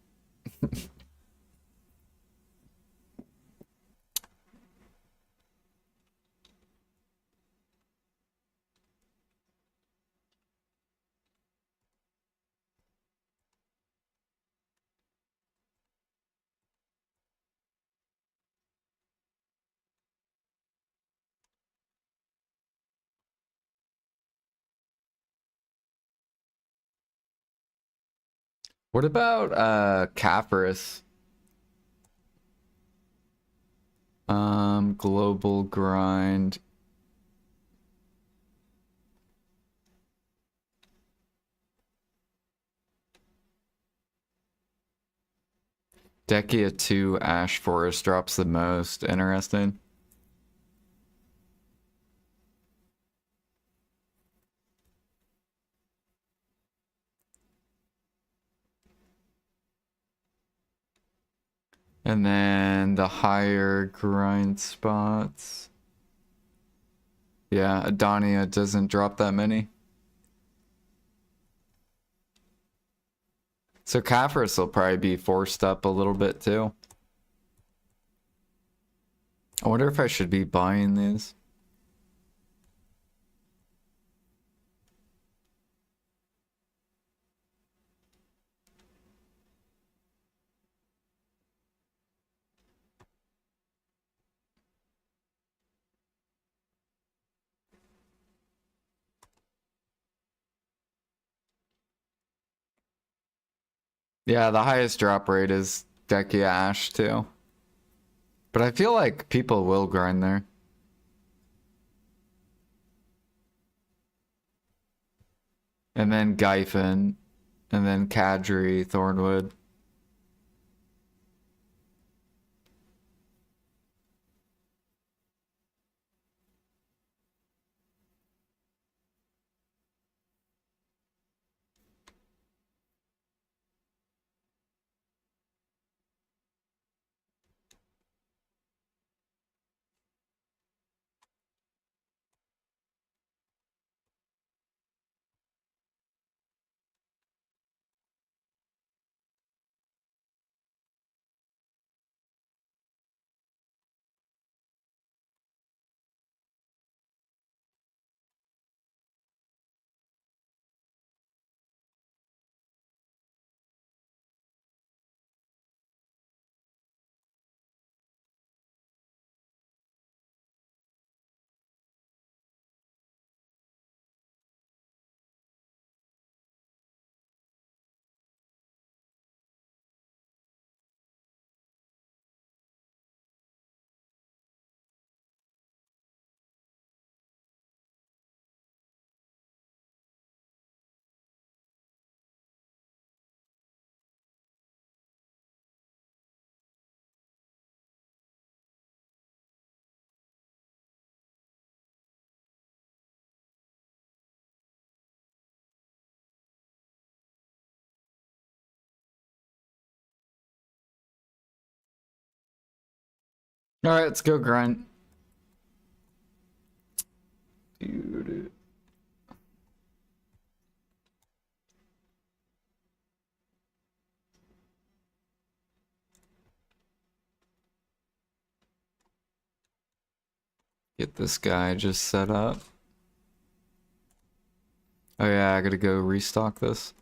What about Capris? Global grind. Decia 2 Ash Forest drops the most. Interesting. And then the higher grind spots. Yeah, Adania doesn't drop that many. So Capris will probably be forced up a little bit too. I wonder if I should be buying these. Yeah, the highest drop rate is Decia Ash too. But I feel like people will grind there. And then Gyphon. And then Kadri, Thornwood. Alright, let's go grind. Dude. Get this guy just set up. Oh yeah, I gotta go restock this.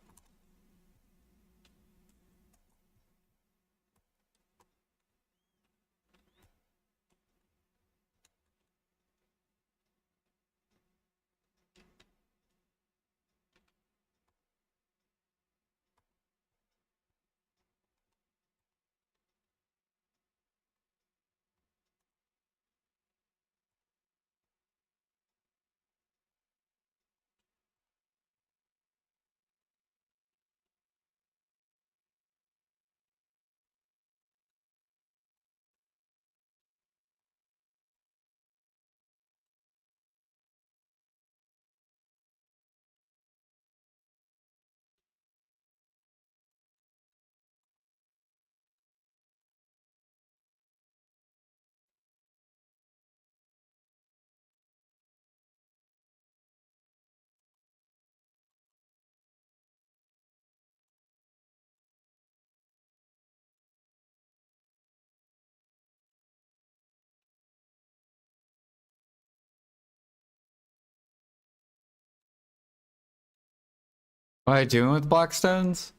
What am I doing with Blackstones?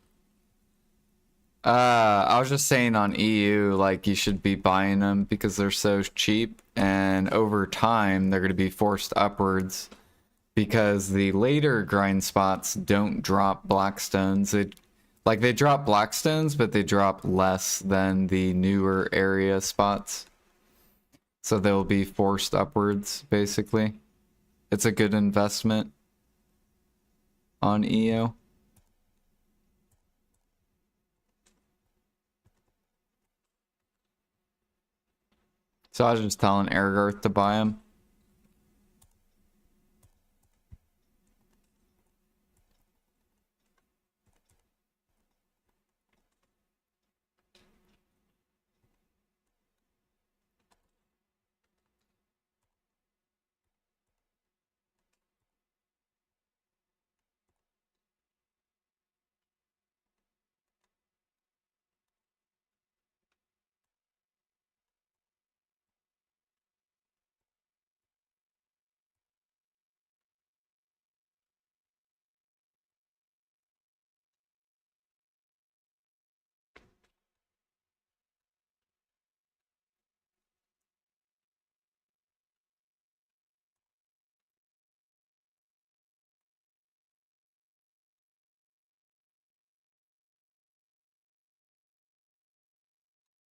I was just saying on EU, like you should be buying them because they're so cheap, and over time they're going to be forced upwards because the later grind spots don't drop Blackstones. They drop Blackstones, but they drop less than the newer area spots. So they'll be forced upwards, basically. It's a good investment on EU. So I was just telling Ergarth to buy them.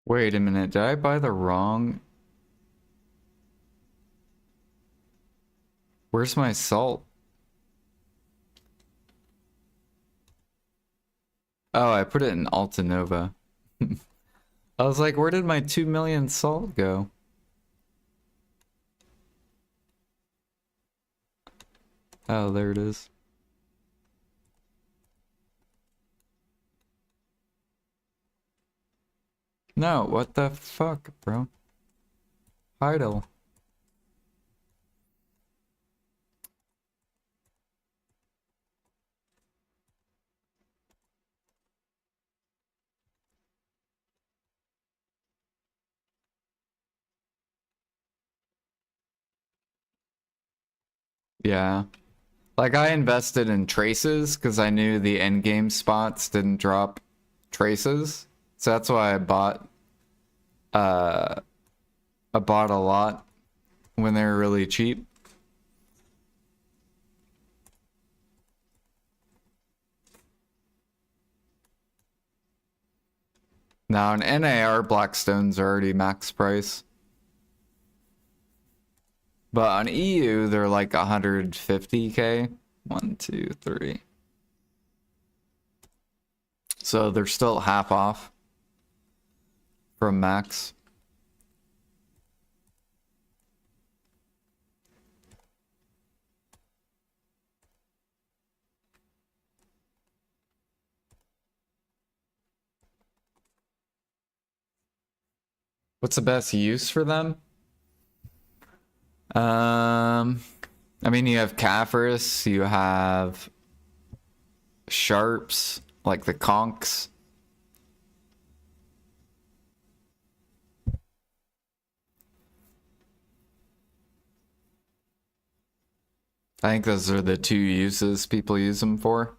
Wait a minute, did I buy the wrong? Where's my salt? Oh, I put it in Altanova. I was like, where did my 2 million salt go? Oh, there it is. No, what the fuck, bro? Idle. Yeah. Like I invested in traces because I knew the end game spots didn't drop traces. So that's why uh I bought a lot when they were really cheap. Now an NAR Blackstone's already max price. But on EU they're like 150k. 1, 2, 3. So they're still half off from max. What's the best use for them? I mean, you have Caphras, you have Sharps, like the conks. I think those are the two uses people use them for.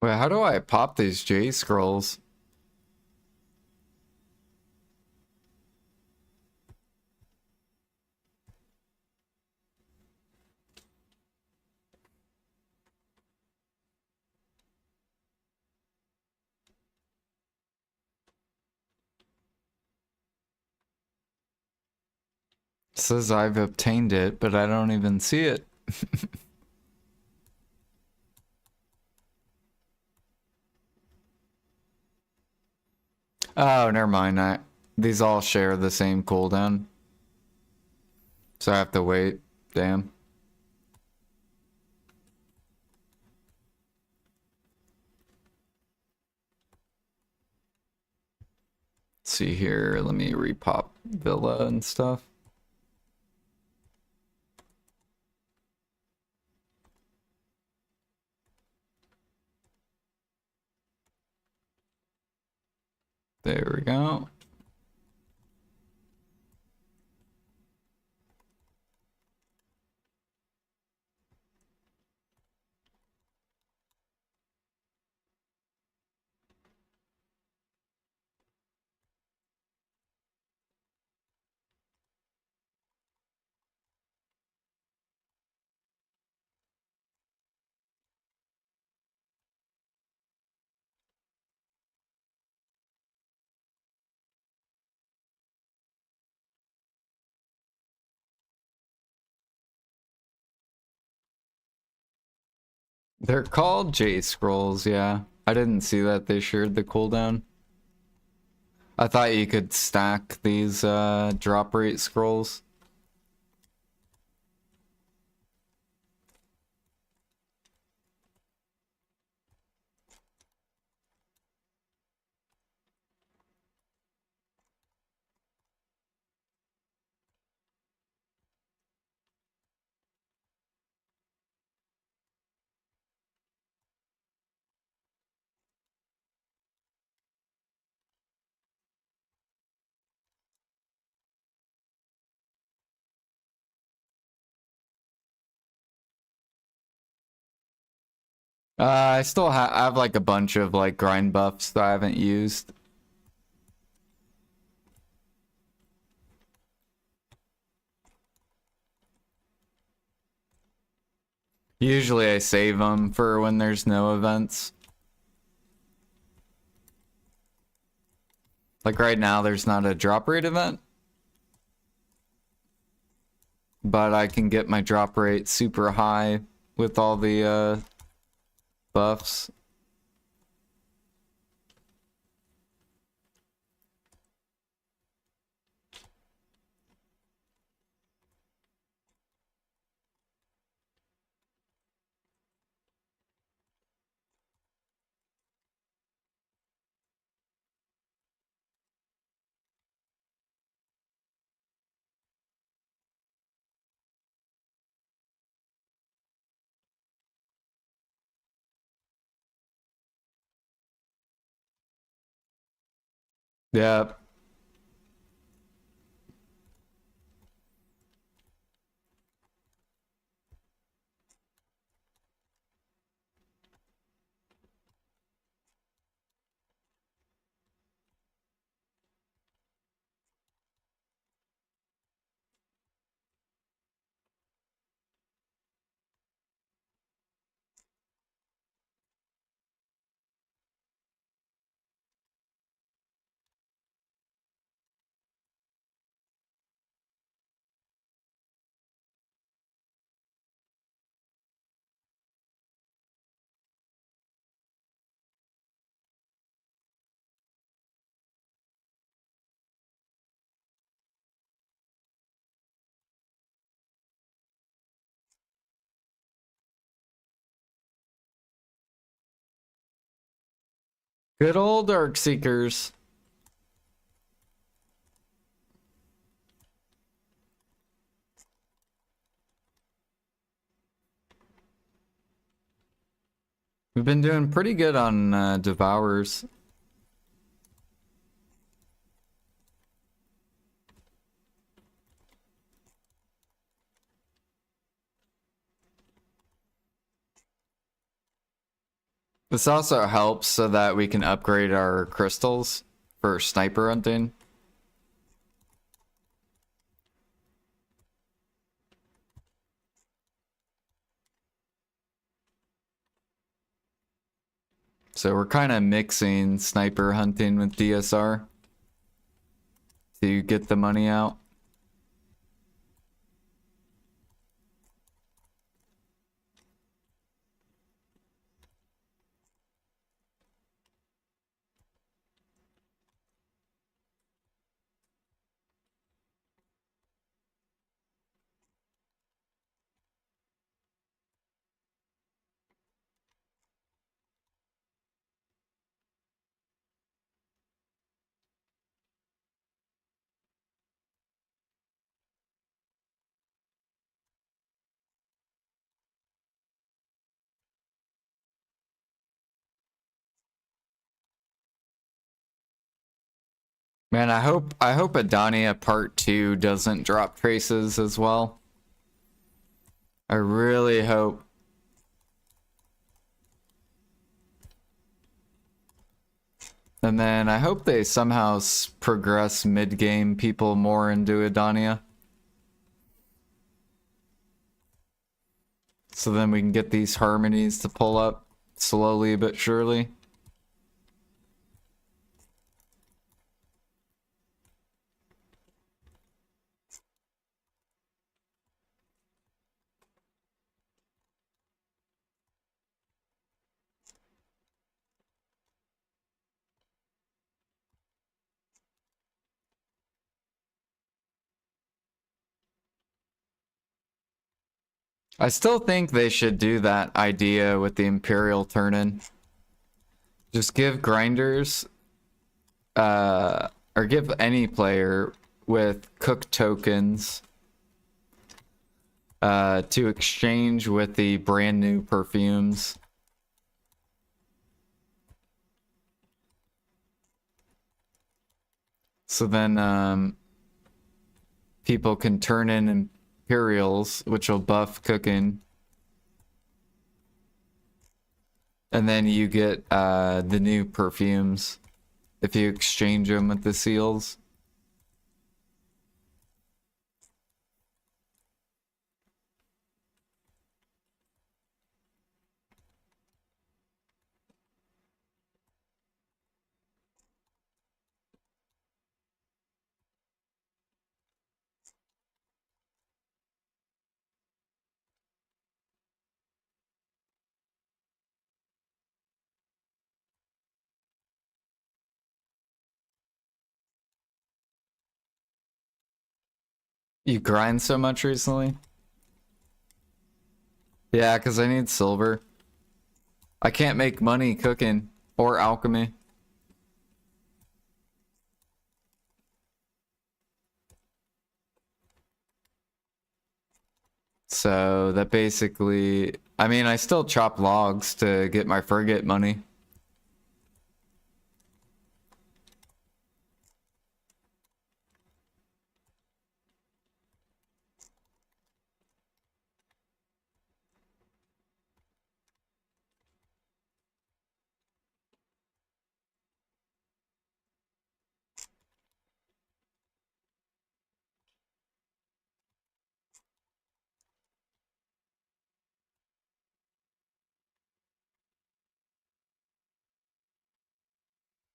Wait, how do I pop these J scrolls? It says I've obtained it, but I don't even see it. Oh, never mind. These all share the same cooldown. So I have to wait. Damn. Let's see here. Let me repop Villa and stuff. There we go. They're called J scrolls, yeah. I didn't see that they shared the cooldown. I thought you could stack these drop rate scrolls. I still I have like a bunch of like grind buffs that I haven't used. Usually I save them for when there's no events. Like right now there's not a drop rate event. But I can get my drop rate super high with all the buffs. Yeah. Good old Dark Seekers. We've been doing pretty good on Devours. This also helps so that we can upgrade our crystals for sniper hunting. So we're kind of mixing sniper hunting with DSR to get the money out. Man, I hope Adania Part 2 doesn't drop traces as well. I really hope. And then I hope they somehow progress mid-game people more into Adania. So then we can get these harmonies to pull up slowly but surely. I still think they should do that idea with the Imperial turn-in. Just give grinders, or give any player with cook tokens to exchange with the brand new perfumes. So then people can turn in Imperials, which will buff cooking. And then you get the new perfumes if you exchange them with the seals. You grind so much recently? Yeah, because I need silver. I can't make money cooking or alchemy. So that basically, I mean, I still chop logs to get my frigate money.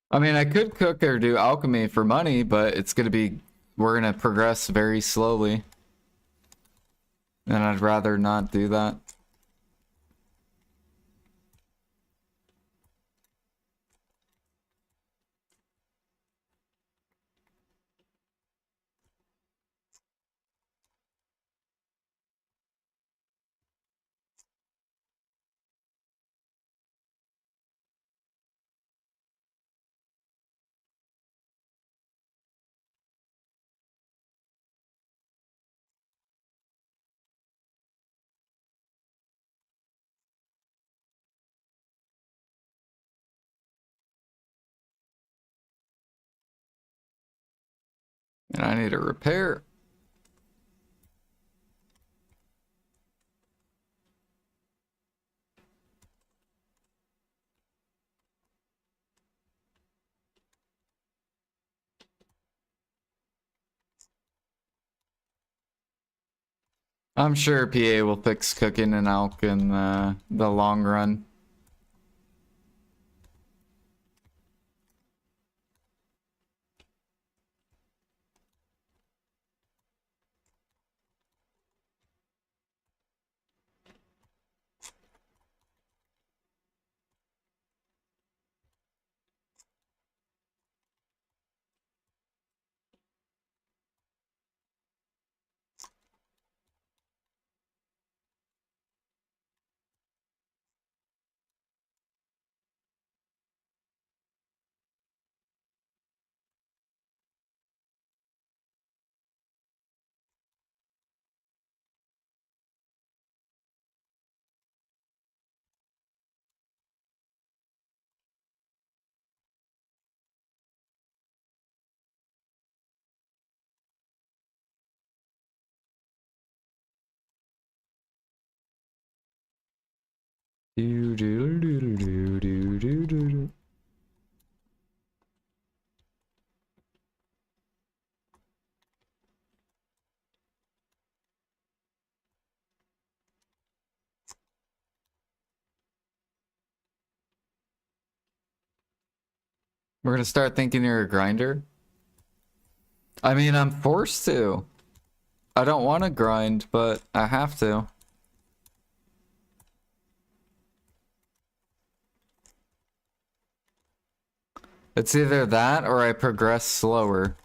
I mean, I could cook or do alchemy for money, but it's gonna be, we're gonna progress very slowly. And I'd rather not do that. And I need a repair. I'm sure PA will fix cooking and elk in the long run. Do do do do do do do do do. We're gonna start thinking you're a grinder. I mean, I'm forced to. I don't want to grind, but I have to. It's either that or I progress slower.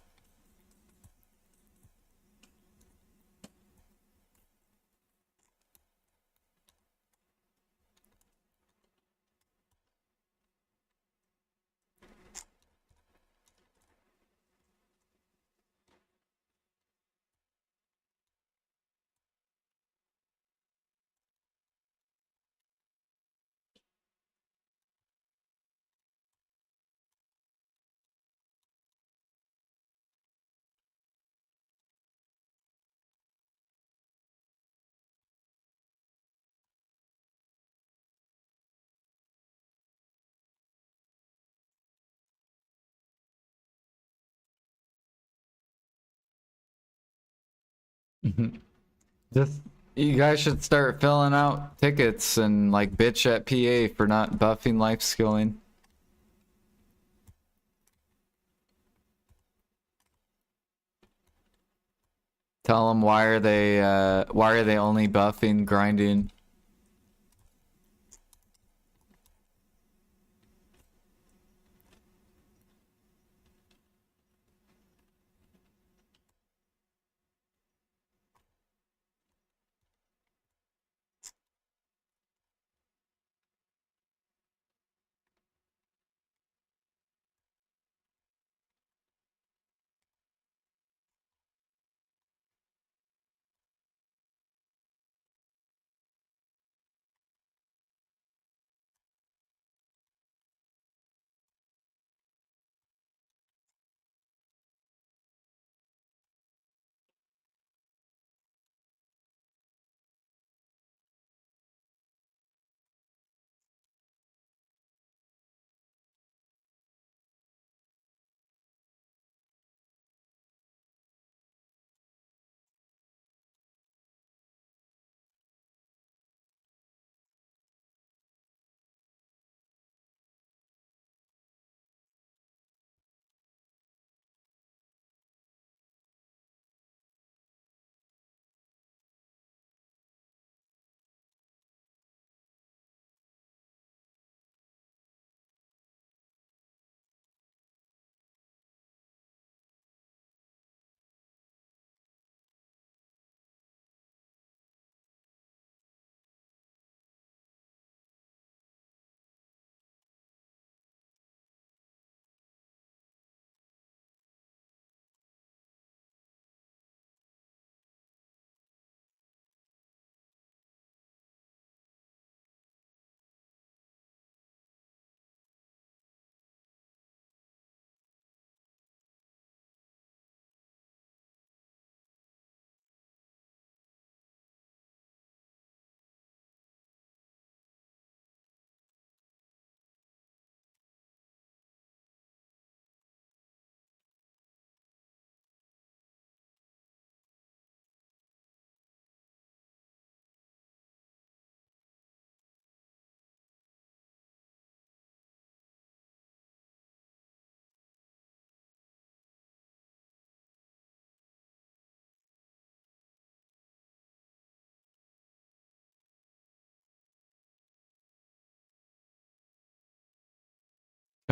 Just you guys should start filling out tickets and like bitch at PA for not buffing life skilling. Tell them why are they only buffing grinding?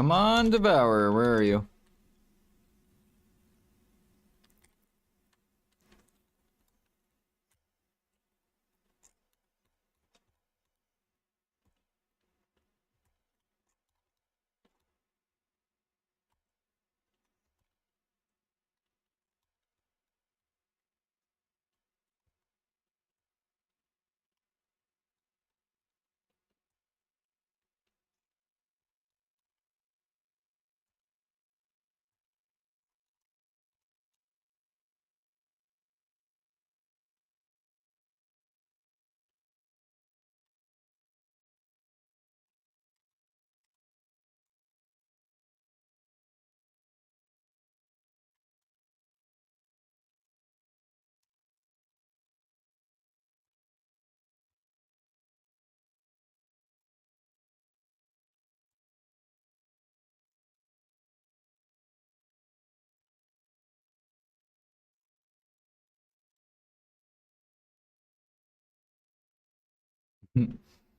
Come on, Devourer, where are you?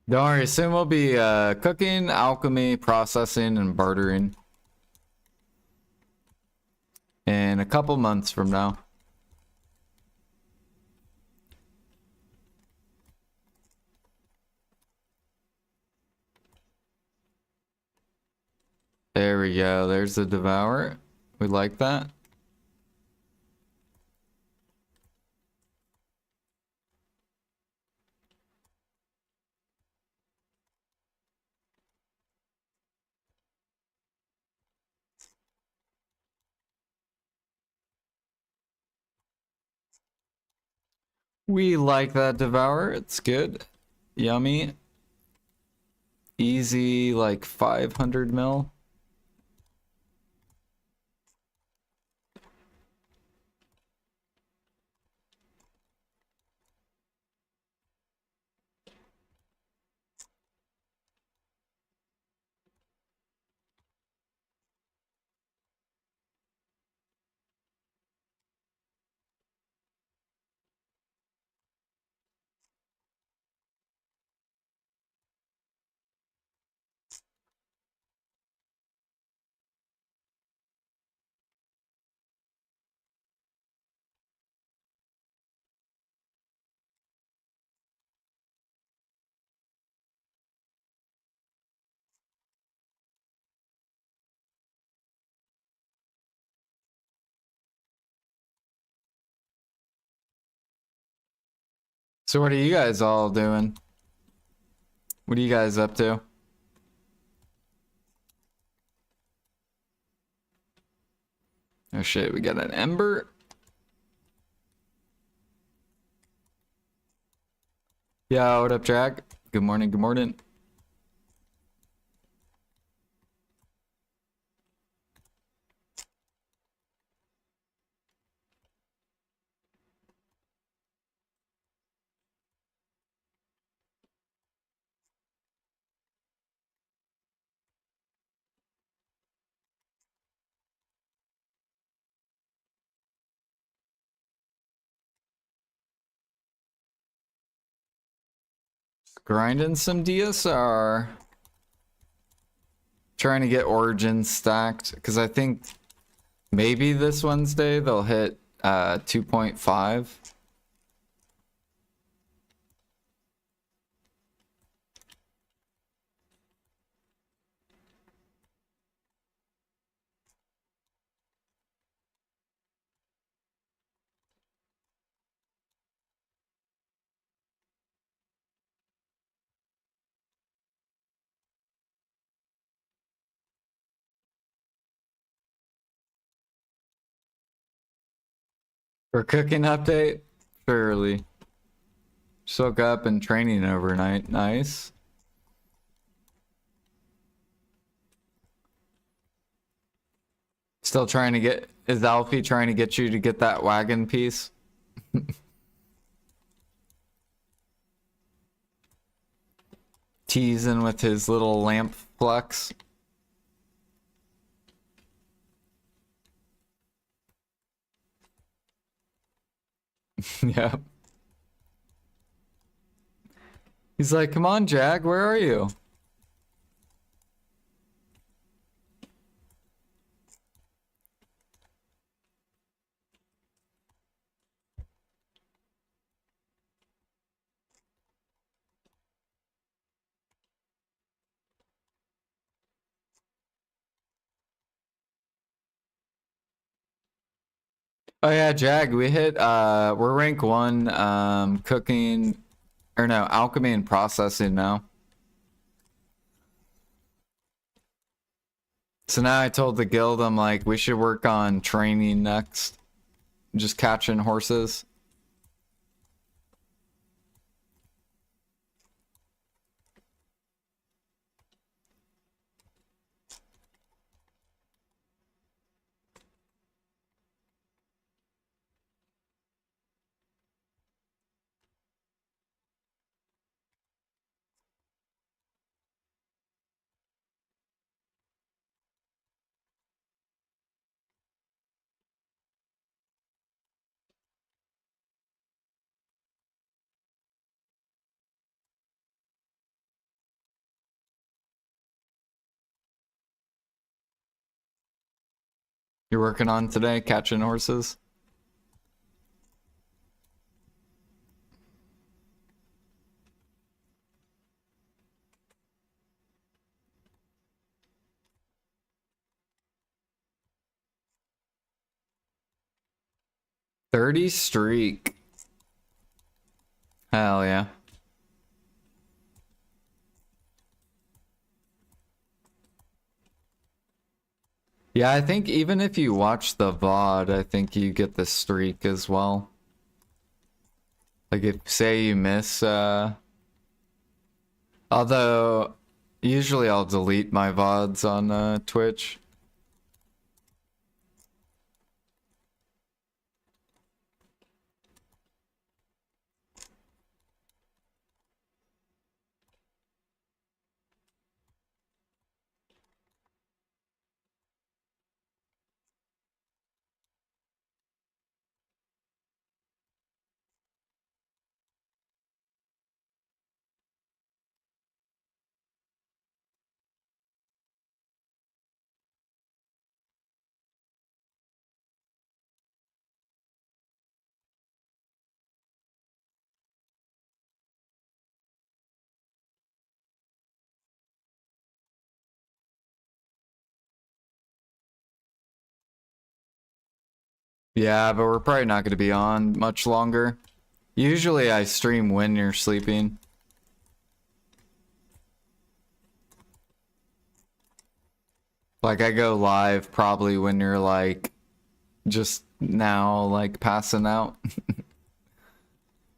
Don't worry, soon we'll be cooking, alchemy, processing, and bartering. In a couple months from now. There we go. There's the Devourer. We like that. We like that Devourer. It's good. Yummy. Easy, like 500 mil. So what are you guys all doing? What are you guys up to? Oh shit, we got an ember. Yeah, what up, Jack? Good morning, good morning. Grinding some DSR. Trying to get Origins stacked, because I think maybe this Wednesday they'll hit 2.5. For cooking update, surely. Soak up and training overnight. Nice. Still trying to get, is Alfie trying to get you to get that wagon piece? Teasing with his little lamp flex. Yeah. He's like, come on, Jack, where are you? Oh yeah, Jag, we hit we're rank 1 cooking or no, alchemy and processing now. So now I told the guild I'm like we should work on training next. Just catching horses. You're working on today, catching horses? '30 streak. Hell yeah. Yeah, I think even if you watch the VOD, I think you get the streak as well. Like if say you miss although usually I'll delete my VODs on Twitch. Yeah, but we're probably not going to be on much longer. Usually I stream when you're sleeping. Like I go live probably when you're like just now like passing out.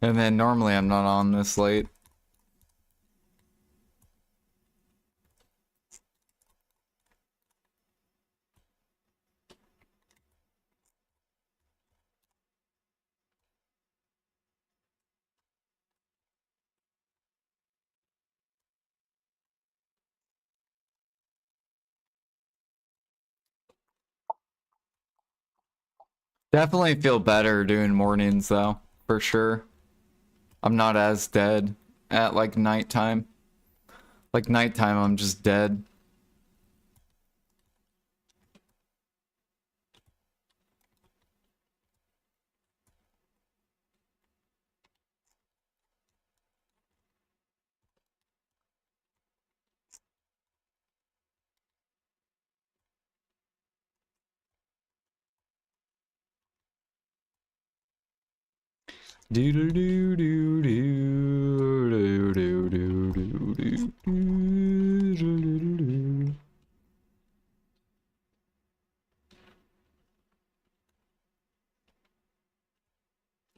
And then normally I'm not on this late. Definitely feel better doing mornings though, for sure. I'm not as dead at like nighttime. Like nighttime I'm just dead.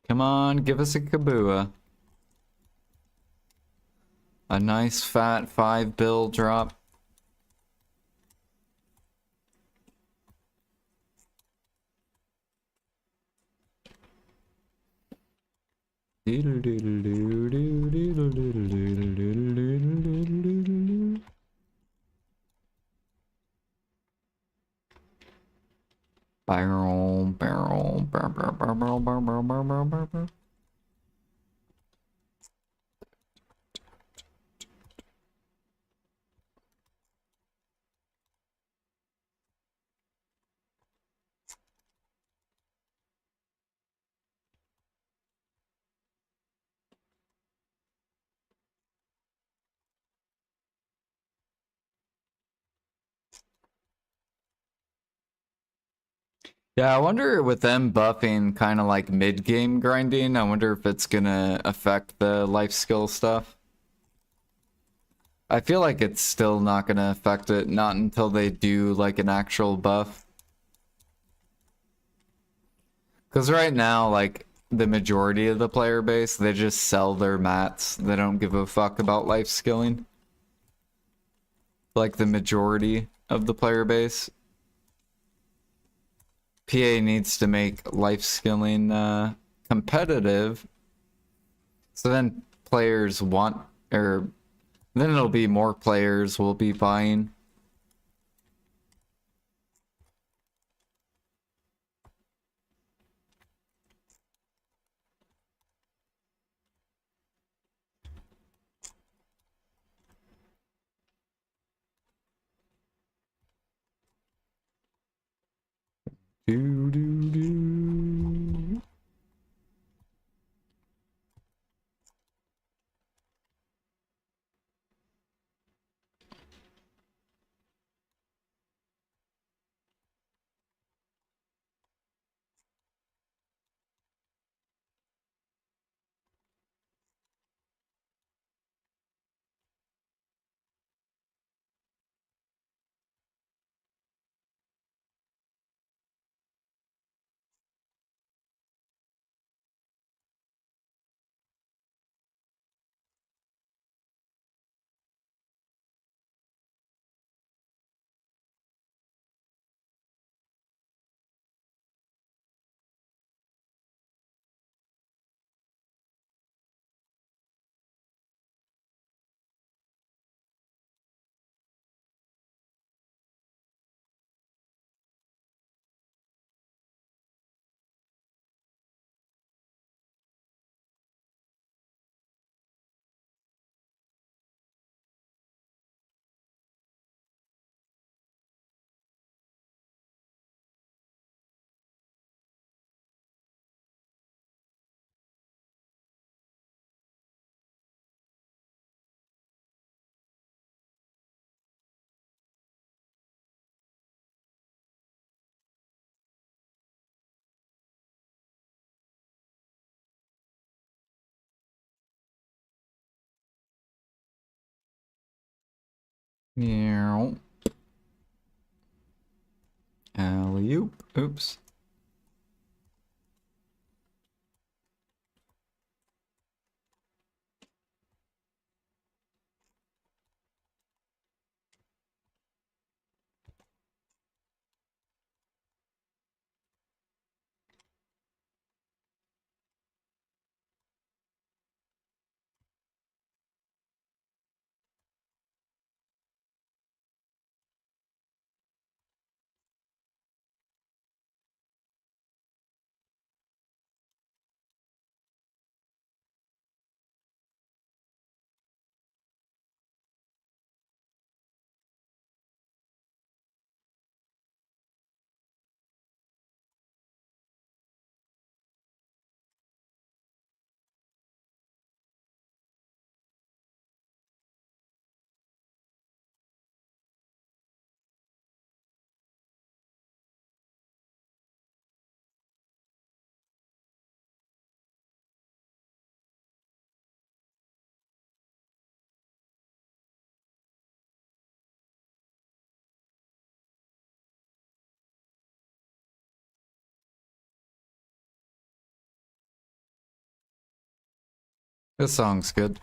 Come on, give us a kabua. A nice fat 5 bill drop. Barrel, barrel, barrel, barrel, barrel, barrel, barrel, barrel. Yeah, I wonder with them buffing kind of like mid-game grinding, I wonder if it's gonna affect the life skill stuff. I feel like it's still not gonna affect it, not until they do like an actual buff. Because right now, like, the majority of the player base, they just sell their mats. They don't give a fuck about life skilling. Like, the majority of the player base. PA needs to make life skilling competitive. So then players want, or then it'll be more players will be buying. Do, do, do. Yeah. Alley-oop. Oops. This song's good.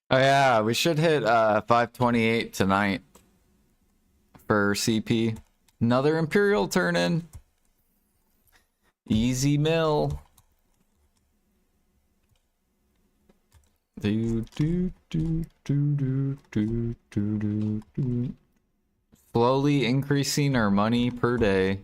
Oh yeah, we should hit 528 tonight for CP. Another Imperial turn in. Easy mill. Do, do, do, do, do, do, do, do, do. Slowly increasing our money per day.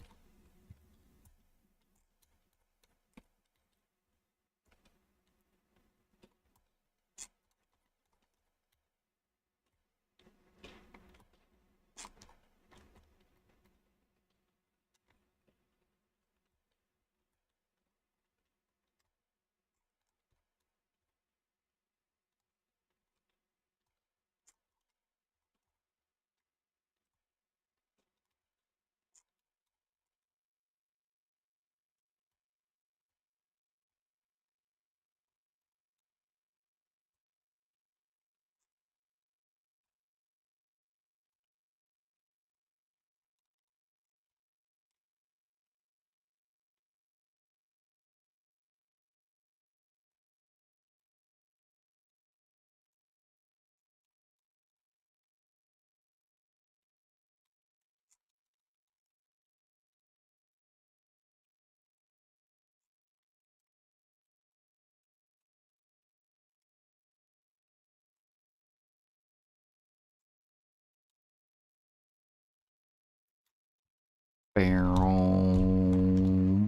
Barrel,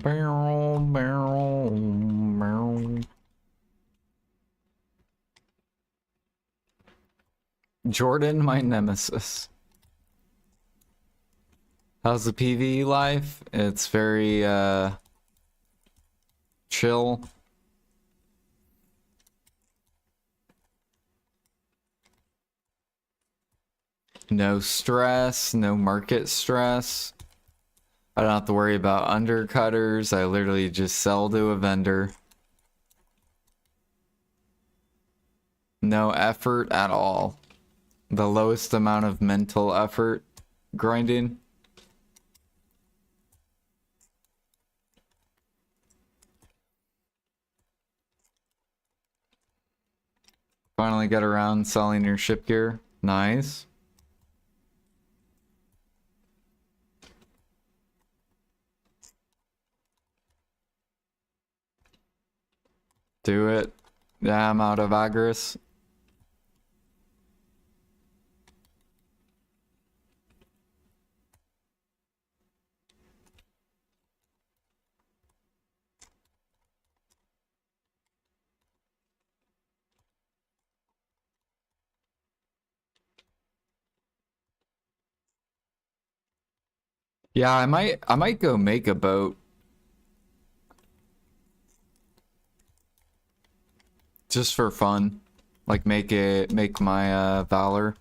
barrel, barrel, barrel. Jordan, my nemesis. How's the PvE life? It's very chill. No stress, no market stress. I don't have to worry about undercutters. I literally just sell to a vendor. No effort at all. The lowest amount of mental effort grinding. Finally got around selling your ship gear. Nice. Do it. Yeah, I'm out of Agris. Yeah, I might go make a boat. Just for fun. Like make my Valor.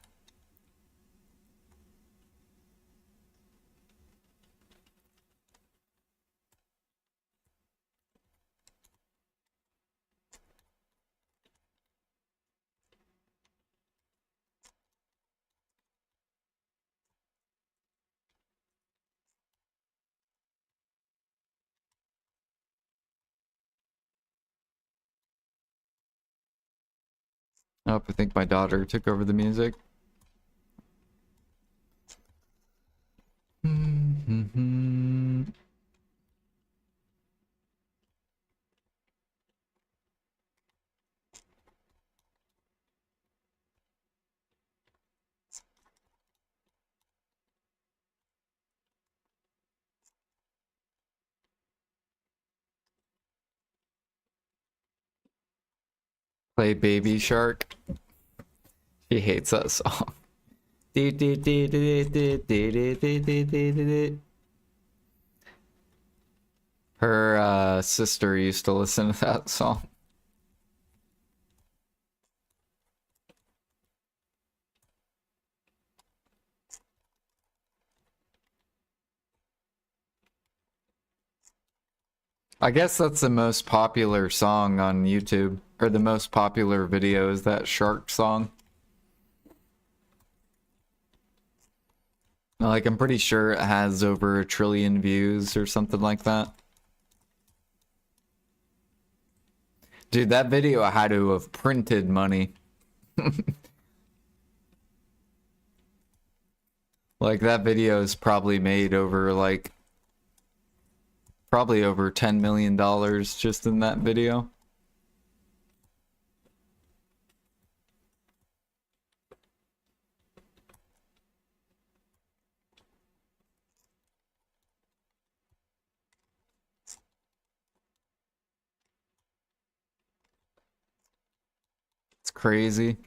Oh, I think my daughter took over the music. Play Baby Shark. She hates that song. Her sister used to listen to that song. I guess that's the most popular song on YouTube, or the most popular video is that shark song. Like, I'm pretty sure it has over 1 trillion views or something like that. Dude, that video had to have printed money. Like that video is probably made over like probably over $10 million just in that video. It's crazy.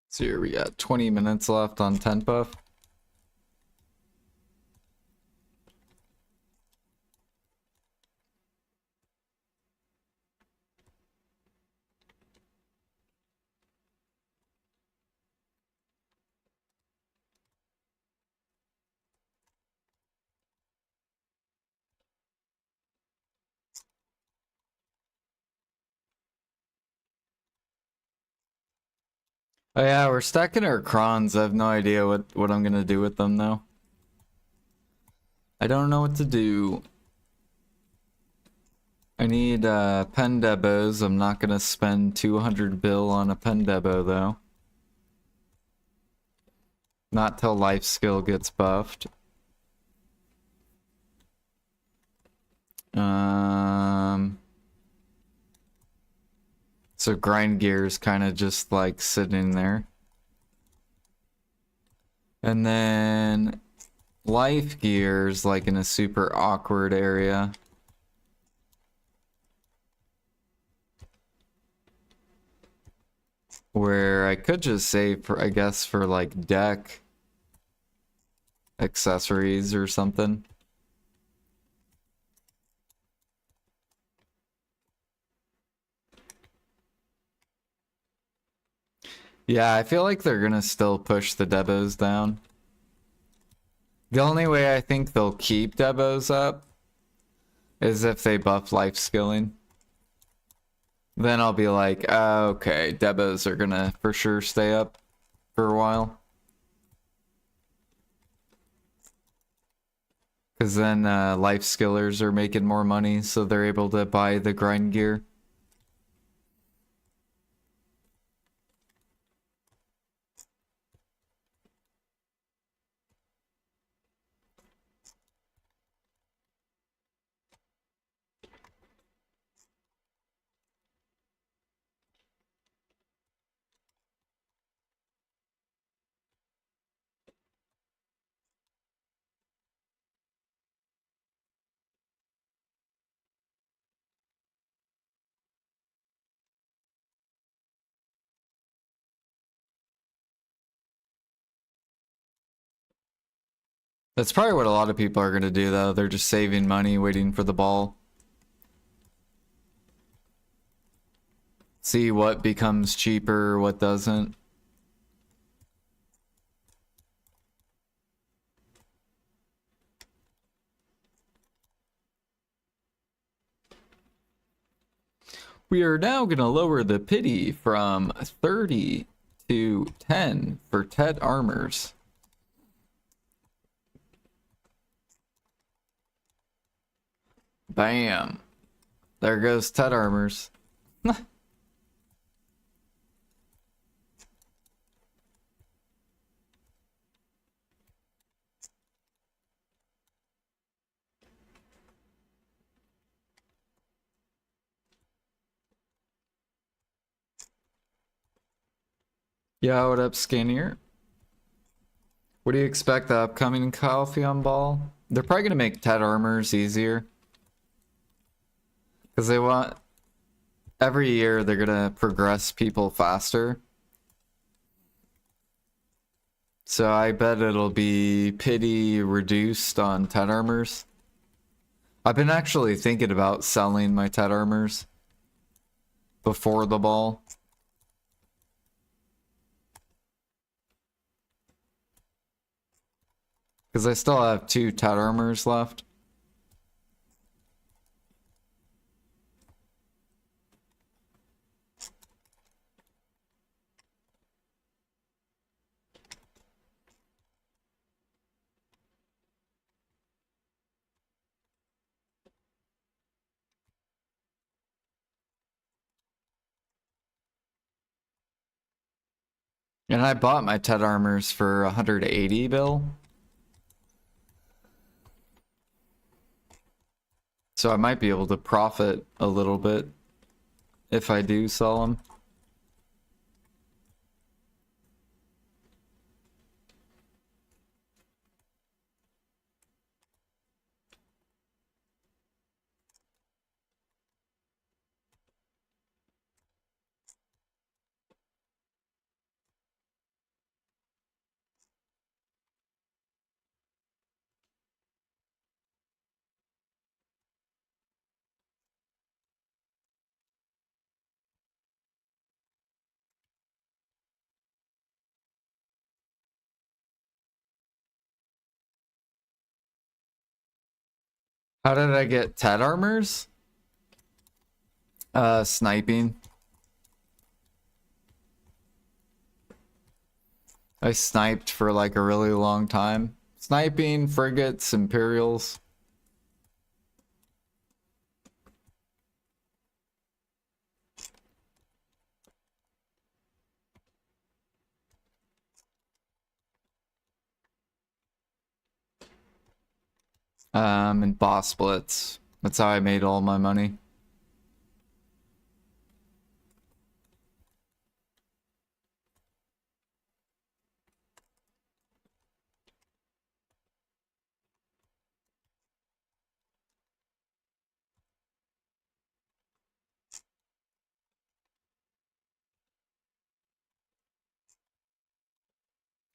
So here we got 20 minutes left on 10 buff. Oh yeah, we're stacking our crons. I have no idea what I'm gonna do with them though. I don't know what to do. I need pen debos. I'm not gonna spend 200 bill on a pen debo though. Not till life skill gets buffed. So grind gear is kind of just like sitting there. And then life gear is like in a super awkward area. Where I could just save for, I guess, for like deck accessories or something. Yeah, I feel like they're gonna still push the debos down. The only way I think they'll keep debos up is if they buff life skilling. Then I'll be like, oh, okay, debos are gonna for sure stay up for a while. Because then life skillers are making more money, so they're able to buy the grind gear. That's probably what a lot of people are gonna do though. They're just saving money, waiting for the ball. See what becomes cheaper, what doesn't. We are now going to lower the pity from 30 to 10 for Tet armors. Bam. There goes Tet armors. Yeah, what up, Skinnier? What do you expect the upcoming Calpheon ball? They're probably going to make Tet armors easier. Because they want... Every year they're going to progress people faster. So I bet it'll be pity reduced on Tet armors. I've been actually thinking about selling my Tet armors before the ball. Because I still have 2 Tet armors left. And I bought my Tet armors for 180 bill. So I might be able to profit a little bit if I do sell them. How did I get Tet armors? Sniping. I sniped for like a really long time. Sniping, frigates, Imperials. And boss splits. That's how I made all my money.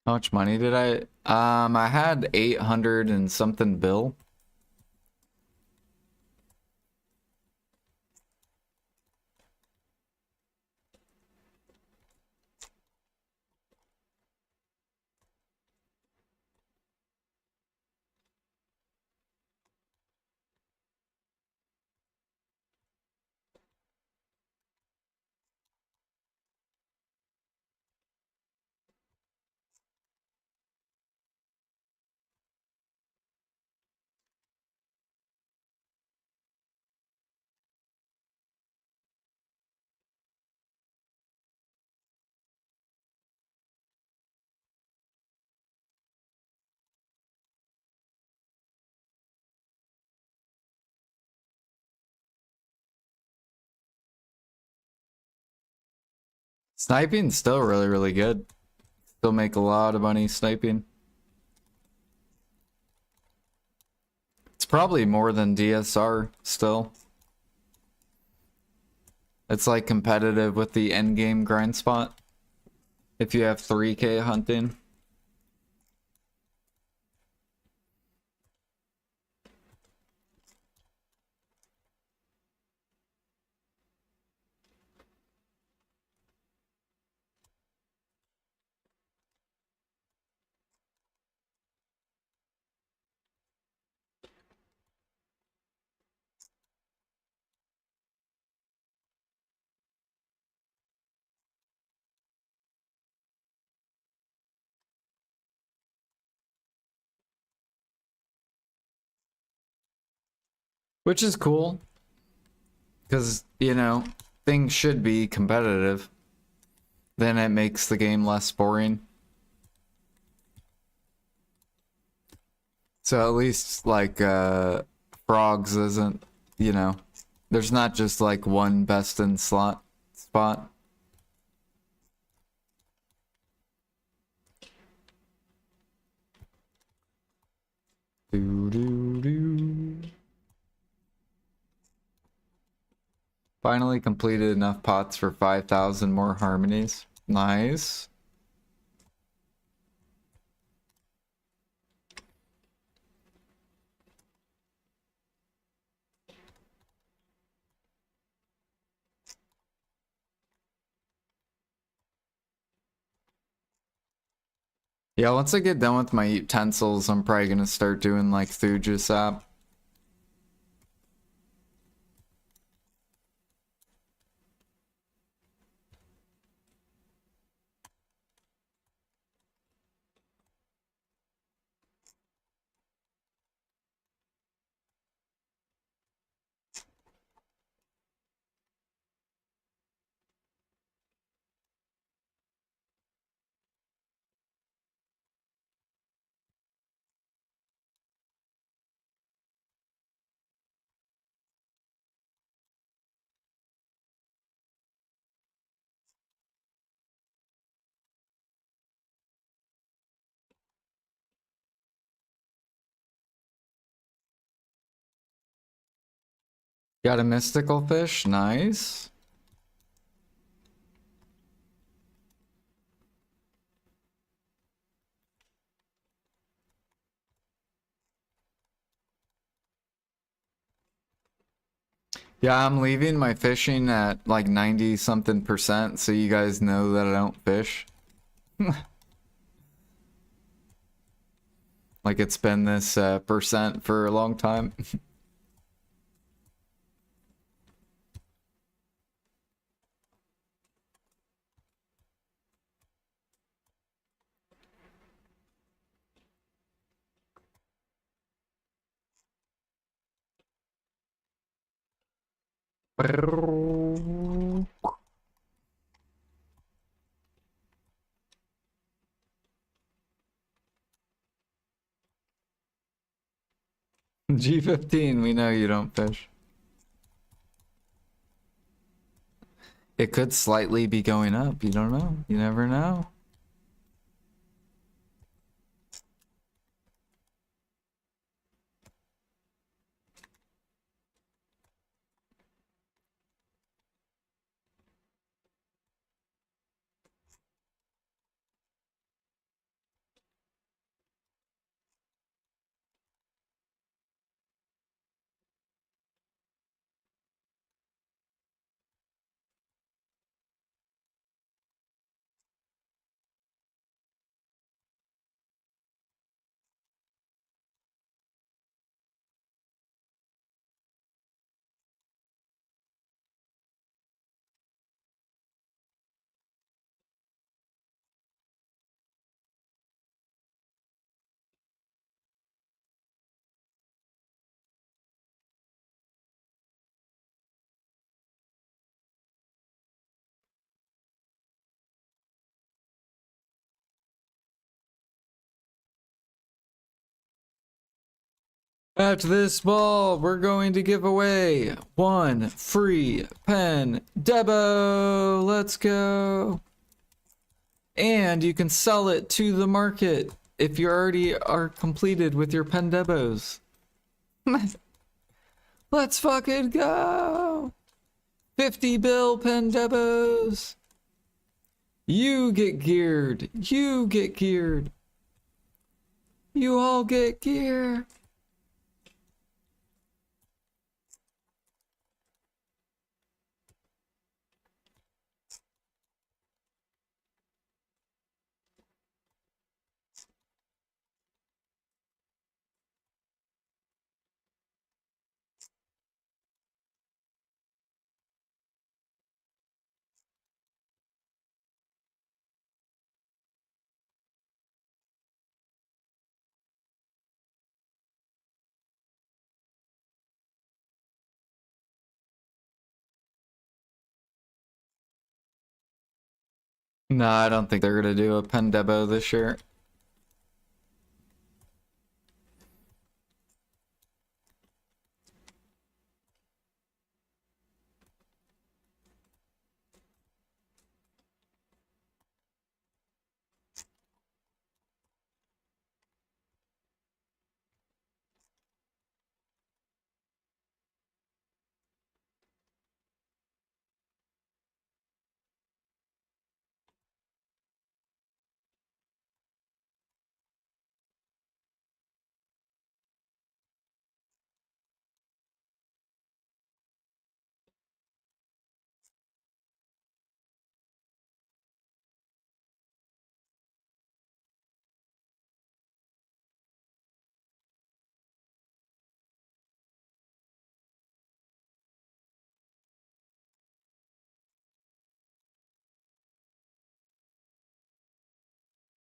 How much money did I had 800 and something bill. Sniping's still really, really good. Still make a lot of money sniping. It's probably more than DSR still. It's like competitive with the endgame grind spot. If you have 3K hunting. Which is cool. Because, you know, things should be competitive. Then it makes the game less boring. So at least, like, Frogs isn't, you know, there's not just, like, one best in slot spot. Doo-doo-doo. Finally completed enough pots for 5,000 more harmonies. Nice. Yeah, once I get done with my utensils, I'm probably gonna start doing like Thuja sap. Got a mystical fish, nice. Yeah, I'm leaving my fishing at like 90 something percent so you guys know that I don't fish. Like it's been this percent for a long time. G15, we know you don't fish. It could slightly be going up. You don't know. You never know. At this ball, we're going to give away one free pen Debo. Let's go. And you can sell it to the market if you already are completed with your pen Debos. Let's fucking go. 50 bill pen Debos. You get geared. You get geared. You all get gear. No, I don't think they're gonna do a pen debo this year.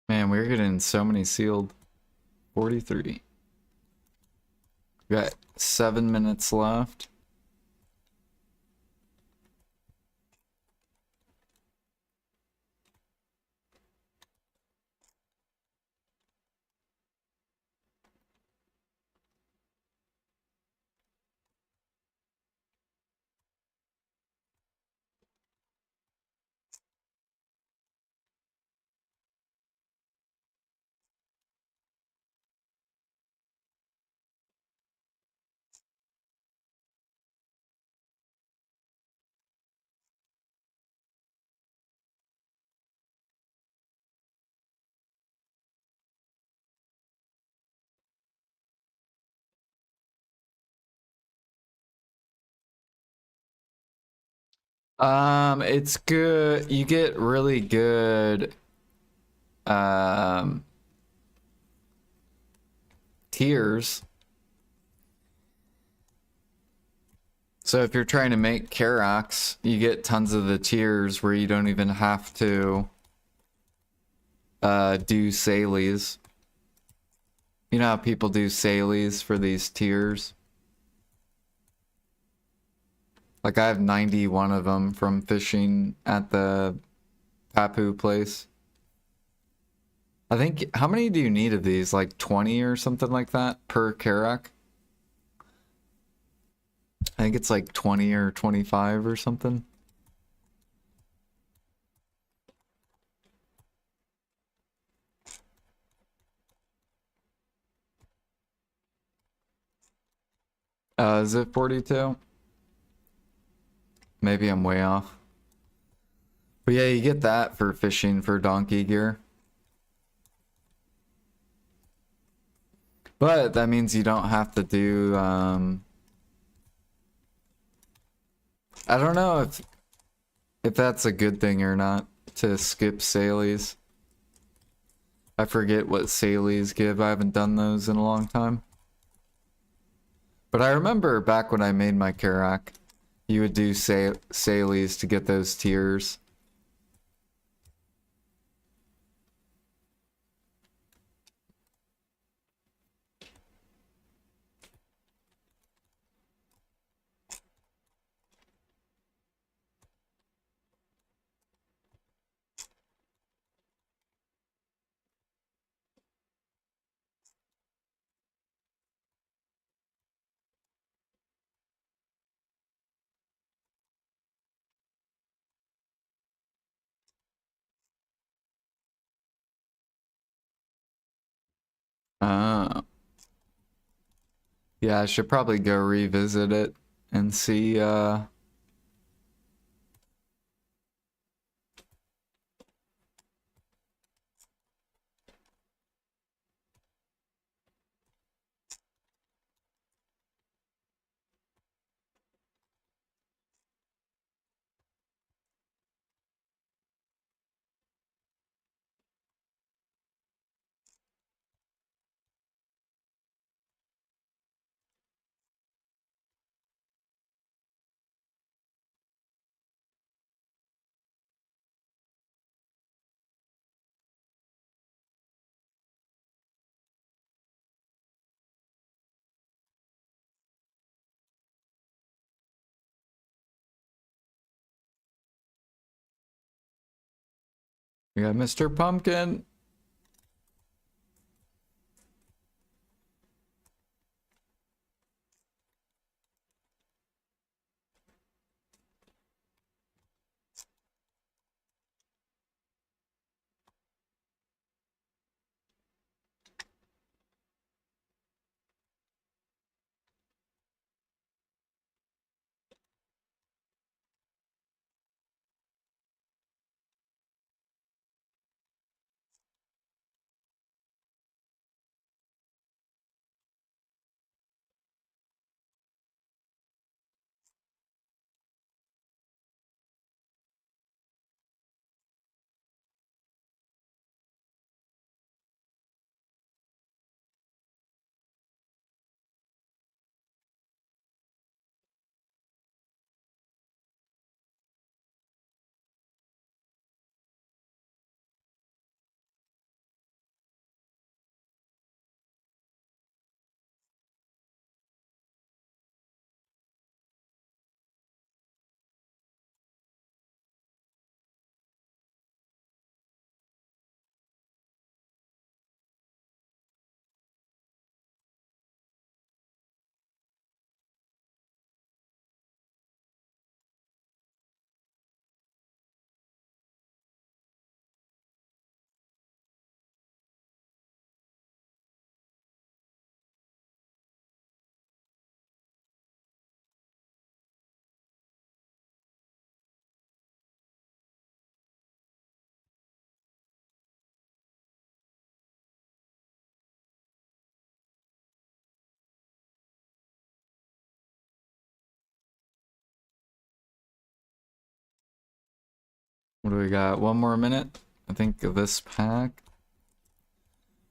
Man, we're getting so many sealed. 43. We got 7 minutes left. It's good. You get really good um tiers. So if you're trying to make Karoks, you get tons of the tiers where you don't even have to do Salies. You know how people do Salies for these tiers? Like I have 91 of them from fishing at the Papu place. I think, how many do you need of these? Like 20 or something like that per Karak? I think it's like 20 or 25 or something. Is it 42? Maybe I'm way off. But yeah, you get that for fishing for donkey gear. But that means you don't have to do, I don't know if that's a good thing or not to skip Salies. I forget what Salies give. I haven't done those in a long time. But I remember back when I made my Karak, you would do Salies to get those tiers. Uh, yeah, I should probably go revisit it and see, We got Mr. Pumpkin. What do we got? One more minute, I think, of this pack.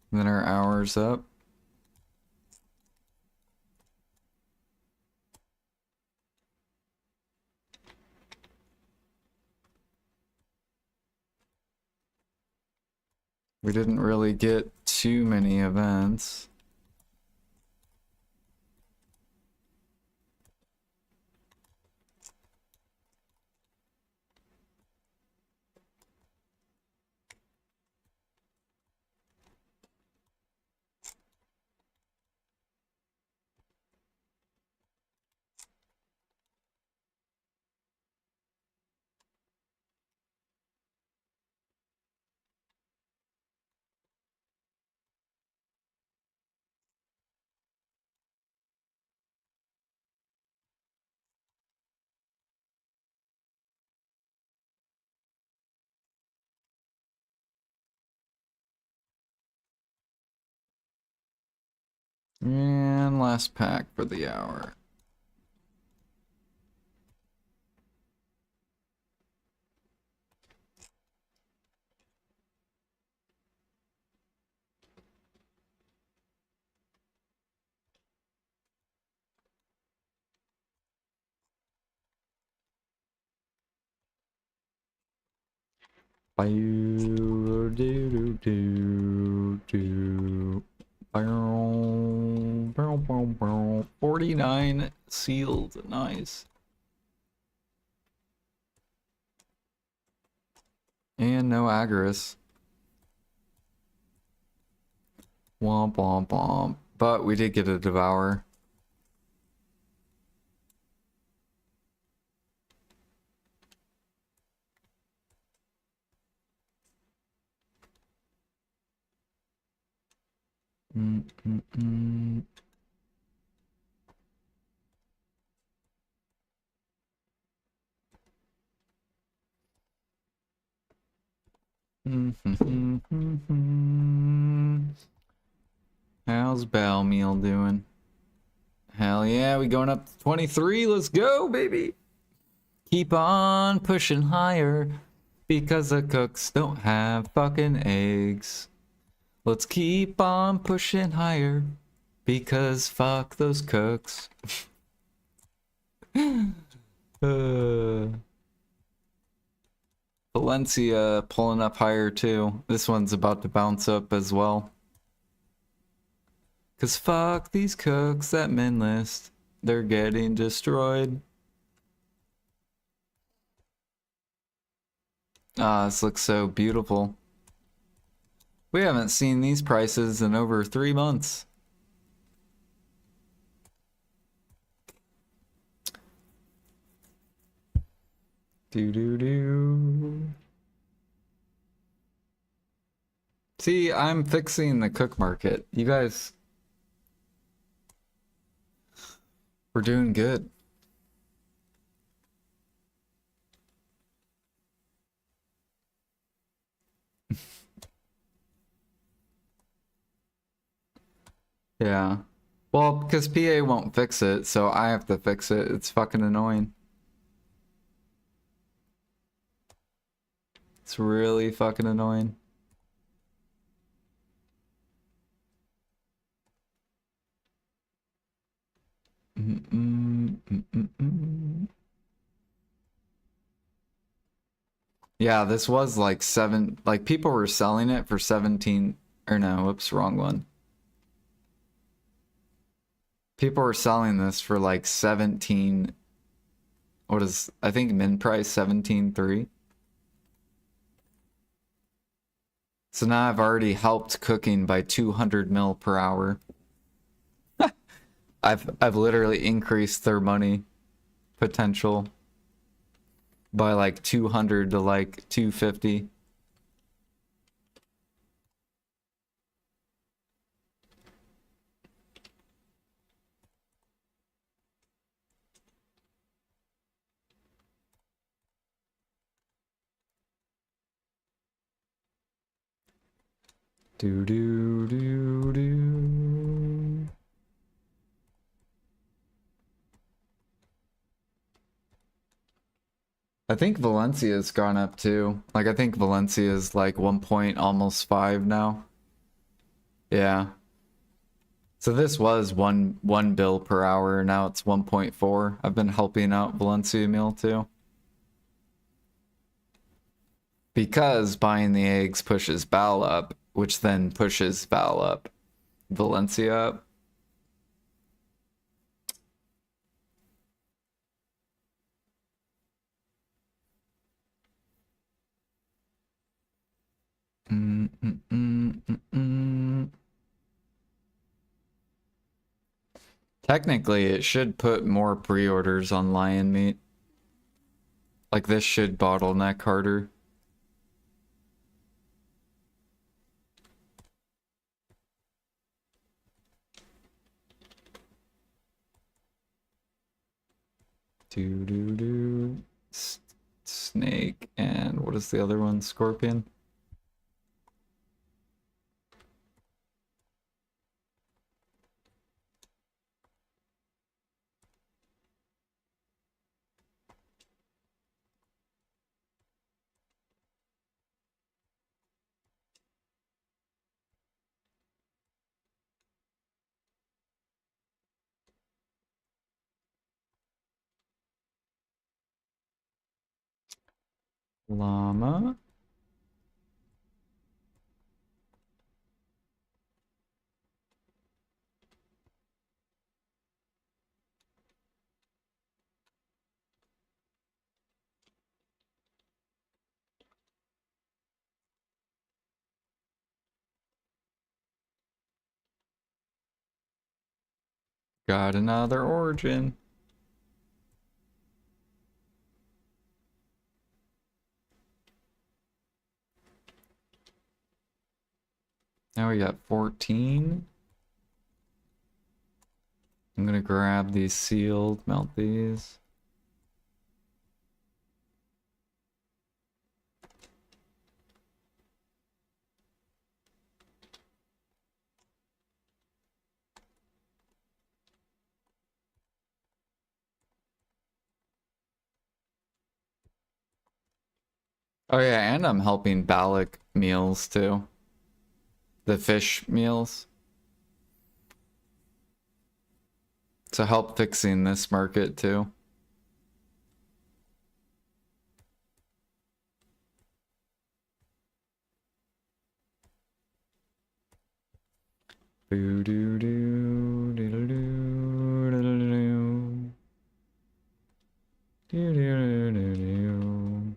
And then our hour's up. We didn't really get too many events. And last pack for the hour. Do do do do. 49 sealed. Nice. And no Agorist. Womp womp womp. But we did get a Devour. Mm-mm-mm. How's Balmeal doing? Hell yeah, we going up to 23. Let's go, baby. Keep on pushing higher because the cooks don't have fucking eggs. Let's keep on pushing higher because fuck those cooks. Valencia pulling up higher too. This one's about to bounce up as well. Cause fuck these cooks at min list. They're getting destroyed. Ah, this looks so beautiful. We haven't seen these prices in over 3 months. Do. See, I'm fixing the cook market. You guys, we're doing good. Yeah. Well, because PA won't fix it, so I have to fix it. It's fucking annoying. It's really fucking annoying. Yeah, this was like like people were selling it for 17, or no, whoops, wrong one. People were selling this for like 17, what is, I think min price 17.3. So now I've already helped cooking by 200 mil per hour. I've literally increased their money potential by like 200 to like 250. Do. I think Valencia's gone up too. Like I think Valencia's like 1 point almost 5 now. Yeah. So this was one bill per hour, now it's 1.4. I've been helping out Valencia meal too. Because buying the eggs pushes Val up, which then pushes Val up. Valencia up. Technically, it should put more pre-orders on lion meat. Like this should bottleneck harder. Do. Snake and what is the other one? Scorpion? Llama? Got another origin. Now we got 14. I'm gonna grab these sealed, melt these. Oh yeah, and I'm helping Balak meals too. The fish meals. To help fixing this market too. Boo doo doo diddle doo diddle doo. Doo doo doo doo doo.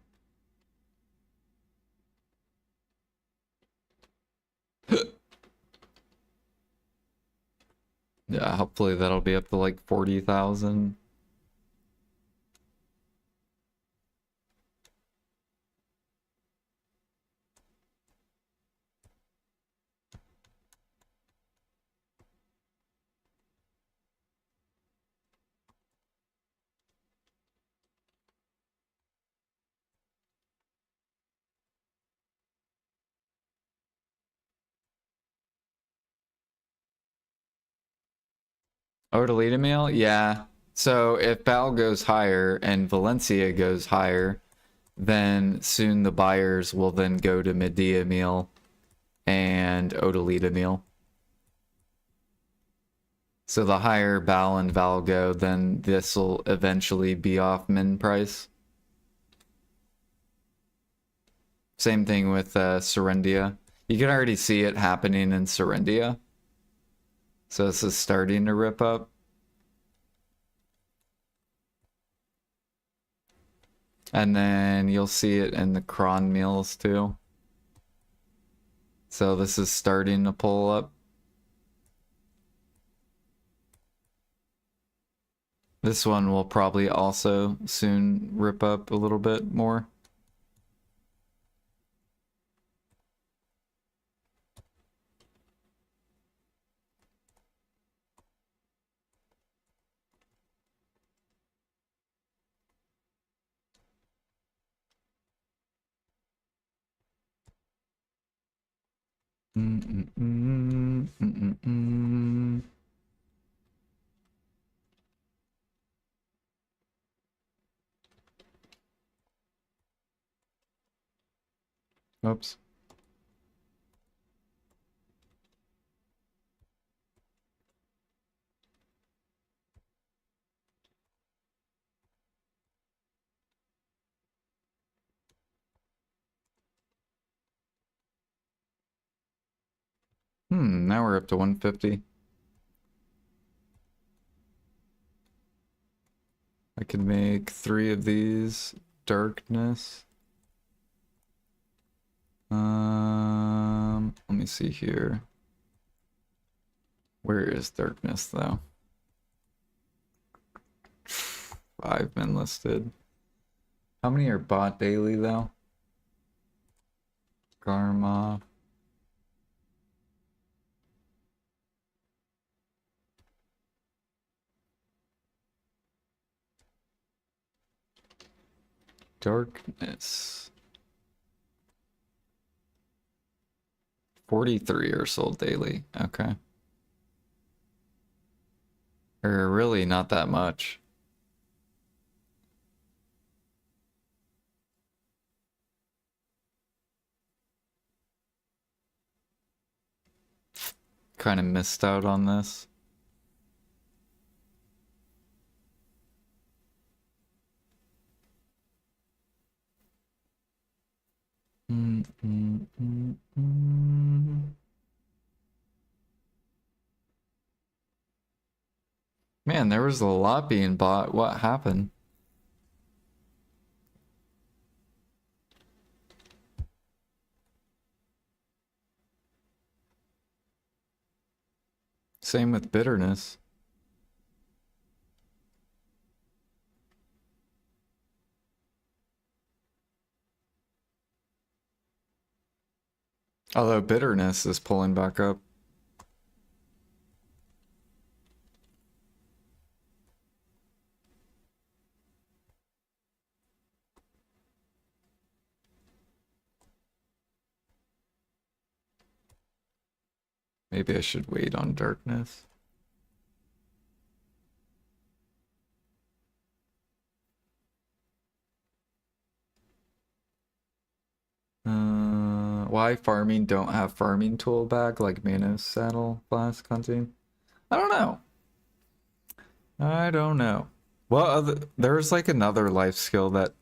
hopefully that'll be up to like 40,000. Odalita meal? Yeah. So if Bal goes higher and Valencia goes higher, then soon the buyers will then go to Medea meal and Odalita meal. So the higher Bal and Val go, then this will eventually be off min price. Same thing with Serendia. You can already see it happening in Serendia. So this is starting to rip up. And then you'll see it in the cron meals too. So this is starting to pull up. This one will probably also soon rip up a little bit more. Oops. Now we're up to 150. I can make 3 of these. Darkness. Let me see here. Where is darkness though? 5 been listed. How many are bought daily though? Garma. Darkness. 43 are sold daily. Okay. Or really not that much. Kind of missed out on this. Man, there was a lot being bought. What happened? Same with bitterness. Although bitterness is pulling back up. Maybe I should wait on darkness. Why farming don't have farming tool bag like Manos saddle flask hunting? I don't know. I don't know. Well, there's like another life skill that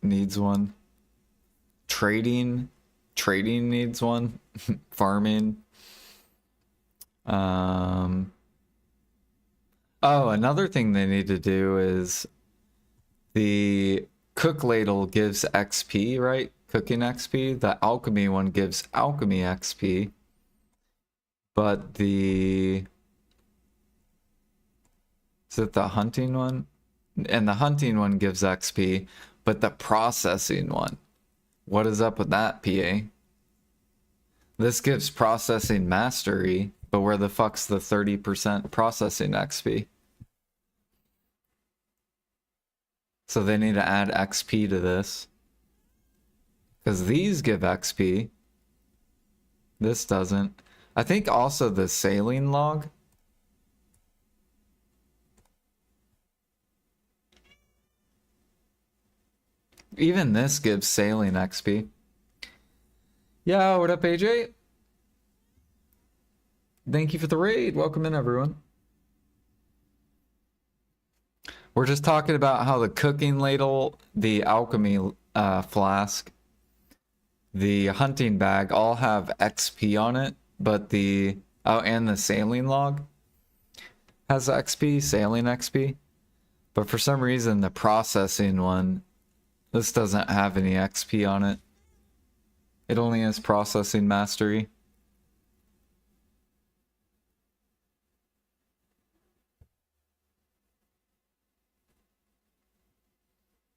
needs one. Trading needs one. Farming. Oh, another thing they need to do is the cook ladle gives XP, right? Cooking XP. The alchemy one gives alchemy XP. But the Is it the hunting one? And the hunting one gives XP, but the processing one, what is up with that, PA? This gives processing mastery, but where the fuck's the 30% processing XP? So they need to add XP to this. Because these give XP. This doesn't. I think also the sailing log. Even this gives sailing XP. Yeah, what up, AJ? Thank you for the raid. Welcome in, everyone. We're just talking about how the cooking ladle, the alchemy flask, the hunting bag all have XP on it, but the and the sailing log has XP, sailing XP. But for some reason, the processing one, this doesn't have any XP on it. It only has processing mastery.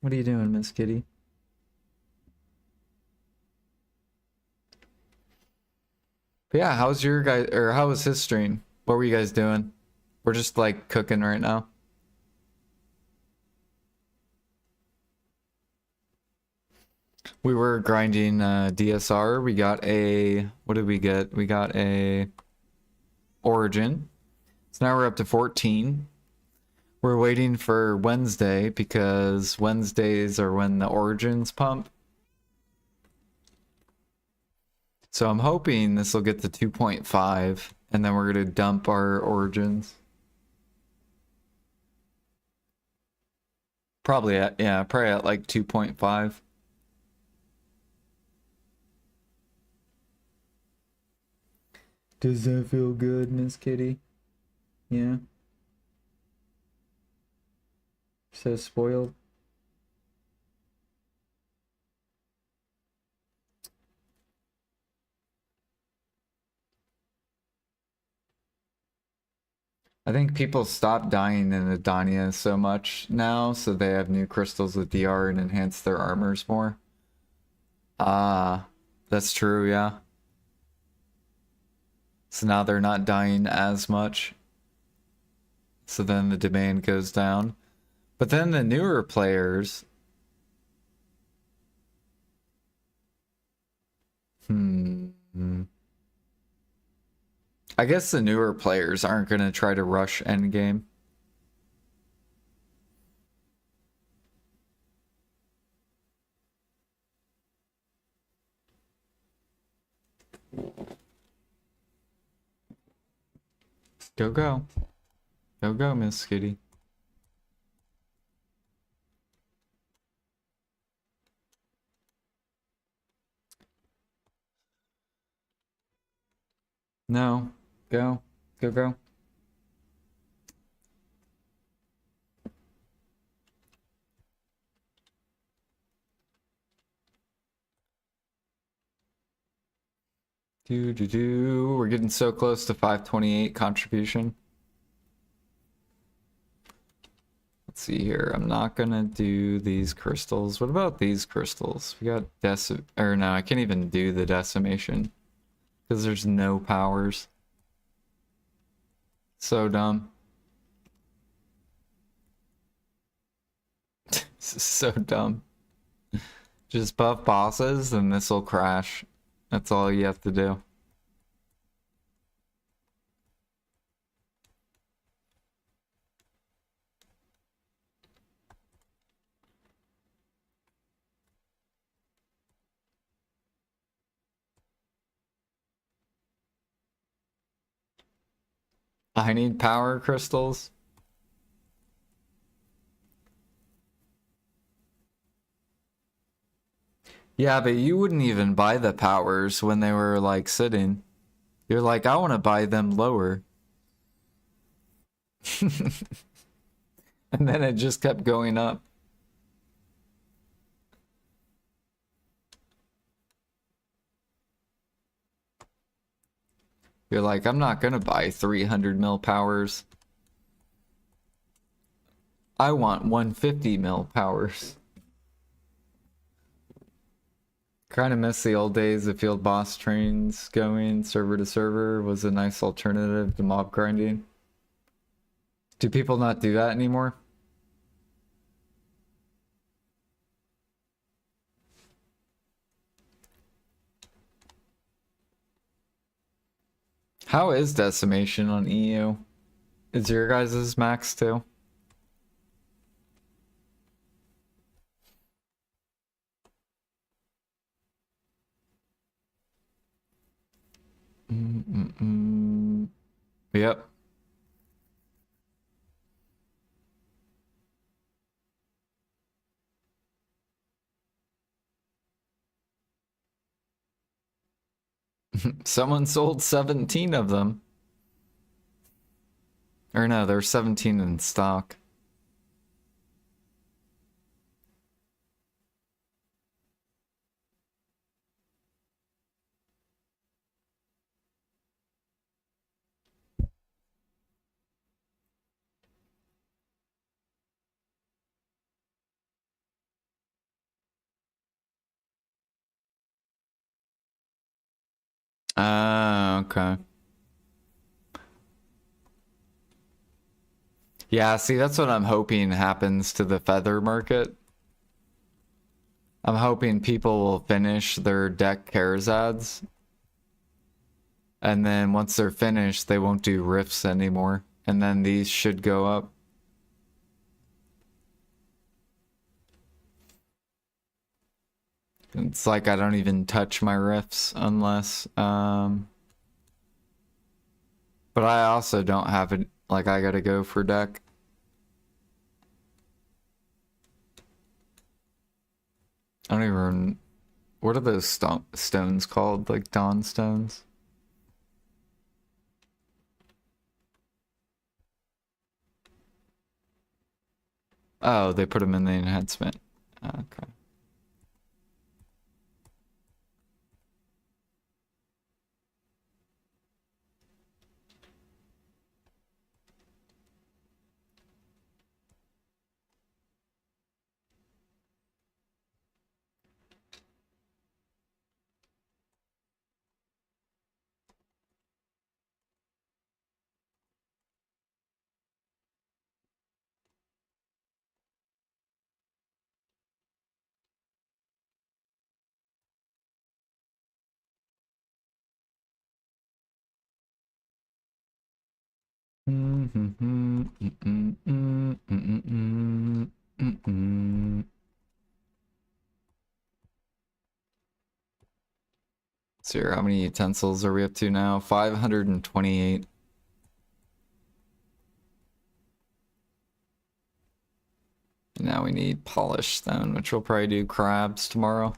What are you doing, Miss Kitty? But yeah, how's your guys, or how was his stream? What were you guys doing? We're just like cooking right now. We were grinding DSR. We got a, what did we get? We got a Origin. So now we're up to 14. We're waiting for Wednesday because Wednesdays are when the Origins pump. So I'm hoping this will get to 2.5 and then we're going to dump our Origins. Probably at, yeah, probably at like 2.5. Does that feel good, Miss Kitty? Yeah. So spoiled. I think people stop dying in Adania so much now, so they have new crystals with DR and enhance their armors more. Ah, that's true, yeah. So now they're not dying as much. So then the demand goes down. But then the newer players... I guess the newer players aren't going to try to rush endgame. Go, go. Go, go, Miss Kitty. No. Go. Go, go. Do. We're getting so close to 528 contribution. Let's see here. I'm not gonna do these crystals. What about these crystals? We got or no, I can't even do the decimation because there's no powers. So dumb. This is so dumb. Just buff bosses and this will crash. That's all you have to do. I need power crystals. Yeah, but you wouldn't even buy the powers when they were like sitting. You're like, I want to buy them lower. And then it just kept going up. You're like, I'm not gonna buy 300 mil powers. I want 150 mil powers. Kind of miss the old days of field boss trains going server to server was a nice alternative to mob grinding. Do people not do that anymore? How is decimation on EU? Is your guys' max too? Yep. Someone sold 17 of them. Or no, there's 17 in stock. Ah, okay. Yeah, see, that's what I'm hoping happens to the feather market. I'm hoping people will finish their deck cares ads. And then once they're finished, they won't do rifts anymore. And then these should go up. It's like I don't even touch my rifts unless, but I also don't have it, like I gotta go for deck. I don't even, what are those stones called? Like dawn stones? Oh, they put them in the enhancement. Okay. So here, how many utensils are we up to now? 528. And now we need polished stone, which we'll probably do crabs tomorrow.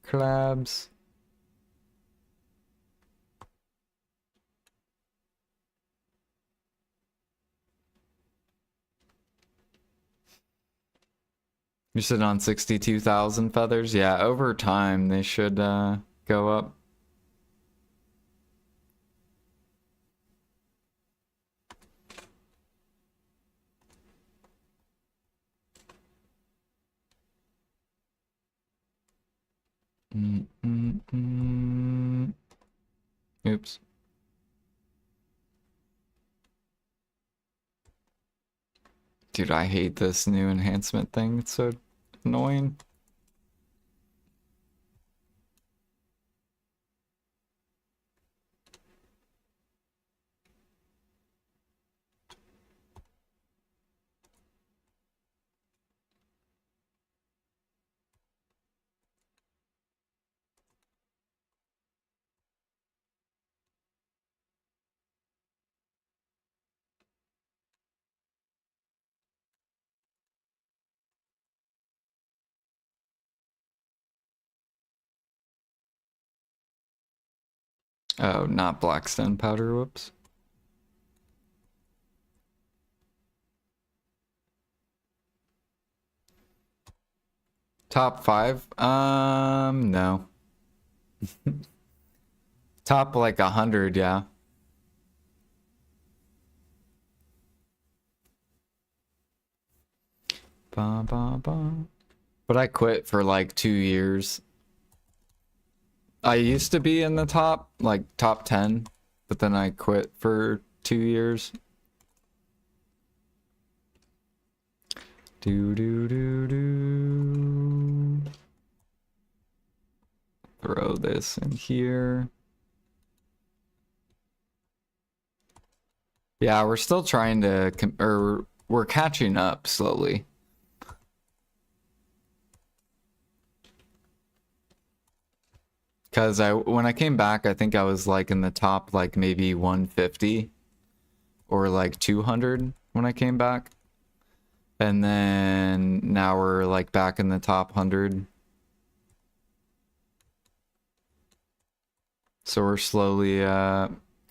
Crabs. You said on 62,000 feathers? Yeah, over time they should go up. Oops. Dude, I hate this new enhancement thing. It's so annoying. Oh, not blackstone powder, whoops. Top 5? No. Top like 100, yeah. ba, ba, ba. But I quit for like 2 years. I used to be in the top, like top 10, but then I quit for 2 years. Do do do do. Throw this in here. Yeah, we're still trying to, or we're catching up slowly. Because when I came back, I think I was like in the top, like maybe 150 or like 200 when I came back. And then now we're like back in the top 100. So we're slowly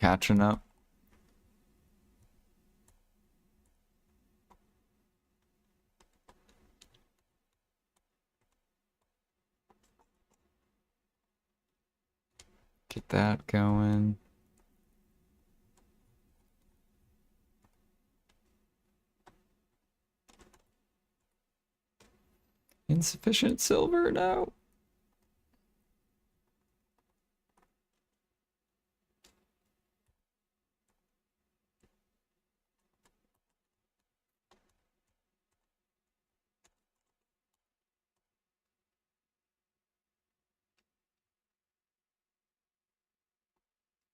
catching up. Get that going. Insufficient silver now.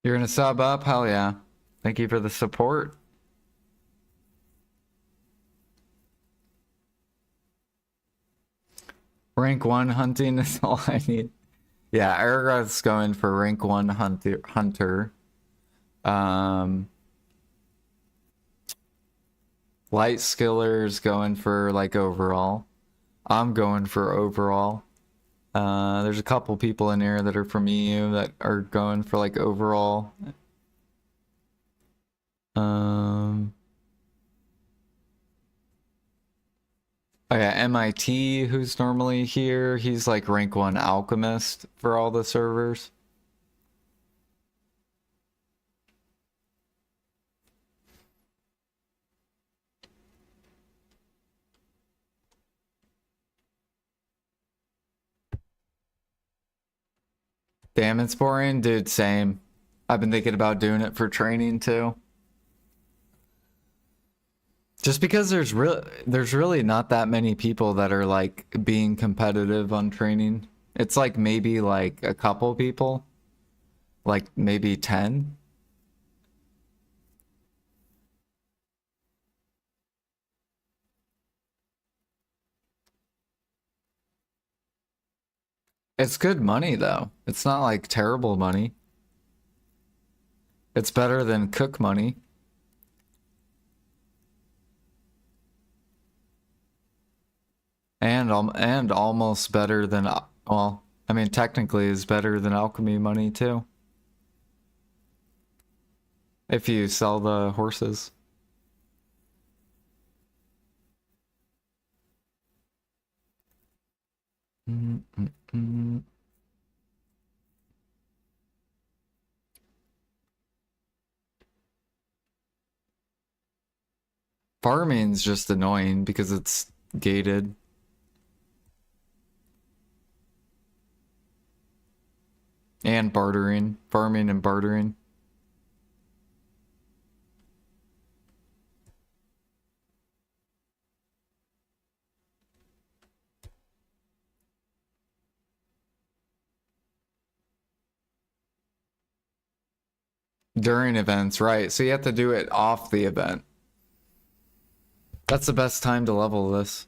You're gonna sub up? Hell yeah. Thank you for the support. Rank 1 hunting is all I need. Yeah, Aragorn's going for rank 1 hunter. Light Skiller's going for like overall. I'm going for overall. There's a couple people in here that are from EU that are going for like overall. Oh yeah, MIT, who's normally here, he's like rank 1 alchemist for all the servers. Damn, it's boring, dude, same. I've been thinking about doing it for training too. Just because there's really not that many people that are like being competitive on training. It's like maybe like a couple people, like maybe 10. It's good money though. It's not like terrible money. It's better than cook money. And almost better than, well, I mean technically is better than alchemy money too. If you sell the horses. Farming's just annoying because it's gated. And bartering. Farming and bartering. During events, right. So you have to do it off the event. That's the best time to level this.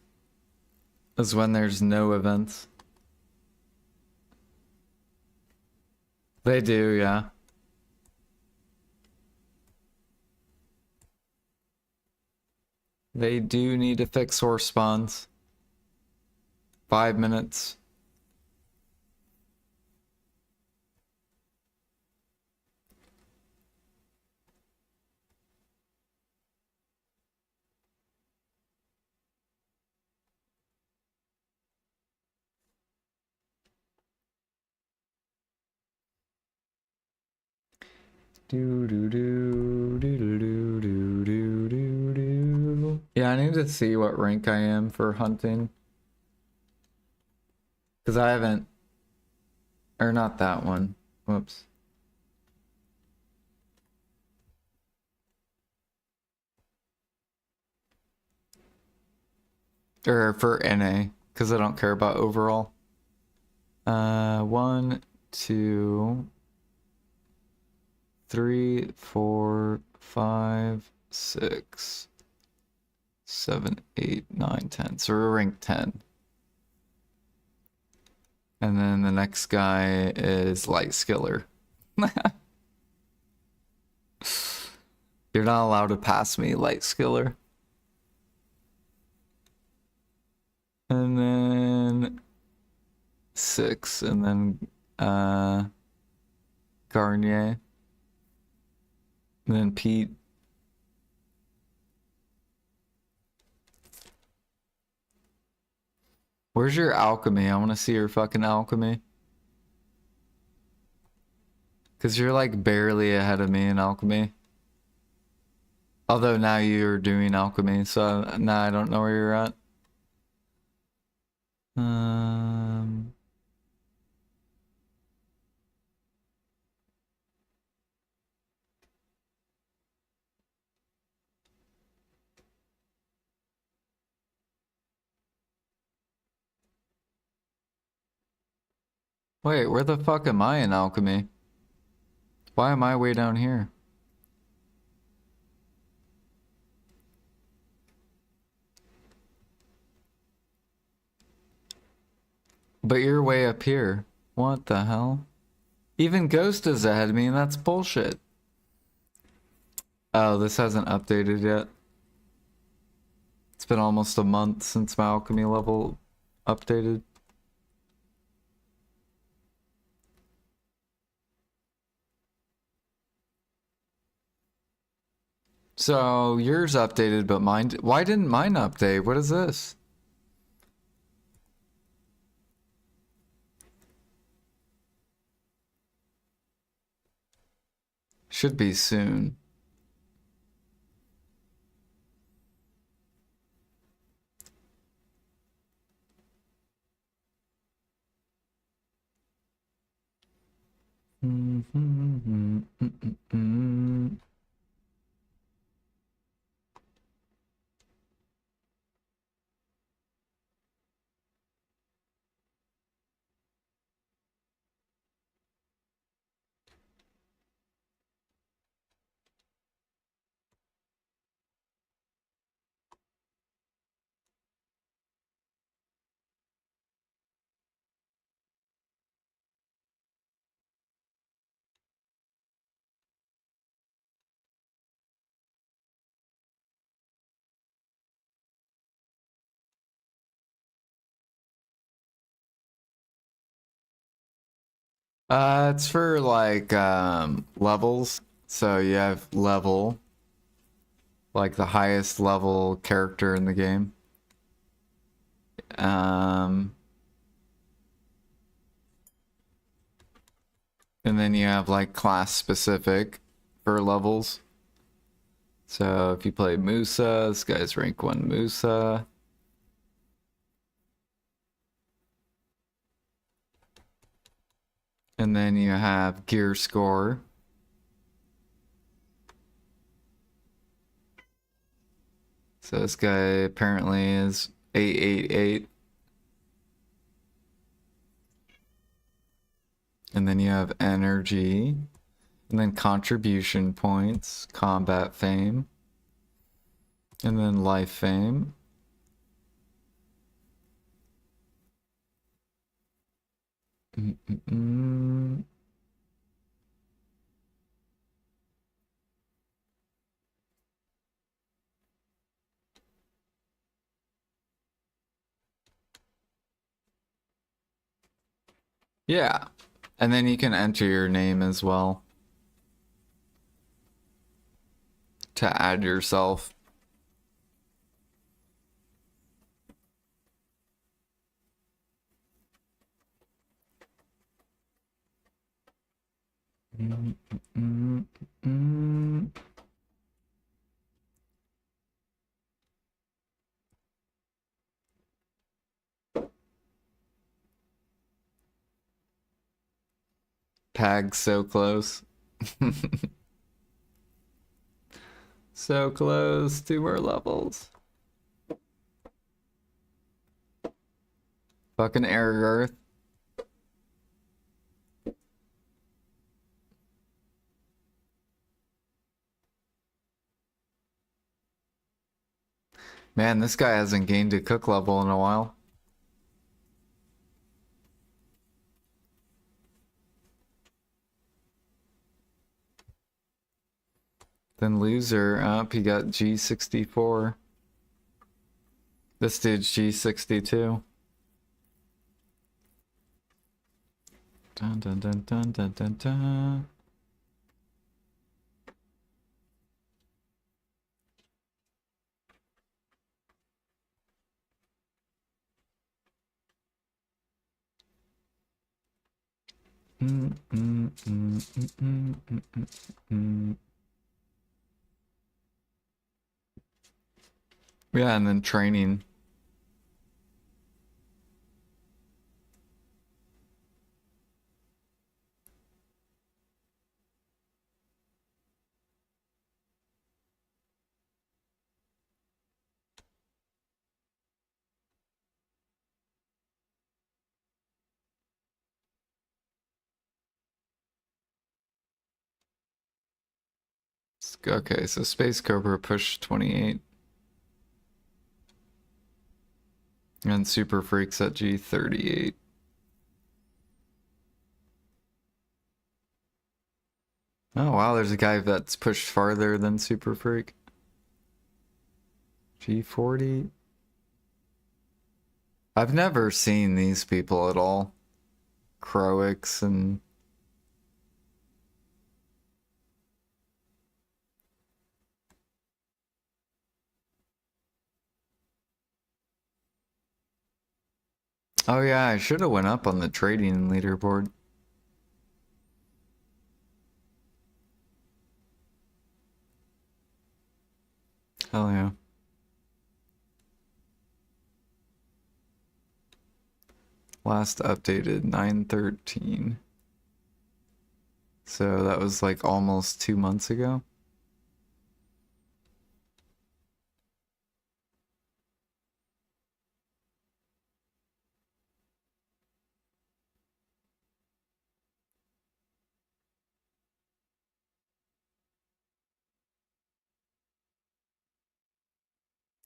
Is when there's no events. They do, yeah. They do need to fix horse spawns. 5 minutes. Yeah, I need need to see what rank I am for hunting. Because I haven't... Or not that one. Whoops. Or for NA. Because I don't care about overall. 1, 2, 3, 4, 5, 6, 7, 8, 9, 10. So we're ranked 10. And then the next guy is Light Skiller. You're not allowed to pass me, Light Skiller. And then 6, and then Garnier. And then Pete. Where's your alchemy? I want to see your fucking alchemy. Because you're like barely ahead of me in alchemy. Although now you're doing alchemy, so now I don't know where you're at. Wait, where the fuck am I in alchemy? Why am I way down here? But you're way up here. What the hell? Even Ghost is ahead of me, and that's bullshit. Oh, this hasn't updated yet. It's been almost a month since my alchemy level updated. So yours updated, but mine... Why didn't mine update? What is this? Should be soon. It's for like levels. So you have level, like the highest level character in the game. And then you have like class specific for levels. So if you play Musa, this guy's rank 1 Musa. And then you have gear score. So this guy apparently is 888. And then you have energy. And then contribution points, combat fame. And then life fame. Yeah. And then you can enter your name as well to add yourself. Pag so close. So close, 2 more levels. Fucking air earth. Man, this guy hasn't gained a cook level in a while. Then loser up, he got G64. This dude's G62. Dun dun dun dun dun dun dun. Yeah, and then training. Okay, so Space Cobra pushed 28. And Super Freaks at G38. Oh wow, there's a guy that's pushed farther than Super Freak. G40. I've never seen these people at all. Croix and... Oh yeah, I should have went up on the trading leaderboard. Hell yeah. Last updated 9/13. So that was like almost 2 months ago.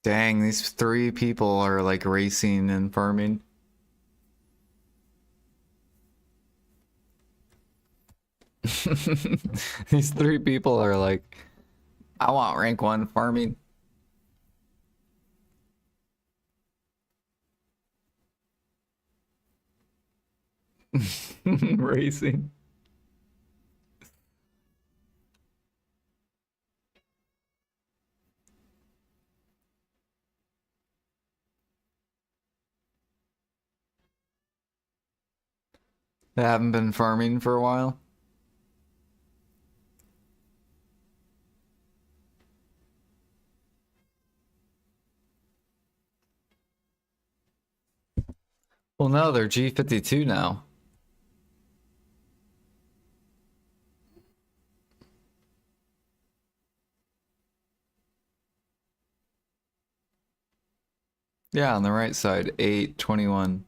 Dang, these 3 people are like racing and farming. These 3 people are like, I want rank 1 farming. Racing. They haven't been farming for a while. Well, no, they're G52 now. Yeah, on the right side, 8/21.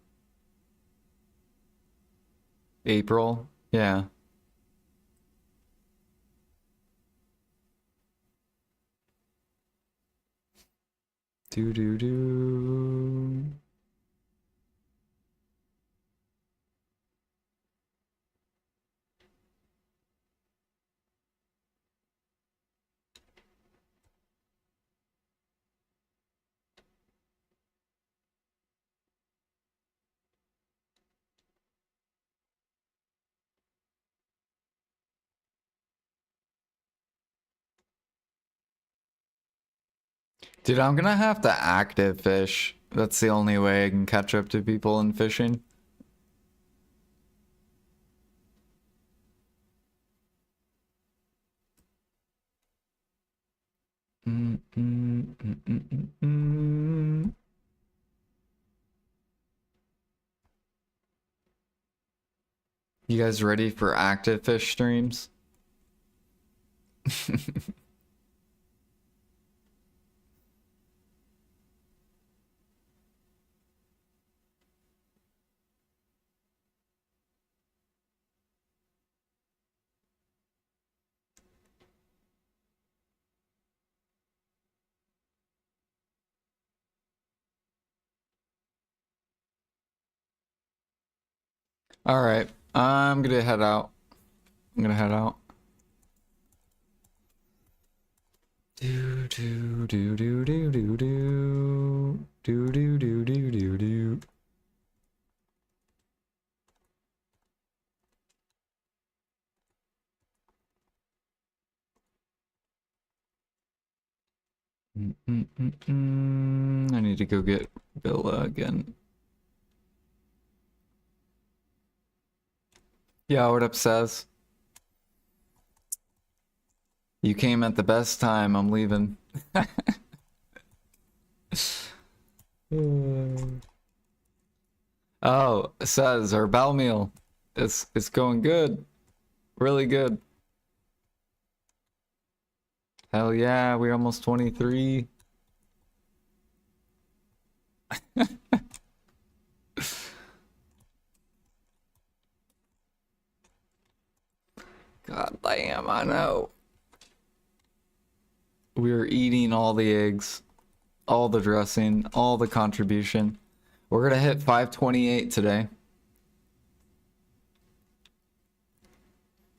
April. Yeah. Do do do. Dude, I'm gonna have to active fish. That's the only way I can catch up to people in fishing. You guys ready for active fish streams? All right, I'm gonna head out. I'm gonna head out. Do do do do do do do do do do do do do. I need to go get Billa again. Yeah, what up, Saz? You came at the best time. I'm leaving. Oh, Saz, our bow meal. It's going good. Really good. Hell yeah, we're almost 23. God damn, I know. We're eating all the eggs, all the dressing, all the contribution. We're gonna hit 528 today.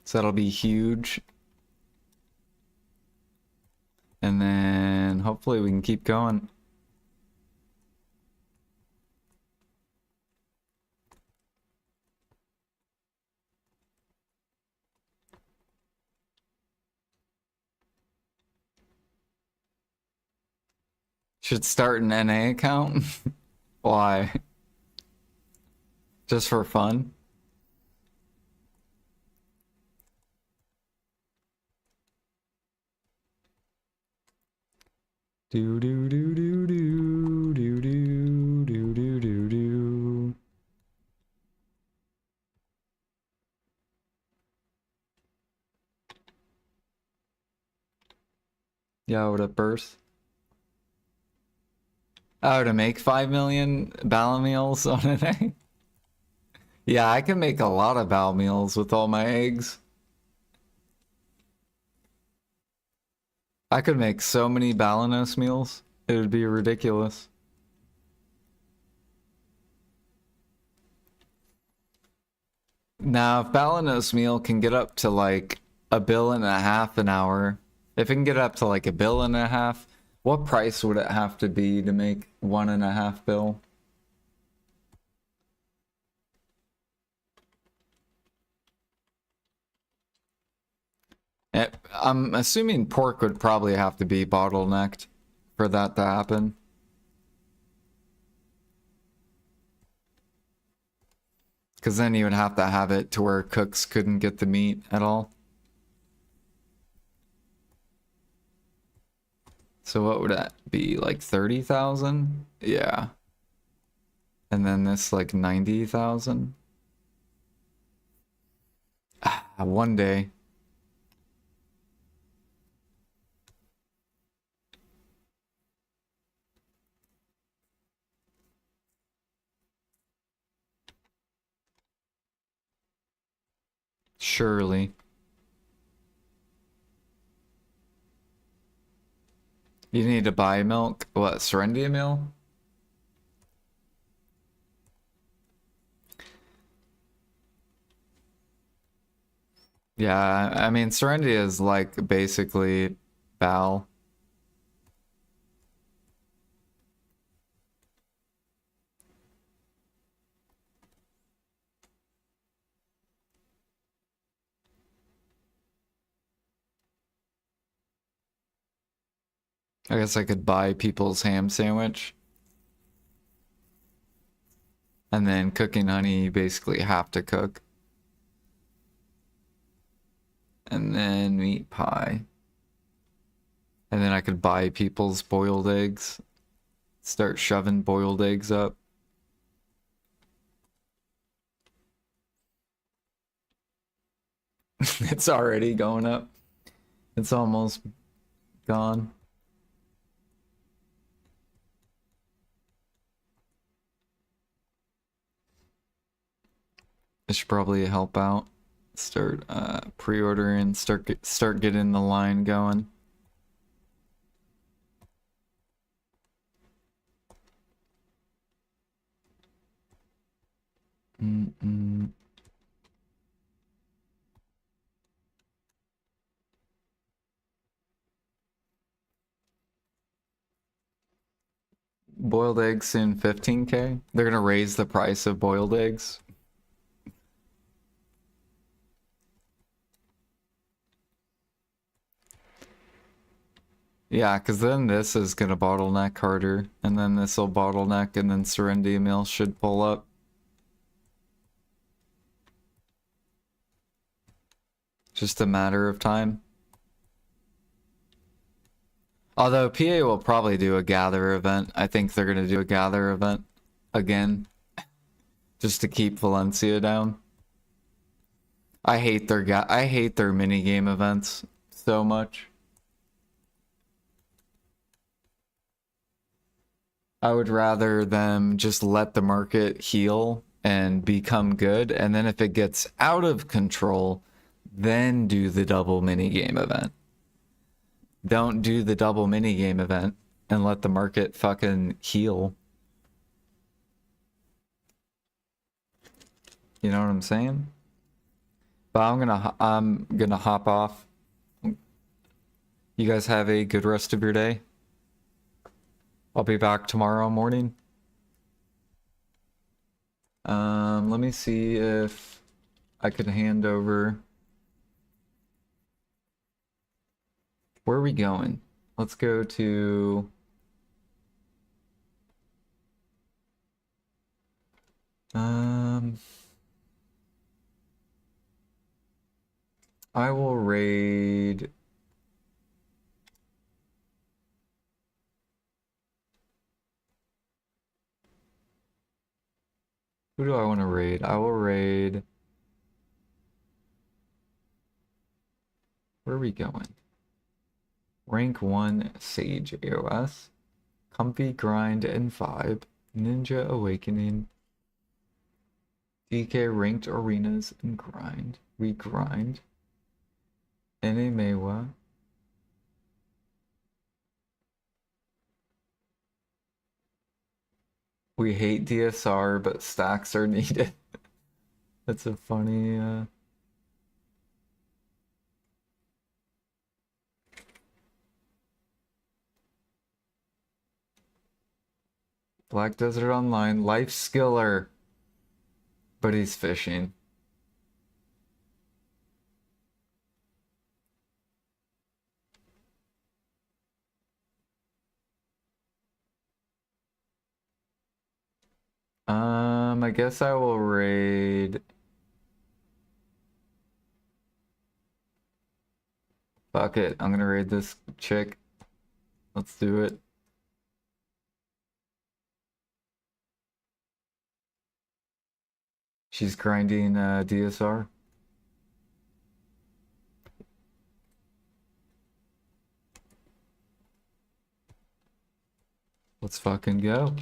So that'll be huge. And then hopefully we can keep going. Should start an NA account? Why? Just for fun? Do do do do do do do do do do do. Yeah, what up, Burst? Oh, to make 5 million bala meals on an egg? Yeah, I can make a lot of bala meals with all my eggs. I could make so many Balanos meals. It would be ridiculous. Now, if Balanos meal can get up to like $1.50 an hour, if it can get up to like $1.50, what price would it have to be to make $1.50 bill? I'm assuming pork would probably have to be bottlenecked for that to happen. Because then you would have to have it to where cooks couldn't get the meat at all. So what would that be? Like 30,000? Yeah. And then this like 90,000? One day. Surely. You need to buy milk? What, Serendia meal? Yeah, I mean, Serendia is like basically Bal. I guess I could buy people's ham sandwich. And then cooking honey, you basically have to cook. And then meat pie. And then I could buy people's boiled eggs. Start shoving boiled eggs up. It's already going up. It's almost gone. I should probably help out. Start pre-ordering, start getting the line going. Boiled eggs soon 15K. They're gonna raise the price of boiled eggs. Yeah, because then this is gonna bottleneck harder, and then this will bottleneck, and then Serenity Meal should pull up. Just a matter of time. Although PA will probably do a gather event. I think they're gonna do a gather event again, just to keep Valencia down. I hate their mini game events so much. I would rather them just let the market heal and become good, and then if it gets out of control, then do the double mini game event. Don't do the double mini game event and let the market fucking heal. You know what I'm saying? But I'm gonna hop off. You guys have a good rest of your day. I'll be back tomorrow morning. Let me see if I could hand over. Where are we going? Let's go to... I will raid... Who do I want to raid? I will raid... Where are we going? Rank 1 Sage AOS. Comfy Grind and Vibe. Ninja Awakening. DK Ranked Arenas and Grind. We grind. Enemewa. We hate DSR, but stacks are needed. That's a funny, Black Desert Online, Life Skiller. But he's fishing. I guess I will raid... Fuck it, I'm gonna raid this chick. Let's do it. She's grinding DSR. Let's fucking go.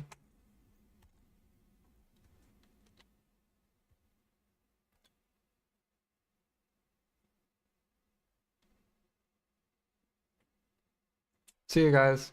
See you guys.